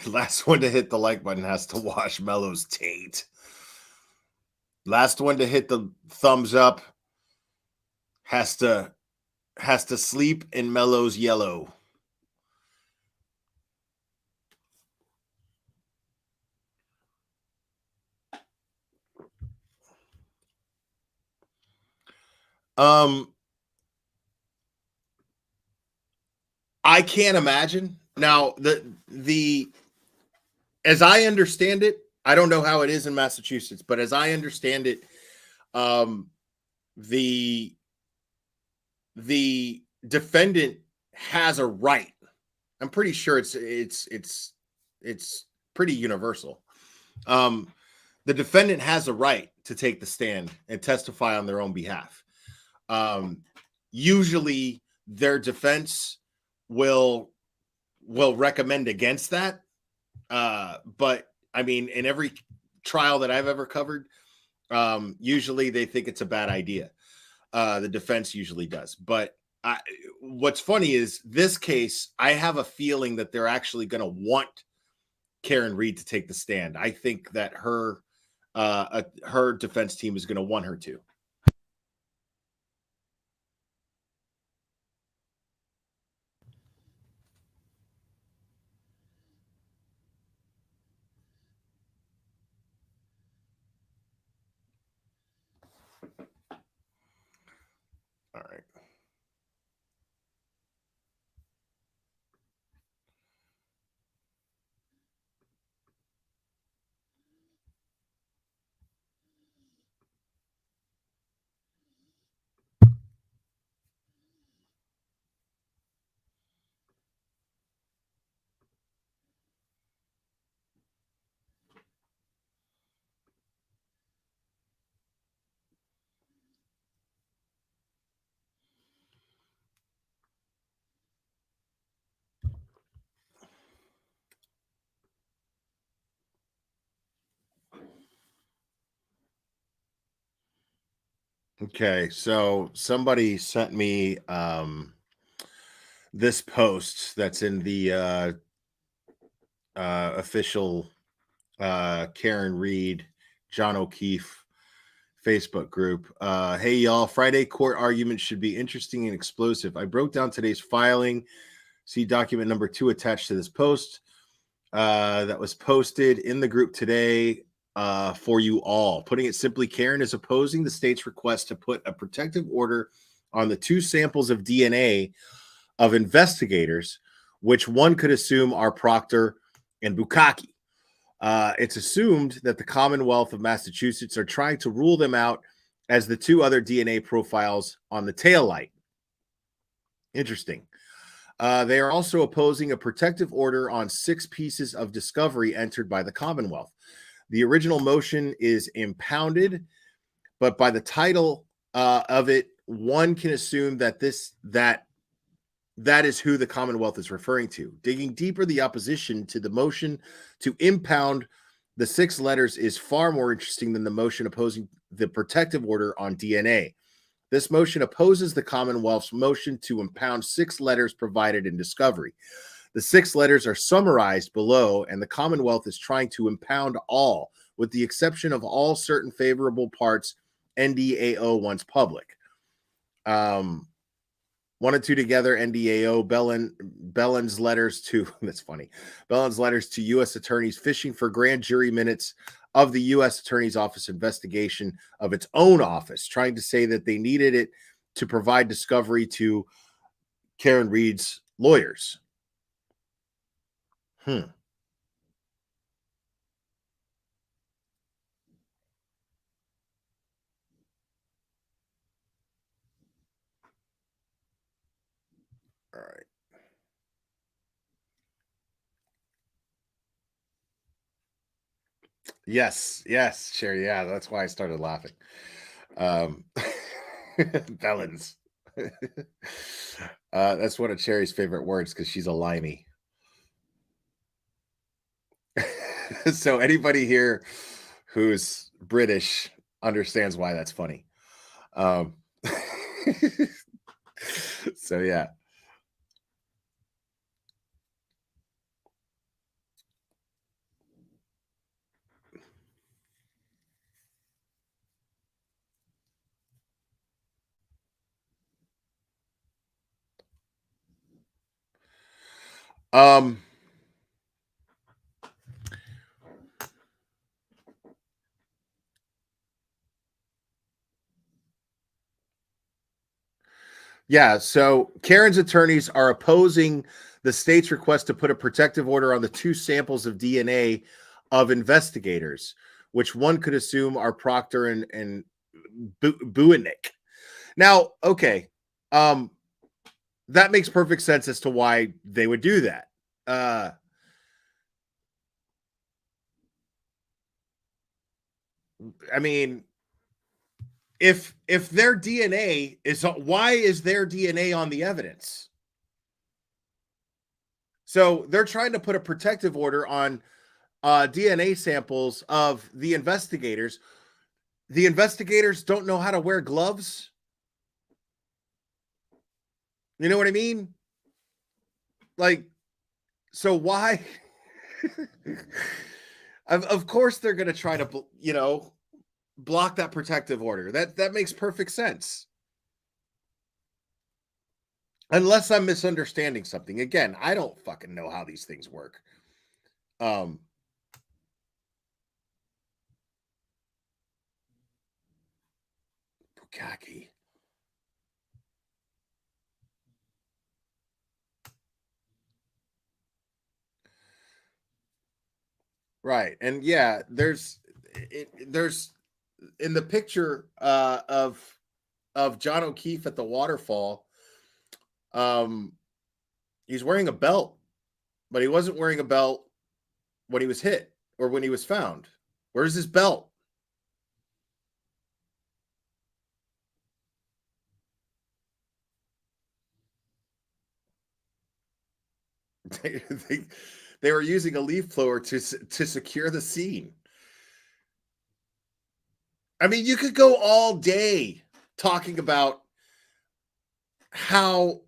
Last one to hit the like button has to wash Mello's taint. Last one to hit the thumbs up has to sleep in Mello's yellow. I can't imagine. Now, the as I understand it, I don't know how it is in Massachusetts, but as I understand it, the defendant has a right. I'm pretty sure it's pretty universal. The defendant has a right to take the stand and testify on their own behalf. Usually their defense will recommend against that. But I mean, in every trial that I've ever covered, usually they think it's a bad idea. The defense usually does. But what's funny is this case, I have a feeling that they're actually going to want Karen Reed to take the stand. I think that her defense team is going to want her to. All right. Okay, so somebody sent me this post that's in the official Karen Reed, John O'Keefe Facebook group. Hey, y'all. Friday court argument should be interesting and explosive. I broke down today's filing. See document number 2 attached to this post that was posted in the group today for you all. Putting it simply, Karen is opposing the state's request to put a protective order on the 2 samples of DNA of investigators, which one could assume are Proctor and Bukkake. It's assumed that the Commonwealth of Massachusetts are trying to rule them out as the 2 other DNA profiles on the taillight. Interesting. They are also opposing a protective order on 6 pieces of discovery entered by the Commonwealth. The original motion is impounded, but by the title of it, one can assume that that is who the Commonwealth is referring to. Digging deeper, the opposition to the motion to impound the 6 letters is far more interesting than the motion opposing the protective order on DNA. This motion opposes the Commonwealth's motion to impound 6 letters provided in discovery. The 6 letters are summarized below, and the Commonwealth is trying to impound all, with the exception of all certain favorable parts NDAO wants public. 1 and 2 together, NDAO, Bellin's letters to, that's funny, Bellin's letters to U.S. attorneys fishing for grand jury minutes of the U.S. Attorney's Office investigation of its own office, trying to say that they needed it to provide discovery to Karen Reed's lawyers. All right. Yes, Sherry. Yeah, that's why I started laughing. Bellins. That's one of Cherry's favorite words because she's a limey. So anybody here who's British understands why that's funny. So yeah. Yeah, so Karen's attorneys are opposing the state's request to put a protective order on the 2 samples of DNA of investigators, which one could assume are Proctor and Buinik. Now, okay, that makes perfect sense as to why they would do that. I mean, if their DNA is, why is their DNA on the evidence? So they're trying to put a protective order on DNA samples of the investigators. The investigators don't know how to wear gloves. You know what I mean? Like, so why? Of course they're going to try to, block that protective order. That makes perfect sense. Unless I'm misunderstanding something. Again, I don't fucking know how these things work. Bukkake. Right. And yeah, there's in the picture of John O'Keefe at the waterfall, he's wearing a belt, but he wasn't wearing a belt when he was hit or when he was found. Where's his belt? They were using a leaf blower to secure the scene. I mean, you could go all day talking about how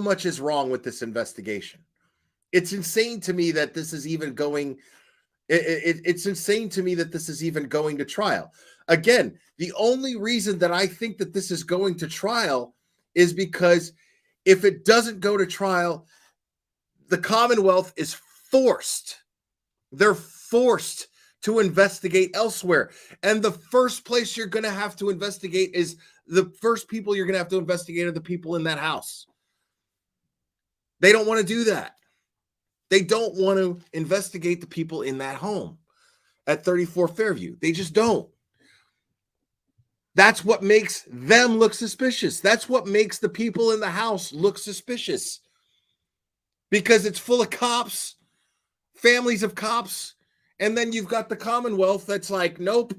much is wrong with this investigation. It's insane to me that this is even going. It's insane to me that this is even going to trial. Again, the only reason that I think that this is going to trial is because if it doesn't go to trial, the Commonwealth is forced. They're forced to investigate elsewhere. And the first place you're going to have to investigate is the first people you're going to have to investigate are the people in that house. They don't want to do that. They don't want to investigate the people in that home at 34 Fairview. They just don't. That's what makes them look suspicious. That's what makes the people in the house look suspicious. Because it's full of cops, families of cops, and then you've got the Commonwealth that's like, nope.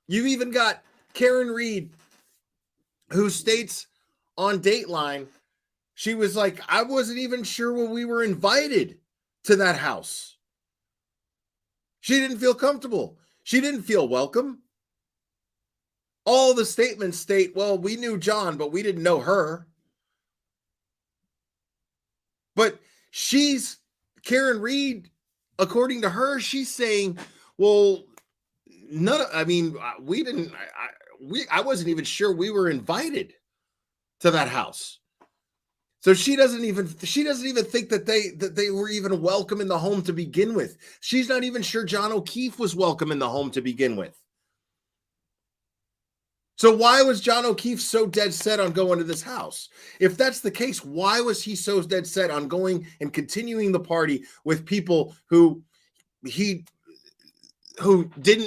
You've even got Karen Reed, who states on Dateline, she was like, I wasn't even sure when we were invited to that house. She didn't feel comfortable. She didn't feel welcome. All the statements state, well, we knew John, but we didn't know her. But Karen Reed, according to her, she's saying, well, I wasn't even sure we were invited to that house. So she doesn't even think that they were even welcome in the home to begin with. She's not even sure John O'Keefe was welcome in the home to begin with. So why was John O'Keefe so dead set on going to this house? If that's the case, why was he so dead set on going and continuing the party with people who didn't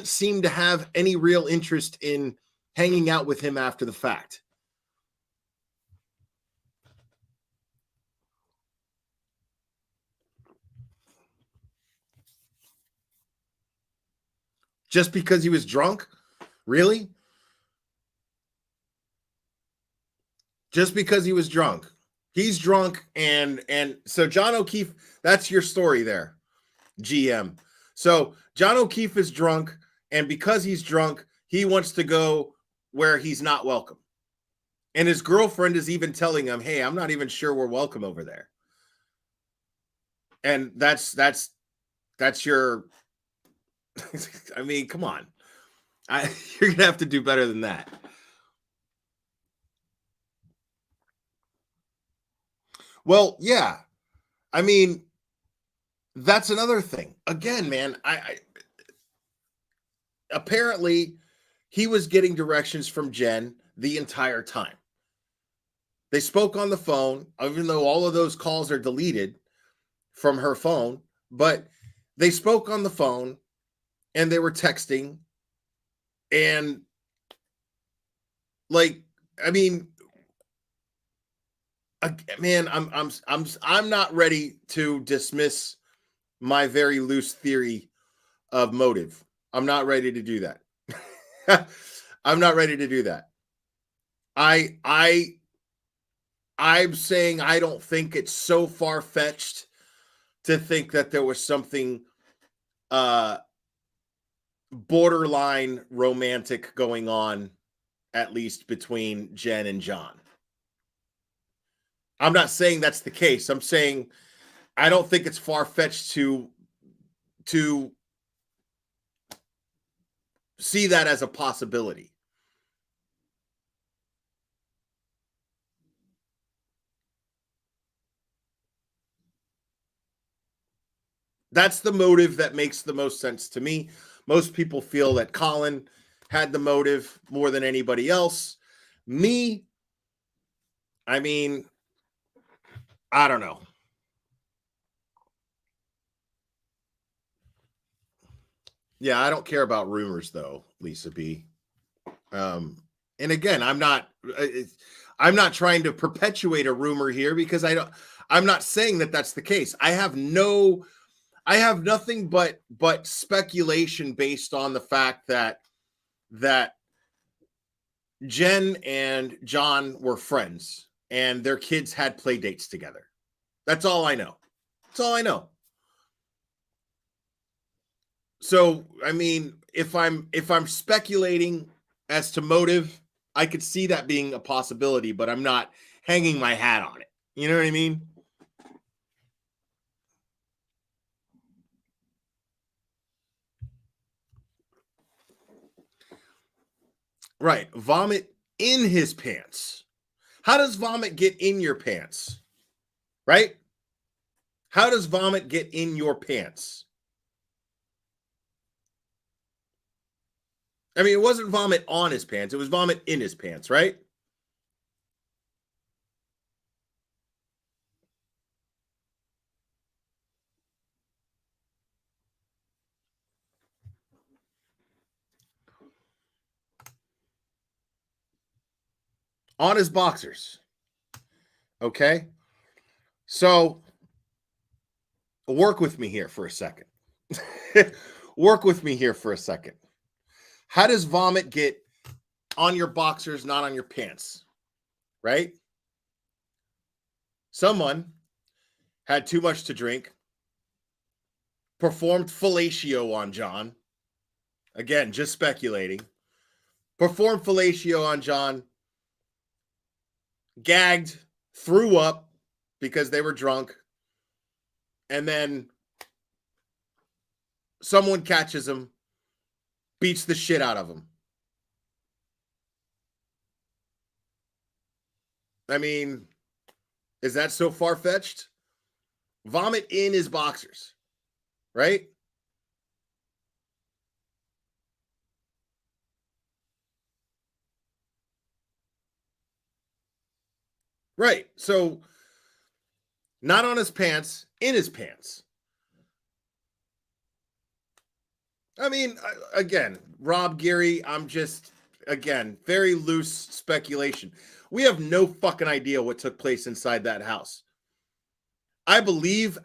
seem to have any real interest in hanging out with him after the fact? Just because he was drunk? Really? Just because he was drunk. He's drunk, and so John O'Keefe, that's your story there, GM. So John O'Keefe is drunk, and because he's drunk, he wants to go where he's not welcome. And his girlfriend is even telling him, hey, I'm not even sure we're welcome over there. And that's your I mean, come on. You're going to have to do better than that. Well, yeah. I mean, that's another thing. Again, man, apparently he was getting directions from Jen the entire time. They spoke on the phone, even though all of those calls are deleted from her phone, but they spoke on the phone and they were texting, and like, I mean, man, I'm not ready to dismiss my very loose theory of motive. I'm not ready to do that. I'm not ready to do that. I'm saying I don't think it's so far-fetched to think that there was something borderline romantic going on, at least between Jen and John. I'm not saying that's the case. I'm saying I don't think it's far-fetched to see that as a possibility. That's the motive that makes the most sense to me. Most people feel that Colin had the motive more than anybody else. Me, I mean, I don't know. Yeah, I don't care about rumors though, Lisa B. And again, I'm not trying to perpetuate a rumor here, because I'm not saying that that's the case. I have nothing but speculation based on the fact that Jen and John were friends and their kids had play dates together. That's all I know. That's all I know. So, I mean, if I'm speculating as to motive, I could see that being a possibility, but I'm not hanging my hat on it. You know what I mean? Right. Vomit in his pants. How does vomit get in your pants? Right? How does vomit get in your pants? I mean, it wasn't vomit on his pants. It was vomit in his pants, right? On his boxers. Okay? So, work with me here for a second. Work with me here for a second. How does vomit get on your boxers, not on your pants? Right? Someone had too much to drink, performed fellatio on John. Again, just speculating. Performed fellatio on John, gagged, threw up because they were drunk, and then someone catches him, beats the shit out of him. I mean, is that so far-fetched? Vomit in his boxers, right? Right. So, not on his pants, in his pants. I mean, again, Rob Geary, I'm just, again, very loose speculation. We have no fucking idea what took place inside that house. I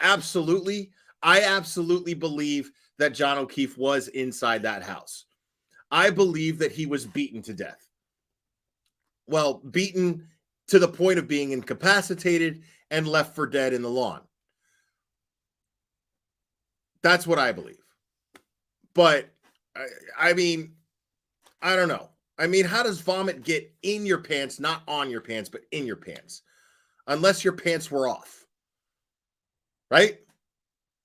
absolutely believe that John O'Keefe was inside that house. I believe that he was beaten to death. Well, beaten to the point of being incapacitated and left for dead in the lawn. That's what I believe. But, I mean, I don't know. I mean, how does vomit get in your pants, not on your pants, but in your pants? Unless your pants were off. Right?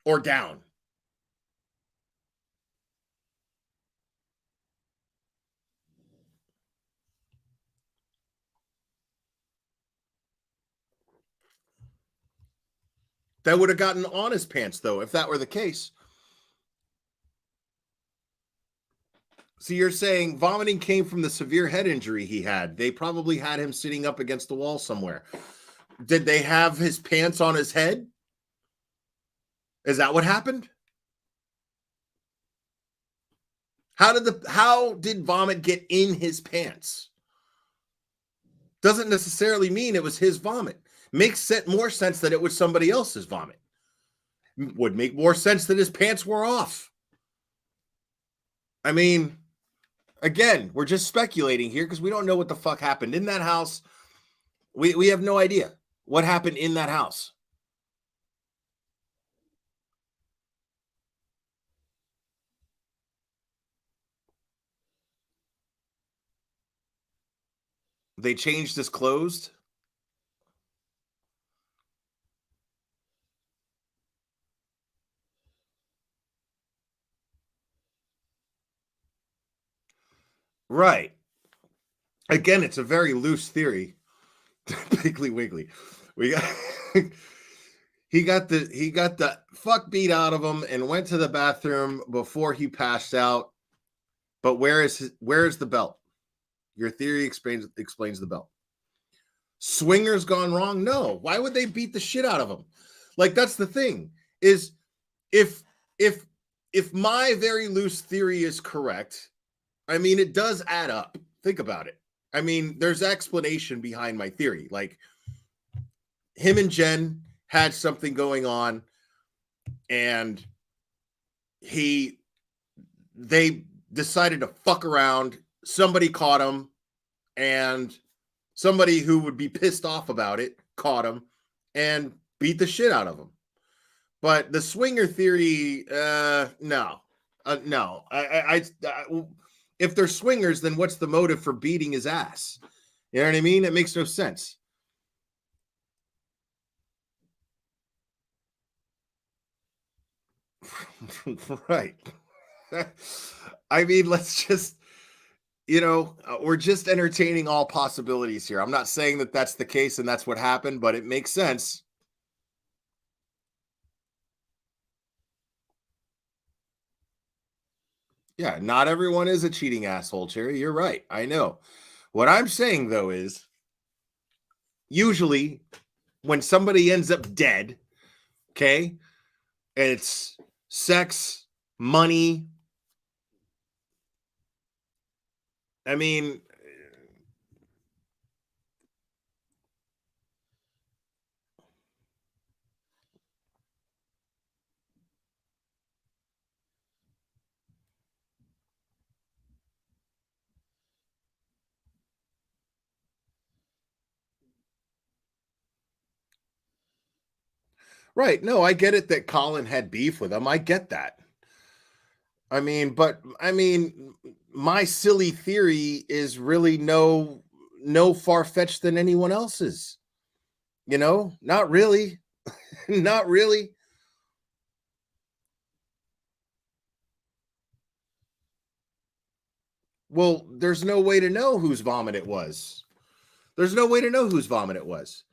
Or down. That would have gotten on his pants, though, if that were the case. So you're saying vomiting came from the severe head injury he had. They probably had him sitting up against the wall somewhere. Did they have his pants on his head? Is that what happened? How did vomit get in his pants? Doesn't necessarily mean it was his vomit. Makes more sense that it was somebody else's vomit. Would make more sense that his pants were off. I mean, again, we're just speculating here because we don't know what the fuck happened in that house. We have no idea what happened in that house. They changed his clothes. Right. Again, it's a very loose theory. Piggly Wiggly. We got he got the fuck beat out of him and went to the bathroom before he passed out. But where is the belt? Your theory explains the belt. Swingers gone wrong? No. Why would they beat the shit out of him? Like, that's the thing. Is if my very loose theory is correct, I mean, it does add up. Think about it. I mean, there's explanation behind my theory. Like, him and Jen had something going on, and they decided to fuck around. Somebody caught him, and somebody who would be pissed off about it caught him and beat the shit out of him. But the swinger theory, no. If they're swingers, then what's the motive for beating his ass? You know what I mean? It makes no sense. Right. I mean, let's just, we're just entertaining all possibilities here. I'm not saying that that's the case and that's what happened, but it makes sense. Yeah, not everyone is a cheating asshole, Cherry. You're right. I know. What I'm saying, though, is usually when somebody ends up dead, okay, it's sex, money. I mean, right. No, I get it that Colin had beef with him. I get that. But my silly theory is really no far-fetched than anyone else's. Not really. Not really. Well, there's no way to know whose vomit it was. There's no way to know whose vomit it was.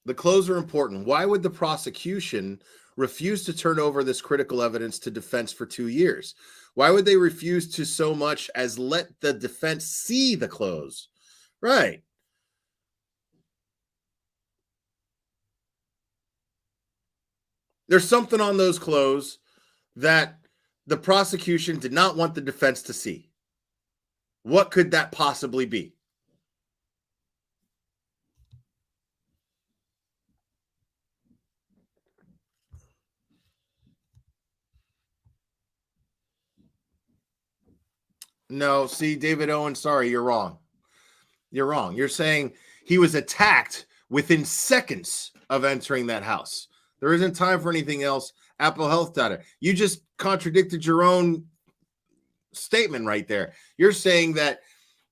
The clothes are important. Why would the prosecution refuse to turn over this critical evidence to defense for 2 years? Why would they refuse to so much as let the defense see the clothes? Right. There's something on those clothes that the prosecution did not want the defense to see. What could that possibly be? No, see, David Owen, sorry, you're wrong. You're wrong. You're saying he was attacked within seconds of entering that house. There isn't time for anything else. Apple Health data. You just contradicted your own statement right there. You're saying that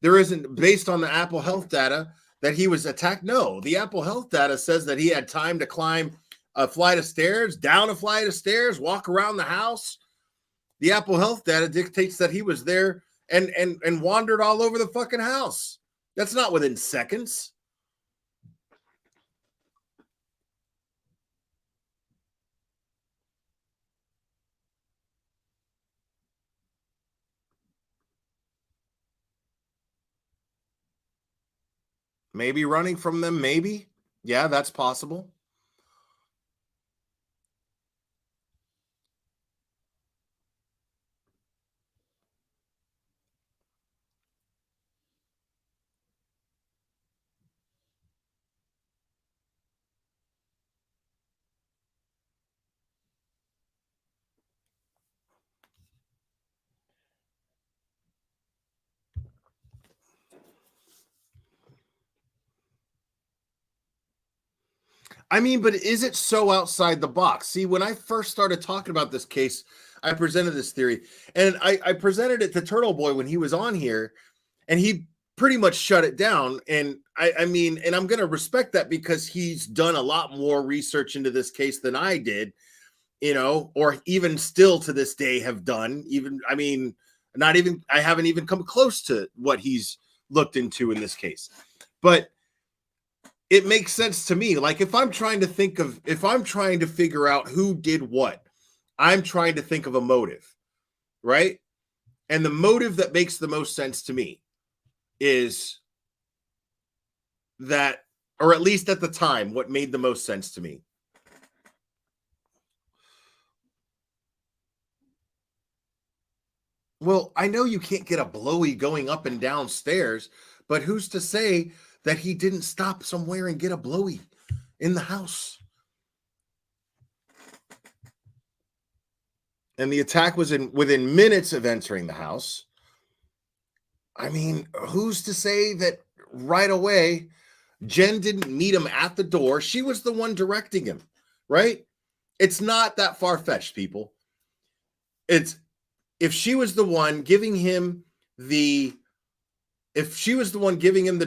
there isn't, based on the Apple Health data, that he was attacked. No, the Apple Health data says that he had time to climb a flight of stairs, down a flight of stairs, walk around the house. The Apple Health data dictates that he was there and wandered all over the fucking house. That's not within seconds. Maybe running from them, maybe. Yeah, that's possible. But is it so outside the box? See, when I first started talking about this case, I presented this theory, and I presented it to Turtle Boy when he was on here, and he pretty much shut it down. And and I'm going to respect that because he's done a lot more research into this case than I did, or even still to this day have done. I haven't even come close to what he's looked into in this case, but it makes sense to me. Like if I'm trying to figure out who did what, I'm trying to think of a motive, right? And the motive that makes the most sense to me is that, or at least at the time, what made the most sense to me. Well, I know you can't get a blowy going up and down stairs, but who's to say that he didn't stop somewhere and get a blowy in the house? And the attack was within minutes of entering the house. Who's to say that right away Jen didn't meet him at the door? She was the one directing him, right? It's not that far-fetched, people. If she was the one giving him the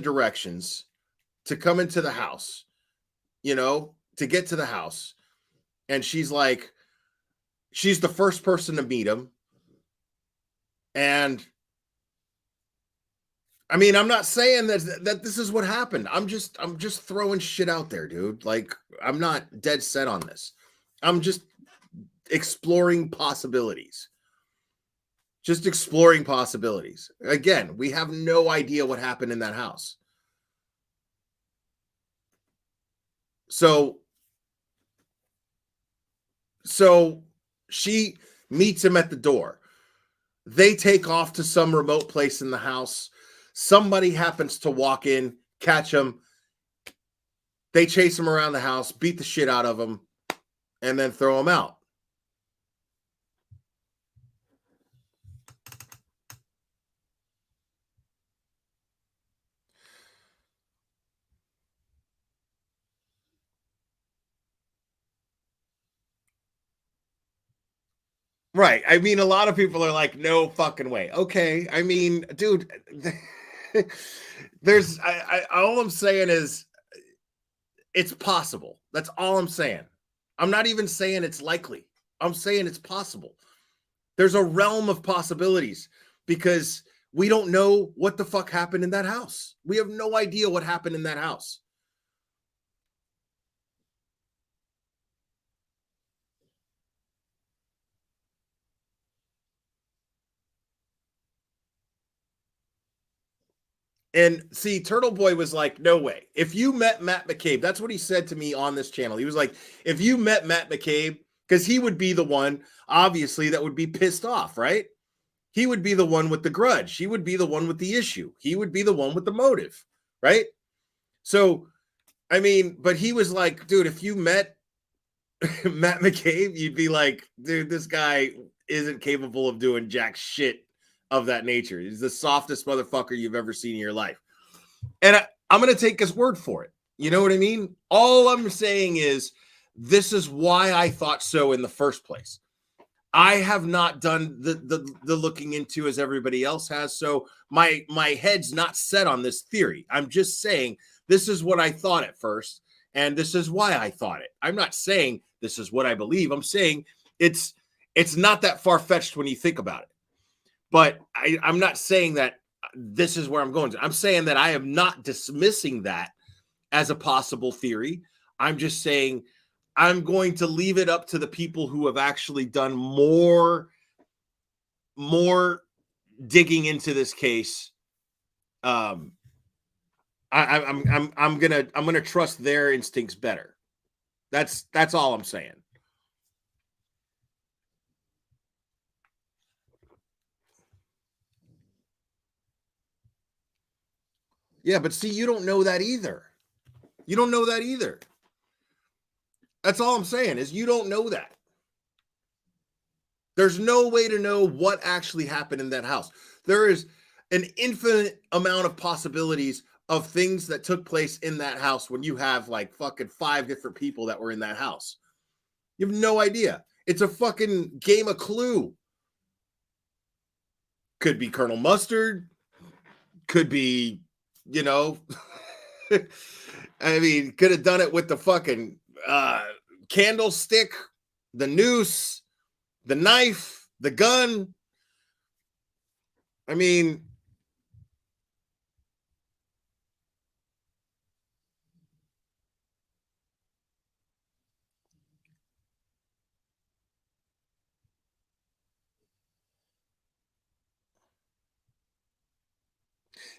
directions, to come into the house, you know, to get to the house. And she's like, she's the first person to meet him. And I mean, I'm not saying that this is what happened. I'm just throwing shit out there, dude. Like, I'm not dead set on this. I'm just exploring possibilities. Just exploring possibilities. Again, we have no idea what happened in that house. So she meets him at the door. They take off to some remote place in the house. Somebody happens to walk in, catch him. They chase him around the house, beat the shit out of him, and then throw him out. Right. I mean, a lot of people are like, no fucking way. Okay. I mean, dude, there's, all I'm saying is it's possible. That's all I'm saying. I'm not even saying it's likely. I'm saying it's possible. There's a realm of possibilities because we don't know what the fuck happened in that house. We have no idea what happened in that house. And see, Turtle Boy was like, no way. If you met Matt McCabe, that's what he said to me on this channel. He was like, if you met Matt McCabe, because he would be the one, obviously, that would be pissed off, right? He would be the one with the grudge. He would be the one with the issue. He would be the one with the motive, right? So, I mean, but he was like, dude, if you met Matt McCabe, you'd be like, dude, this guy isn't capable of doing jack shit of that nature. He's the softest motherfucker you've ever seen in your life. And I'm going to take his word for it. You know what I mean? All I'm saying is this is why I thought so in the first place. I have not done the looking into as everybody else has. So my head's not set on this theory. I'm just saying this is what I thought at first. And this is why I thought it. I'm not saying this is what I believe. I'm saying it's not that far-fetched when you think about it. But I'm not saying that this is where I'm going to. I'm saying that I am not dismissing that as a possible theory. I'm just saying I'm going to leave it up to the people who have actually done more digging into this case. I'm gonna trust their instincts better. That's all I'm saying. Yeah, but see, you don't know that either. You don't know that either. That's all I'm saying is you don't know that. There's no way to know what actually happened in that house. There is an infinite amount of possibilities of things that took place in that house when you have like fucking 5 different people that were in that house. You have no idea. It's a fucking game of Clue. Could be Colonel Mustard. Could be, you know, I mean, could have done it with the fucking candlestick, the noose, the knife, the gun. I mean,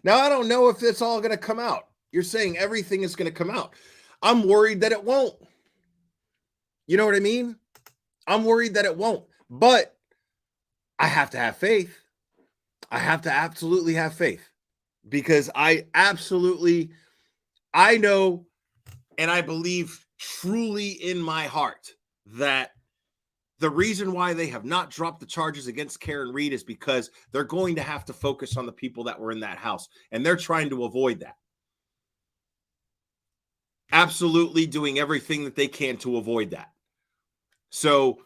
now I don't know if it's all going to come out. You're saying everything is going to come out. I'm worried that it won't. You know what I mean? I'm worried that it won't. But I have to have faith. I have to absolutely have faith because I know and I believe truly in my heart that the reason why they have not dropped the charges against Karen Reed is because they're going to have to focus on the people that were in that house, and they're trying to avoid that. Absolutely doing everything that they can to avoid that. So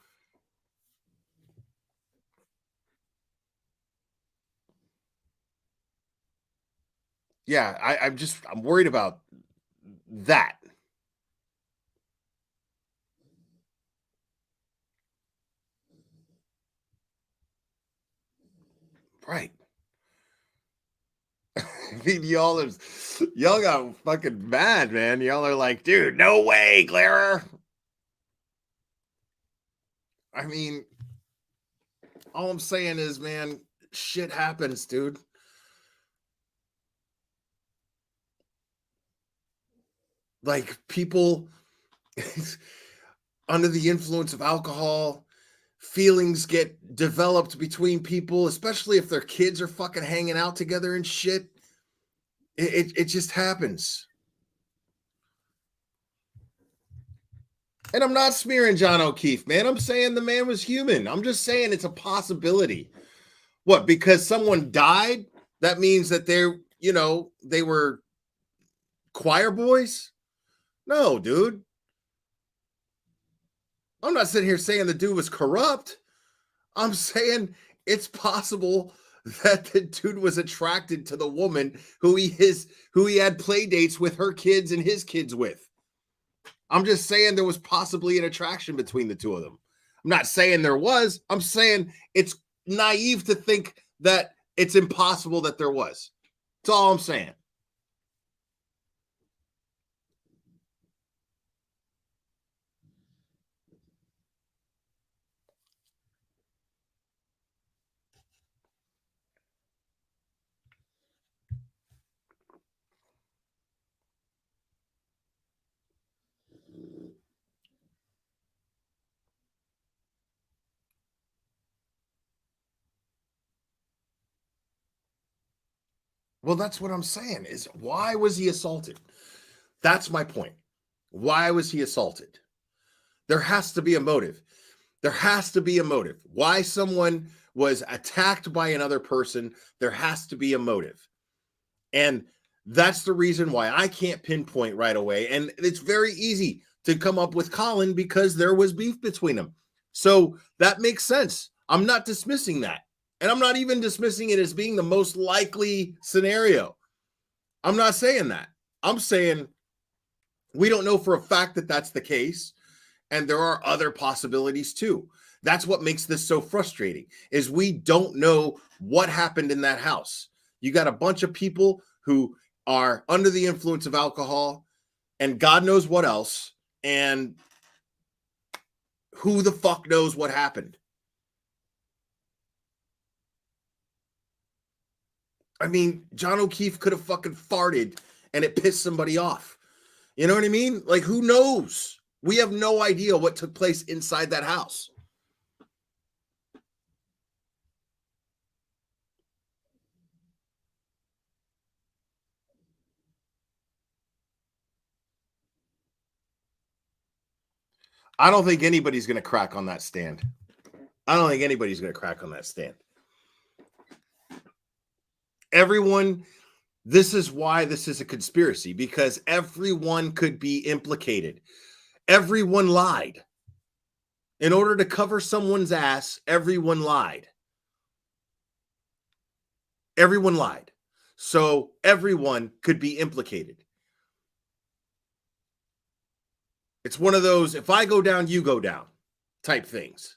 yeah, I'm worried about that. Right. I mean, y'all got fucking mad, man. Y'all are like, dude, no way, Clara. I mean, all I'm saying is, man, shit happens, dude. Like, people under the influence of alcohol, feelings get developed between people, especially if their kids are fucking hanging out together and shit. It just happens. And I'm not smearing John O'Keefe, man. I'm saying the man was human. I'm just saying it's a possibility. What, because someone died, that means that they were choir boys? No, dude. I'm not sitting here saying the dude was corrupt. I'm saying it's possible that the dude was attracted to the woman who he had play dates with her kids and his kids with. I'm just saying there was possibly an attraction between the two of them. I'm not saying there was. I'm saying it's naive to think that it's impossible that there was. That's all I'm saying. Well, that's what I'm saying is, why was he assaulted? That's my point. Why was he assaulted? There has to be a motive. There has to be a motive. Why someone was attacked by another person, there has to be a motive. And that's the reason why I can't pinpoint right away. And it's very easy to come up with Colin because there was beef between them. So that makes sense. I'm not dismissing that. And I'm not even dismissing it as being the most likely scenario. I'm not saying that. I'm saying we don't know for a fact that that's the case. And there are other possibilities too. That's what makes this so frustrating, is we don't know what happened in that house. You got a bunch of people who are under the influence of alcohol and God knows what else. And who the fuck knows what happened? I mean, John O'Keefe could have fucking farted and it pissed somebody off. You know what I mean? Like, who knows? We have no idea what took place inside that house. I don't think anybody's going to crack on that stand. I don't think anybody's going to crack on that stand. Everyone, this is why this is a conspiracy, because everyone could be implicated. Everyone lied. In order to cover someone's ass, everyone lied. Everyone lied. So everyone could be implicated. It's one of those, if I go down, you go down type things.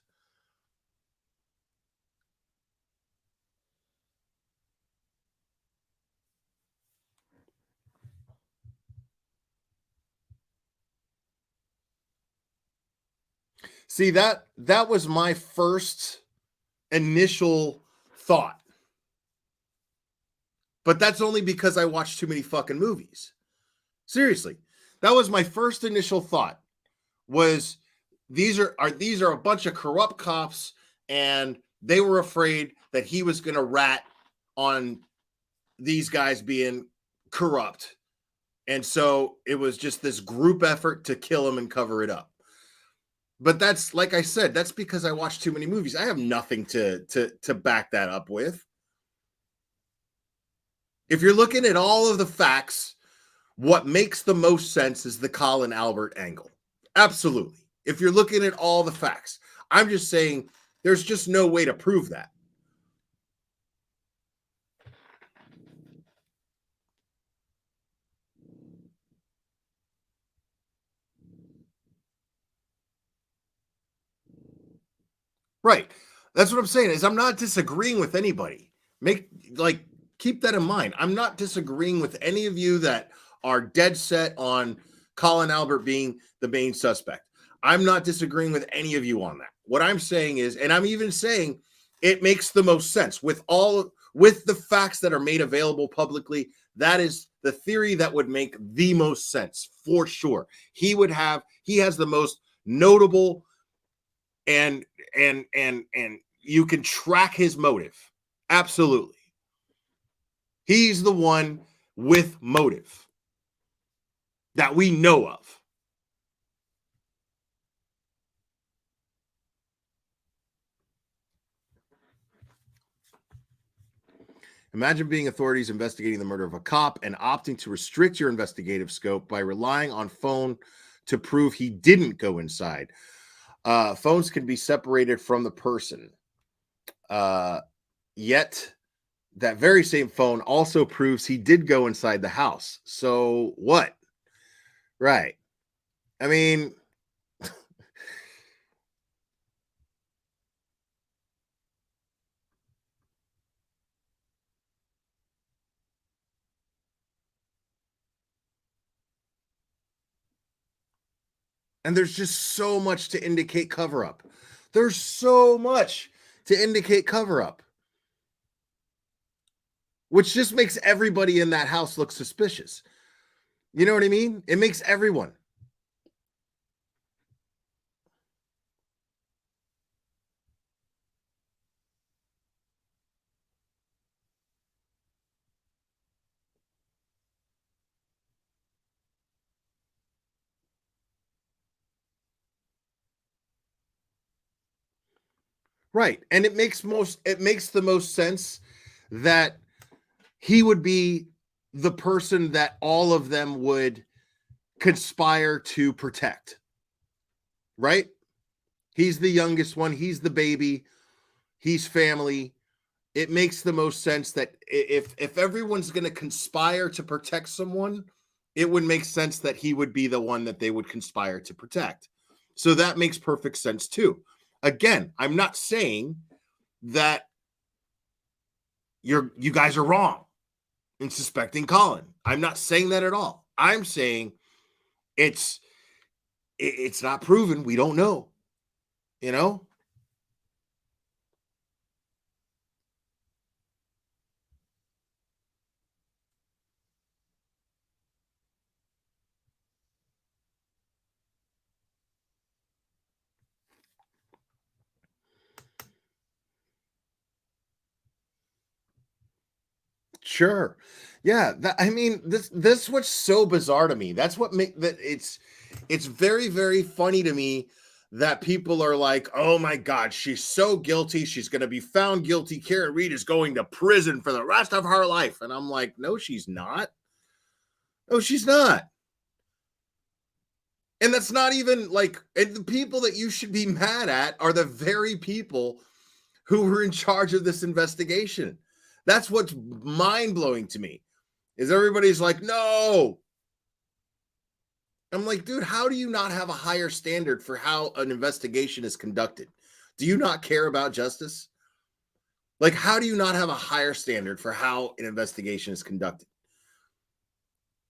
See, that was my first initial thought. But that's only because I watched too many fucking movies. Seriously. That was my first initial thought, was these are a bunch of corrupt cops, and they were afraid that he was going to rat on these guys being corrupt. And so it was just this group effort to kill him and cover it up. But that's, like I said, that's because I watched too many movies. I have nothing to back that up with. If you're looking at all of the facts, what makes the most sense is the Colin Albert angle. Absolutely. If you're looking at all the facts, I'm just saying there's just no way to prove that. Right. That's what I'm saying is I'm not disagreeing with anybody. Keep that in mind. I'm not disagreeing with any of you that are dead set on Colin Albert being the main suspect. I'm not disagreeing with any of you on that. What I'm saying is, and I'm even saying it makes the most sense with the facts that are made available publicly. That is the theory that would make the most sense for sure. He has the most notable and you can track his motive. Absolutely. He's the one with motive that we know of. Imagine being authorities investigating the murder of a cop and opting to restrict your investigative scope by relying on phone to prove he didn't go inside. Phones can be separated from the person. Yet that very same phone also proves he did go inside the house. So what? Right. I mean, and there's just so much to indicate cover up. There's so much to indicate cover up, which just makes everybody in that house look suspicious. You know what I mean? It makes everyone. Right. And it makes the most sense that he would be the person that all of them would conspire to protect. Right? He's the youngest one. He's the baby. He's family. It makes the most sense that if everyone's going to conspire to protect someone, it would make sense that he would be the one that they would conspire to protect. So that makes perfect sense too. Again, I'm not saying that you guys are wrong in suspecting Colin. I'm not saying that at all. I'm saying it's not proven. We don't know. You know? Sure. Yeah, this what's so bizarre to me. That's what make that it's very, very funny to me that people are like, "Oh my God, she's so guilty. She's going to be found guilty. Karen Reed is going to prison for the rest of her life." And I'm like, "No, she's not. No, she's not." And that's not even and the people that you should be mad at are the very people who were in charge of this investigation. That's what's mind-blowing to me. Is everybody's like, "No." I'm like, dude, how do you not have a higher standard for how an investigation is conducted? Do you not care about justice? Like, how do you not have a higher standard for how an investigation is conducted?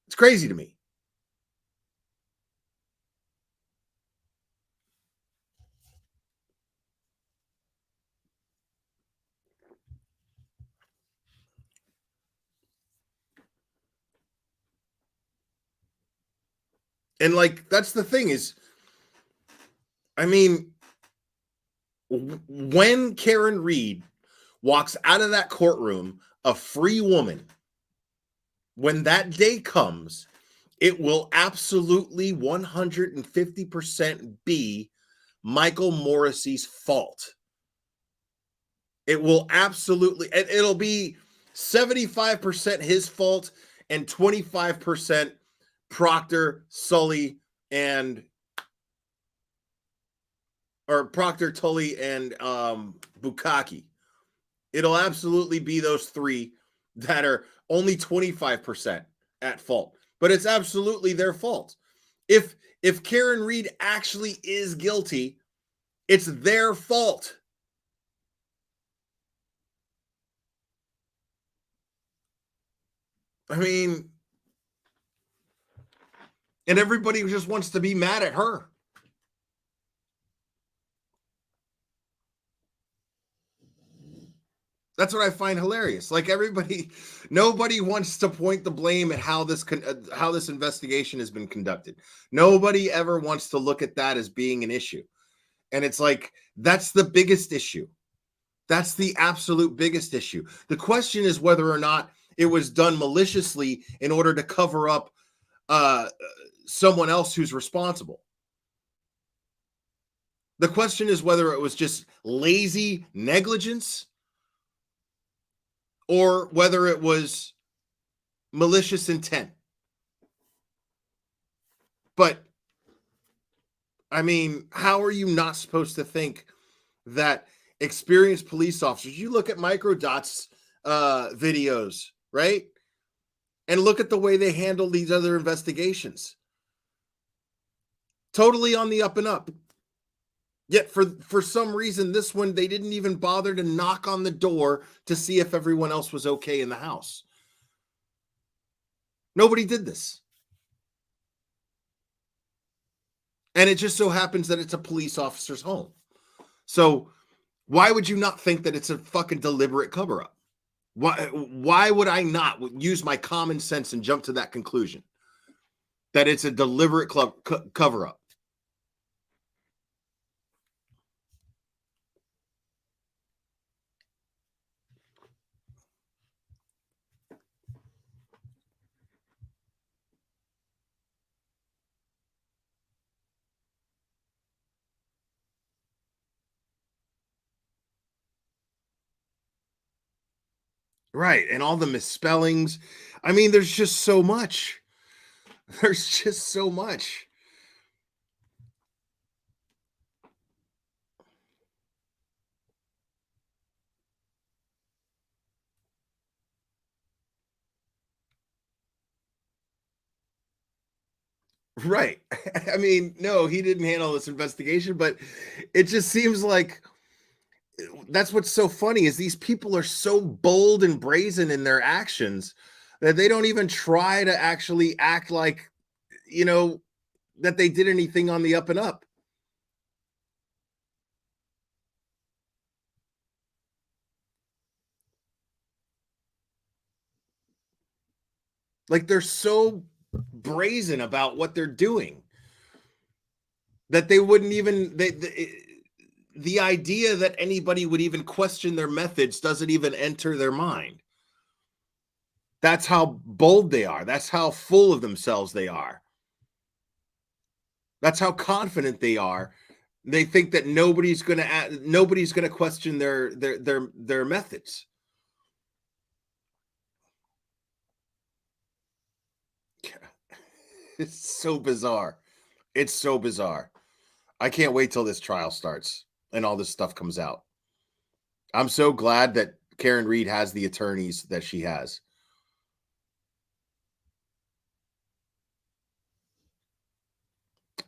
It's crazy to me. And that's the thing is, I mean, when Karen Reed walks out of that courtroom a free woman, when that day comes, it will absolutely 150% be Michael Morrissey's fault. It will absolutely, and it'll be 75% his fault and 25% Proctor, Sully, Proctor, Tully, and Bukaki. It'll absolutely be those three that are only 25% at fault. But it's absolutely their fault. If Karen Reed actually is guilty, it's their fault. I mean, and everybody just wants to be mad at her. That's what I find hilarious. Like nobody wants to point the blame at how this investigation has been conducted. Nobody ever wants to look at that as being an issue. And it's like, that's the biggest issue. That's the absolute biggest issue. The question is whether or not it was done maliciously in order to cover up someone else who's responsible. The question is whether it was just lazy negligence or whether it was malicious intent. But, I mean, how are you not supposed to think that experienced police officers, you look at Microdot's videos, right? And look at the way they handle these other investigations. Totally on the up and up. Yet for some reason, this one, they didn't even bother to knock on the door to see if everyone else was okay in the house. Nobody did this. And it just so happens that it's a police officer's home. So why would you not think that it's a fucking deliberate cover-up? Why would I not use my common sense and jump to that conclusion? That it's a deliberate cover-up. Right. And all the misspellings. I mean, there's just so much. There's just so much. Right. I mean, no, he didn't handle this investigation, but it just seems like that's what's so funny is these people are so bold and brazen in their actions that they don't even try to actually act like, that they did anything on the up and up. Like they're so brazen about what they're doing that they wouldn't even, the idea that anybody would even question their methods doesn't even enter their mind. That's how bold they are. That's how full of themselves they are. That's how confident they are. They think that nobody's going to question their methods. It's so bizarre. It's so bizarre. I can't wait till this trial starts and all this stuff comes out. I'm so glad that Karen Reed has the attorneys that she has.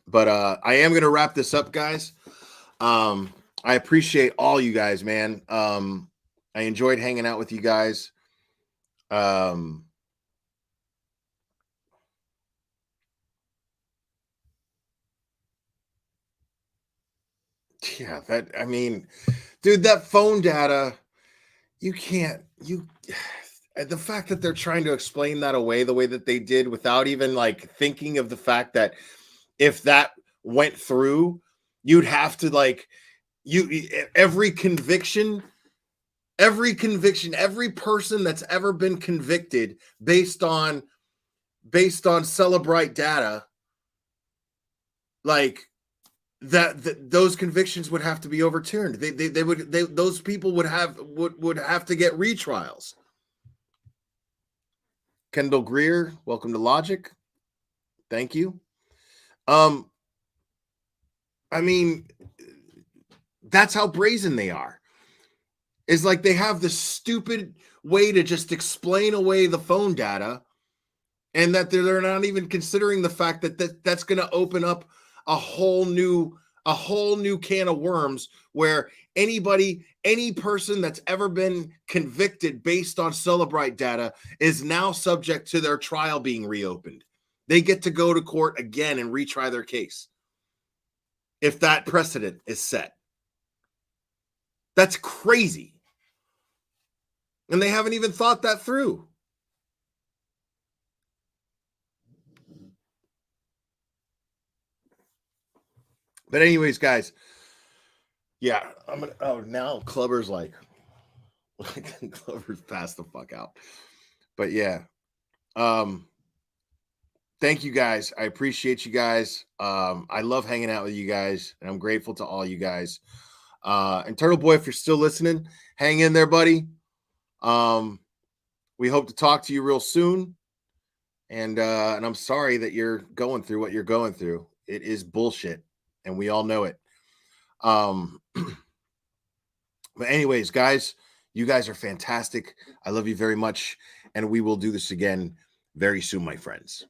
But I am going to wrap this up, guys. I appreciate all you guys, man. I enjoyed hanging out with you guys. Yeah, dude, that phone data, the fact that they're trying to explain that away the way that they did without even like thinking of the fact that if that went through, you'd have to every conviction, every person that's ever been convicted based on Celebrite data, those convictions would have to be overturned. Those people would have to get retrials. Kendall Greer, welcome to Logic. Thank you. I mean, that's how brazen they are. It's like they have this stupid way to just explain away the phone data, and that they're not even considering the fact that that's going to open up a whole new a whole new can of worms where any person that's ever been convicted based on Celebrite data is now subject to their trial being reopened. They get to go to court again and retry their case if that precedent is set. That's crazy. And they haven't even thought that through. But anyways, guys, yeah, I'm gonna. Oh, now Clubber's like, Clubber's passed the fuck out. But yeah, thank you guys. I appreciate you guys. I love hanging out with you guys, and I'm grateful to all you guys. And Turtle Boy, if you're still listening, hang in there, buddy. We hope to talk to you real soon. And I'm sorry that you're going through what you're going through. It is bullshit, and we all know it. But anyways, guys, you guys are fantastic. I love you very much, and we will do this again very soon, my friends.